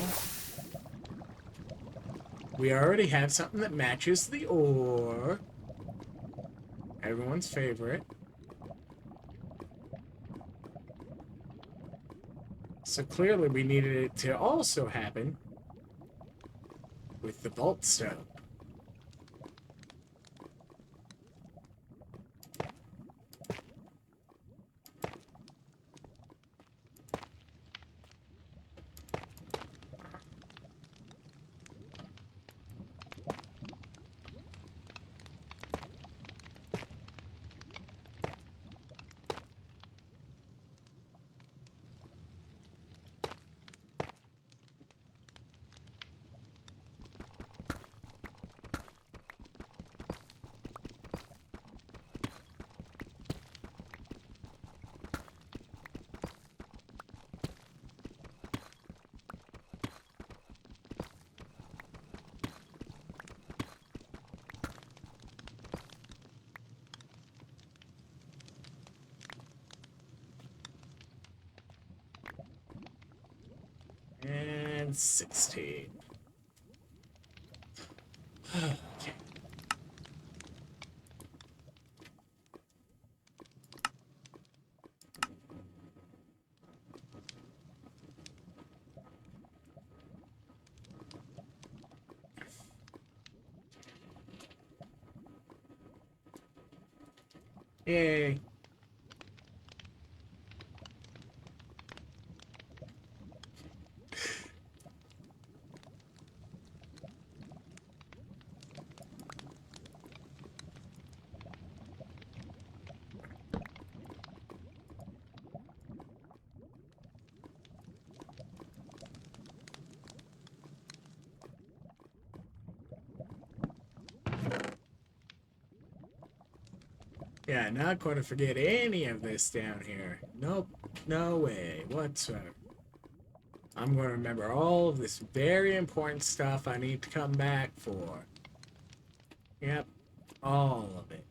we already have something that matches the ore. Everyone's favorite. So clearly we needed it to also happen with the vault stone. And 16. Okay. Yay. Yeah, not going to forget any of this down here. Nope, no way whatsoever. I'm going to remember all of this very important stuff I need to come back for. Yep, all of it.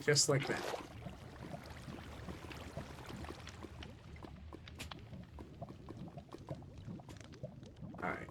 Just like that. Alright.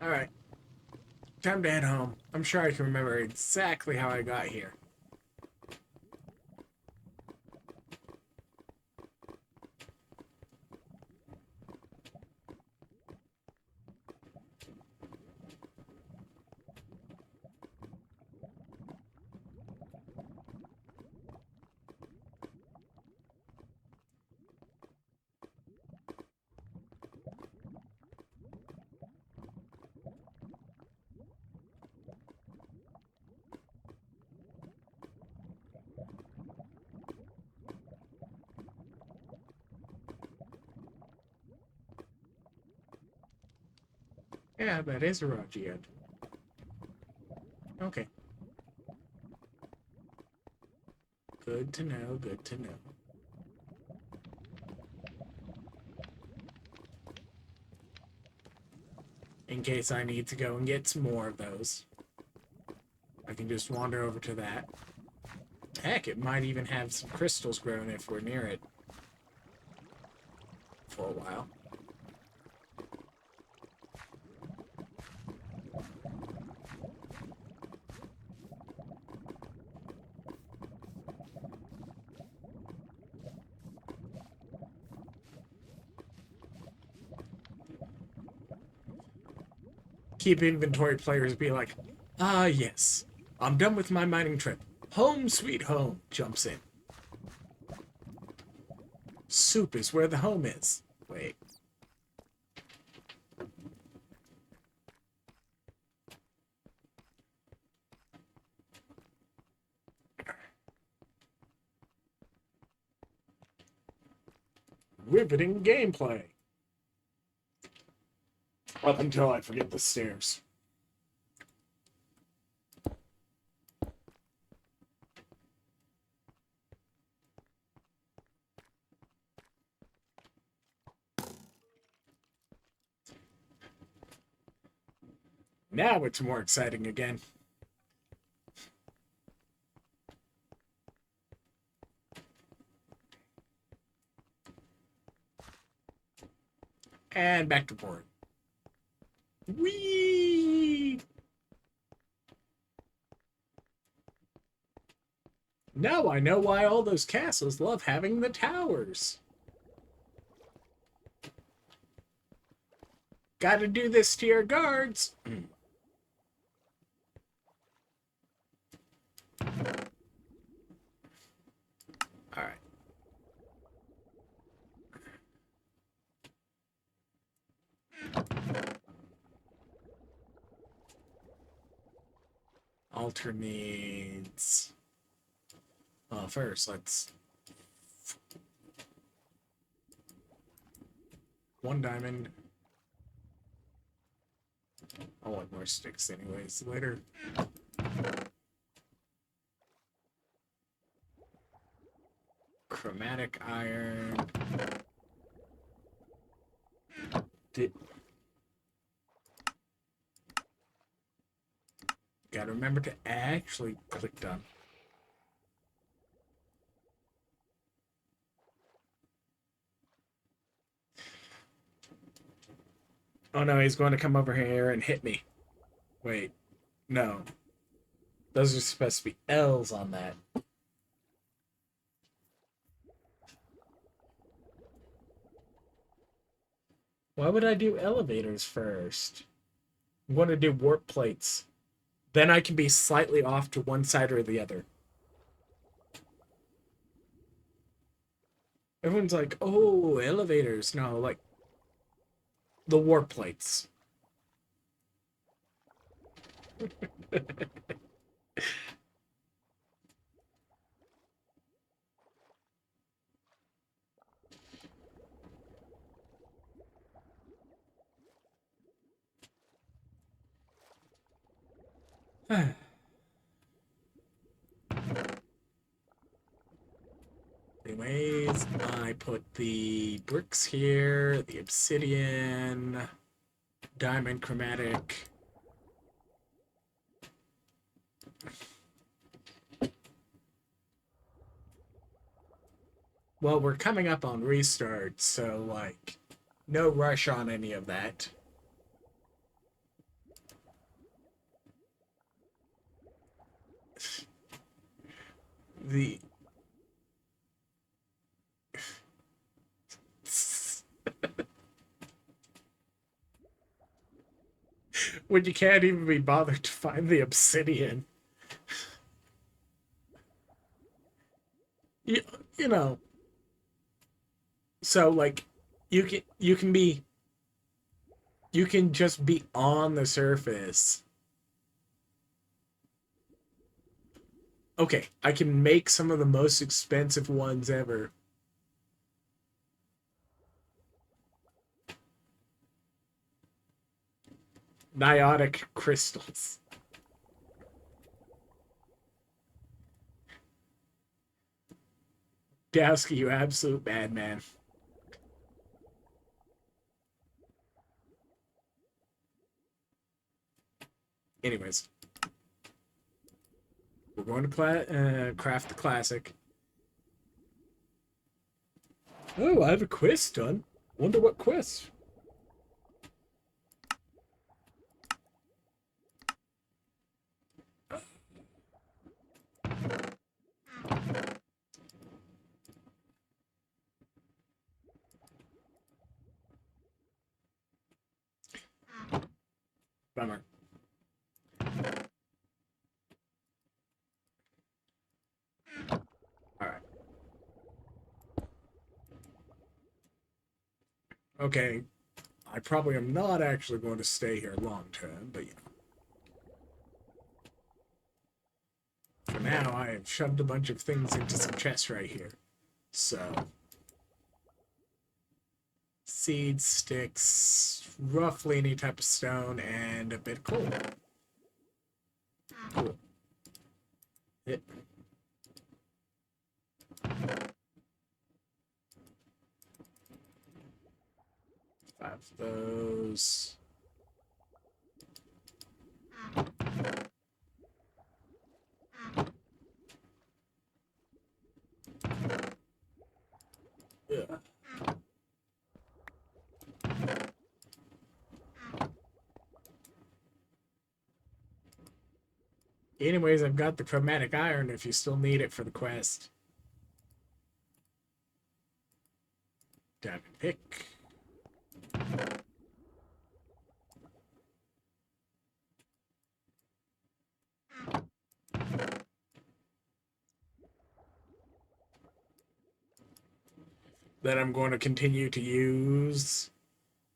Alright. Time to head home. I'm sure I can remember exactly how I got here. Yeah, that is a Raji end. Okay. Good to know, good to know. In case I need to go and get some more of those, I can just wander over to that. Heck, it might even have some crystals grown if we're near it for a while. Keep inventory players be like, ah, yes, I'm done with my mining trip. Home sweet home, jumps in. Soup is where the home is. Wait. Riveting gameplay. Up until I forget the stairs. Now it's more exciting again. And back to board. Whee! Now I know why all those castles love having the towers. Gotta do this to your guards. Alright. Altar needs... Well, first, let's... 1 diamond. I want more sticks anyways, later. Chromatic iron. Gotta remember to actually click done. Oh no, he's going to come over here and hit me. Wait, no. Those are supposed to be L's on that. Why would I do elevators first? I'm going to do warp plates. Then I can be slightly off to one side or the other. Everyone's like, oh, elevators. No, like, the warp plates. Anyways, I put the bricks here, the obsidian, diamond chromatic. Well, we're coming up on restart, so, like, no rush on any of that. The when you can't even be bothered to find the obsidian. You, you know, so like you can just be on the surface. Okay, I can make some of the most expensive ones ever. Niotic crystals. Dowski, you absolute madman. Anyways, we're going to craft the classic. Oh, I have a quest done. Wonder what quest. Bummer. Alright. Okay. I probably am not actually going to stay here long term, but yeah. For now, I have shoved a bunch of things into some chests right here. So, seeds, sticks, roughly any type of stone, and a bit of coal. Cool. It. 5 of those. Yeah. Anyways, I've got the chromatic iron if you still need it for the quest. Diamond pick. That I'm going to continue to use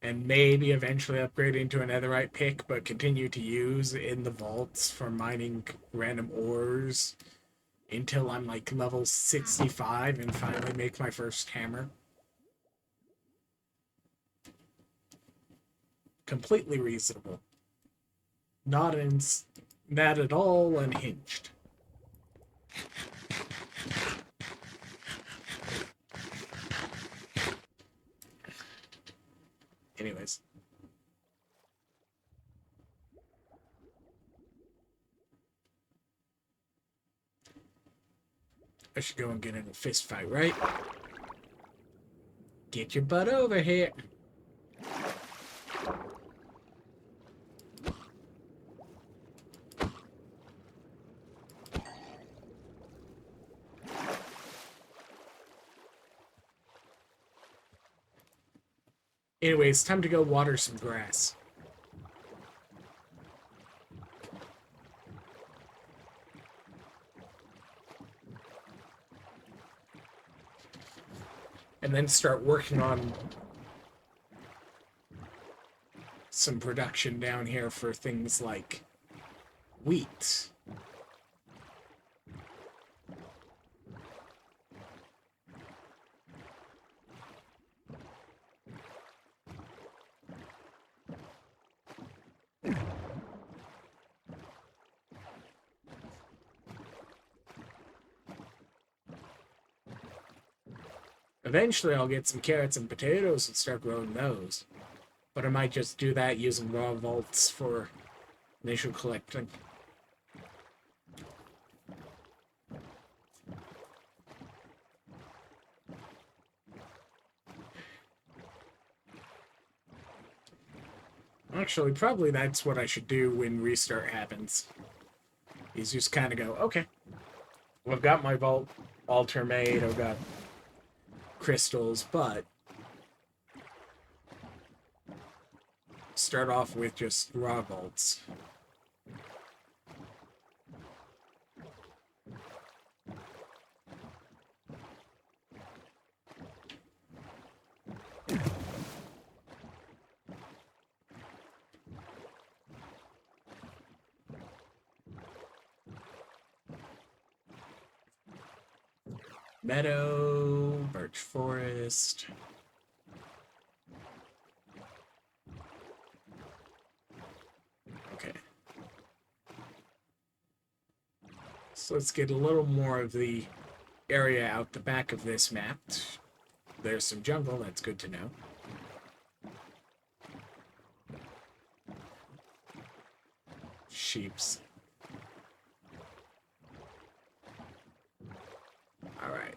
and maybe eventually upgrade into a netherite pick, but continue to use in the vaults for mining random ores until I'm like level 65 and finally make my first hammer. Completely reasonable. Not at all unhinged. Anyways. I should go and get in a fist fight, right? Get your butt over here. Anyways, time to go water some grass. And then start working on some production down here for things like wheat. Eventually, I'll get some carrots and potatoes and start growing those. But I might just do that using raw vaults for initial collecting. Actually, probably that's what I should do when restart happens. Is just kind of go, okay. I've got my vault altar made, I've got crystals, but start off with just raw vaults. Meadow, birch forest. Okay. So let's get a little more of the area out the back of this map. There's some jungle, that's good to know. Sheeps. Alright.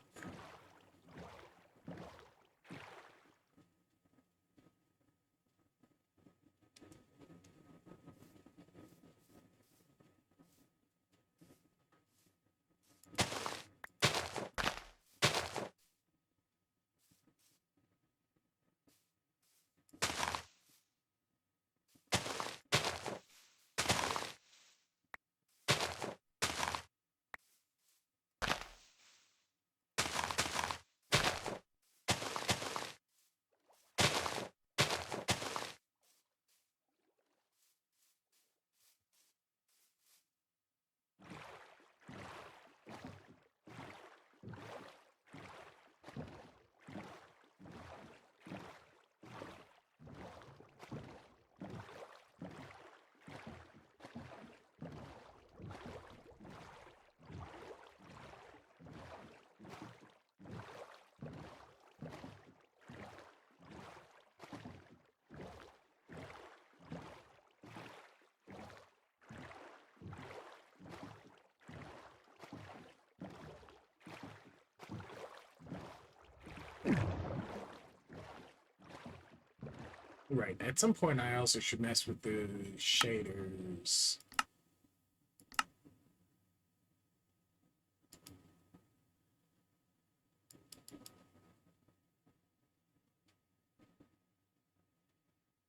Right, at some point I also should mess with the shaders.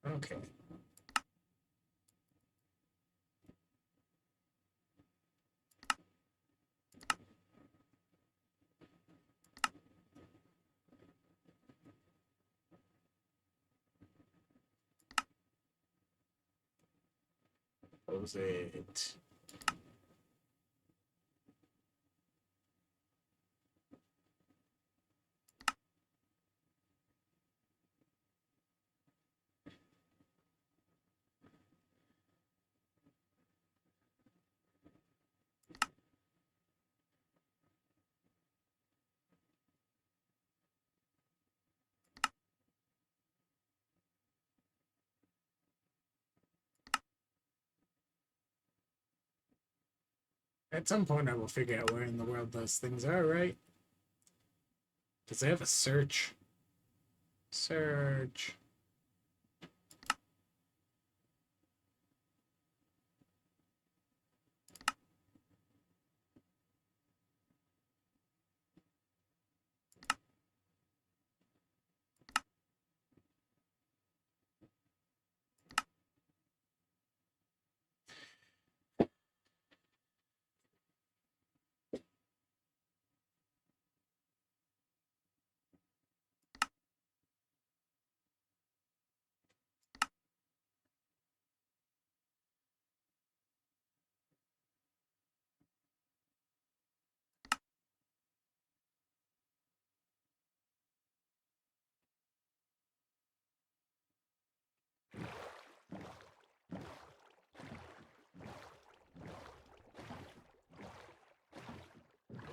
Okay. Close it. At some point I will figure out where in the world those things are, right? Does it have a search? Search.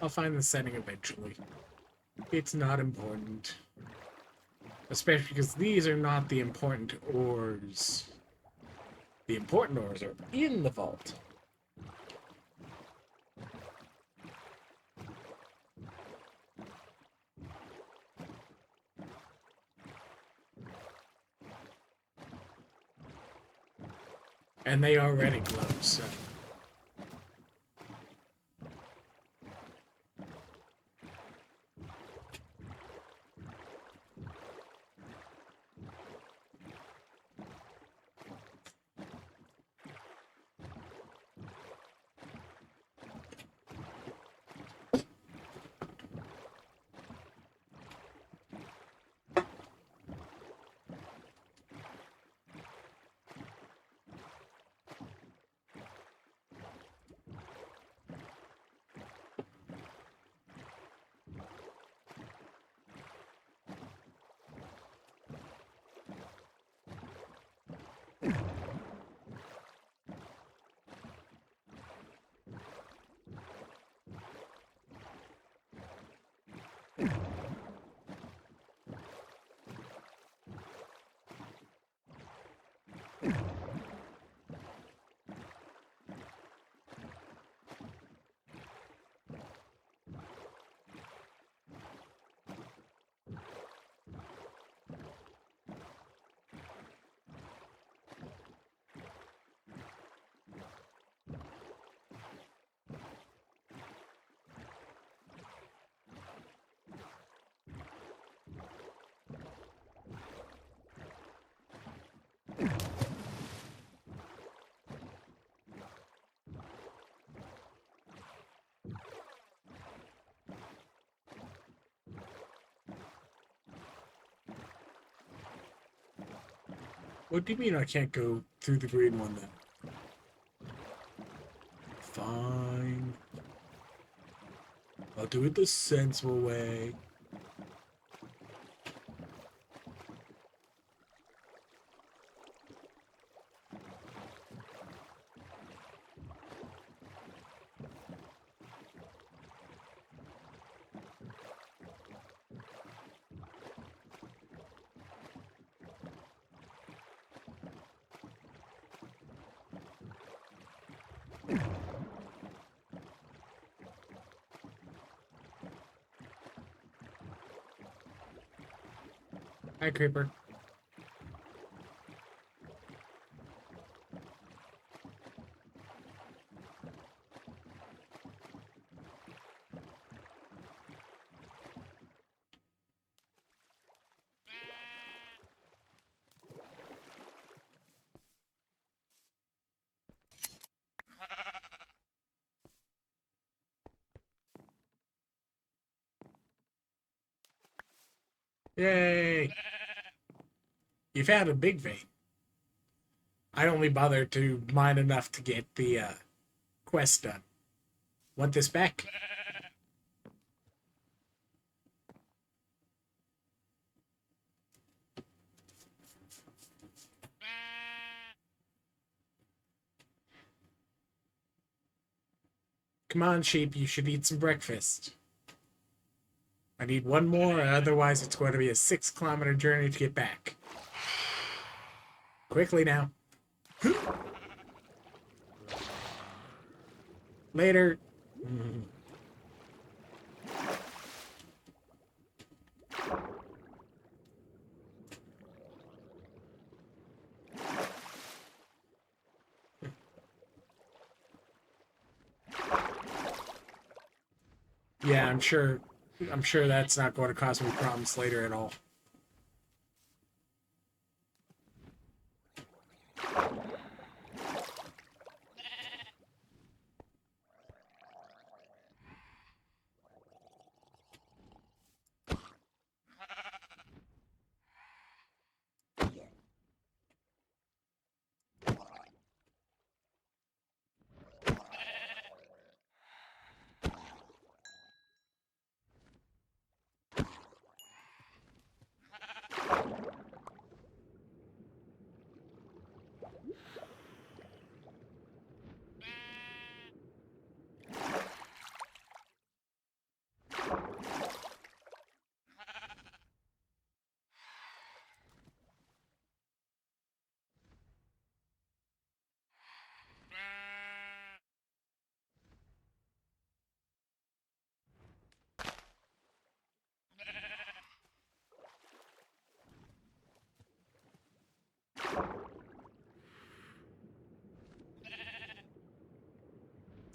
I'll find the setting eventually. It's not important. Especially because these are not the important ores. The important ores are in the vault. And they already glow, so... What do you mean I can't go through the green one then? Fine. I'll do it the sensible way. Hi, Creeper. Yay! You found a big vein. I only bothered to mine enough to get the quest done. Want this back? Come on, sheep, you should eat some breakfast. I need one more, otherwise it's going to be a 6-kilometer journey to get back. Quickly now. Later. Yeah, I'm sure that's not going to cause me problems later at all.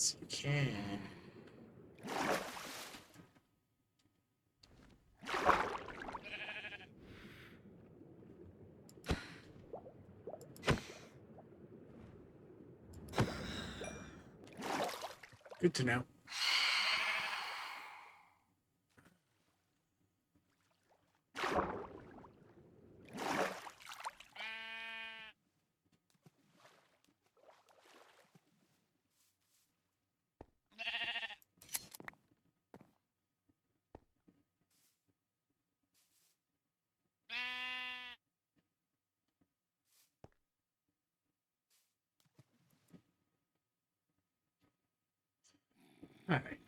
Yes, you can. Good to know. Alright.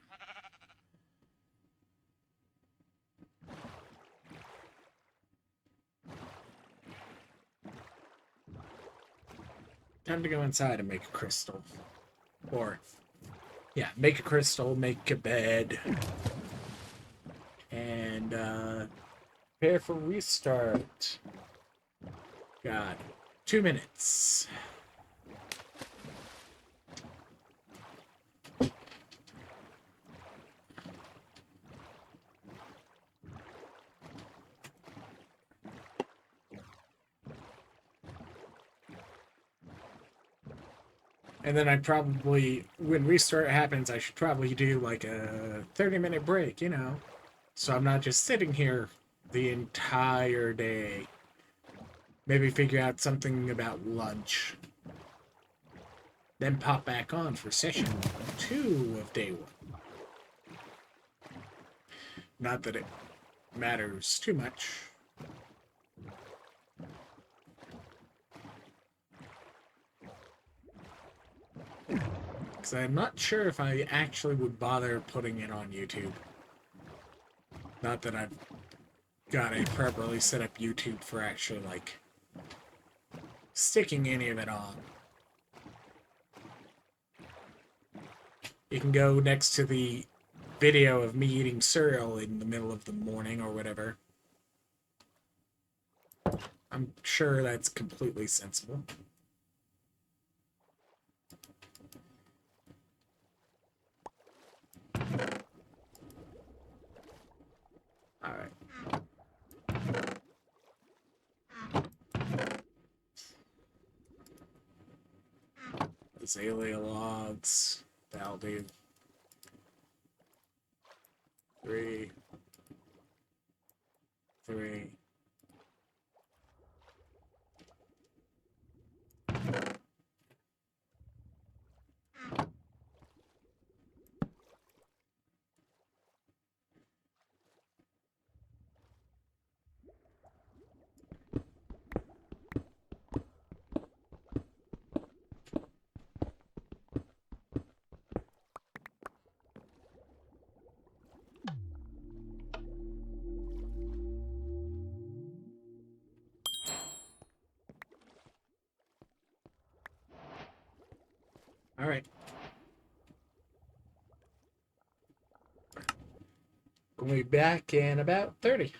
Time to go inside and make a crystal. Or, yeah, make a crystal, make a bed. And, prepare for restart. God. 2 minutes. And then I probably, when restart happens, I should probably do like a 30-minute break, you know? So I'm not just sitting here the entire day. Maybe figure out something about lunch. Then pop back on for session 2 of day 1. Not that it matters too much. Because I'm not sure if I actually would bother putting it on YouTube. Not that I've got a properly set up YouTube for actually, like, sticking any of it on. You can go next to the video of me eating cereal in the middle of the morning or whatever. I'm sure that's completely sensible. Alright. Azalea logs. That'll do. 3. Alright. We'll be back in about 30.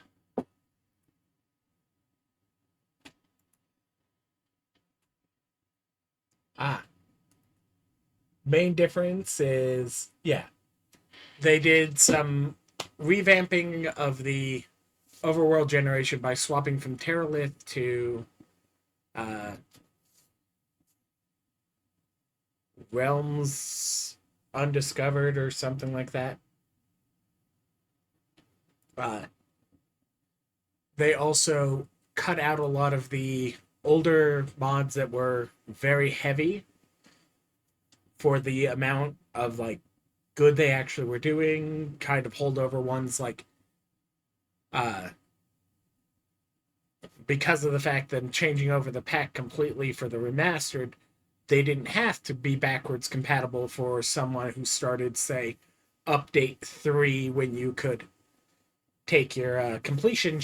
Main difference is, yeah, they did some revamping of the overworld generation by swapping from Terralith to Realms Undiscovered or something like that. They also cut out a lot of the older mods that were very heavy for the amount of, like, good they actually were doing. Kind of holdover ones, like because of the fact that changing over the pack completely for the remastered, they didn't have to be backwards compatible for someone who started, say, update 3, when you could take your completion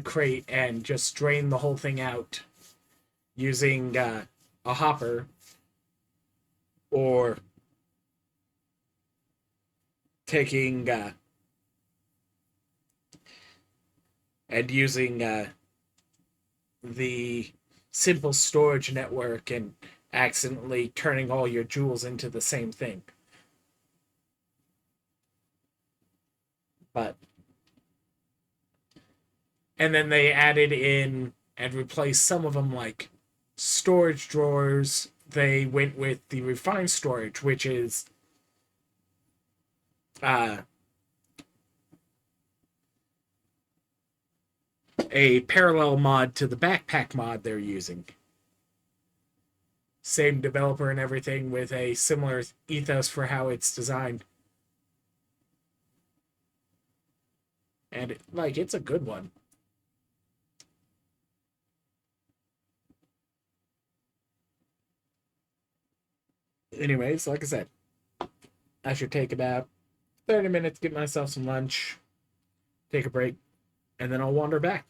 crate and just drain the whole thing out using a hopper, or taking and using the simple storage network and accidentally turning all your jewels into the same thing. But and then they added in and replaced some of them, like storage drawers. They went with the refined storage, which is a parallel mod to the backpack mod they're using. Same developer and everything, with a similar ethos for how it's designed. And, like, it's a good one. Anyways, like I said, I should take about 30 minutes, get myself some lunch, take a break, and then I'll wander back.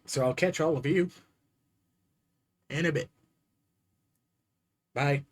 So I'll catch all of you in a bit. Bye.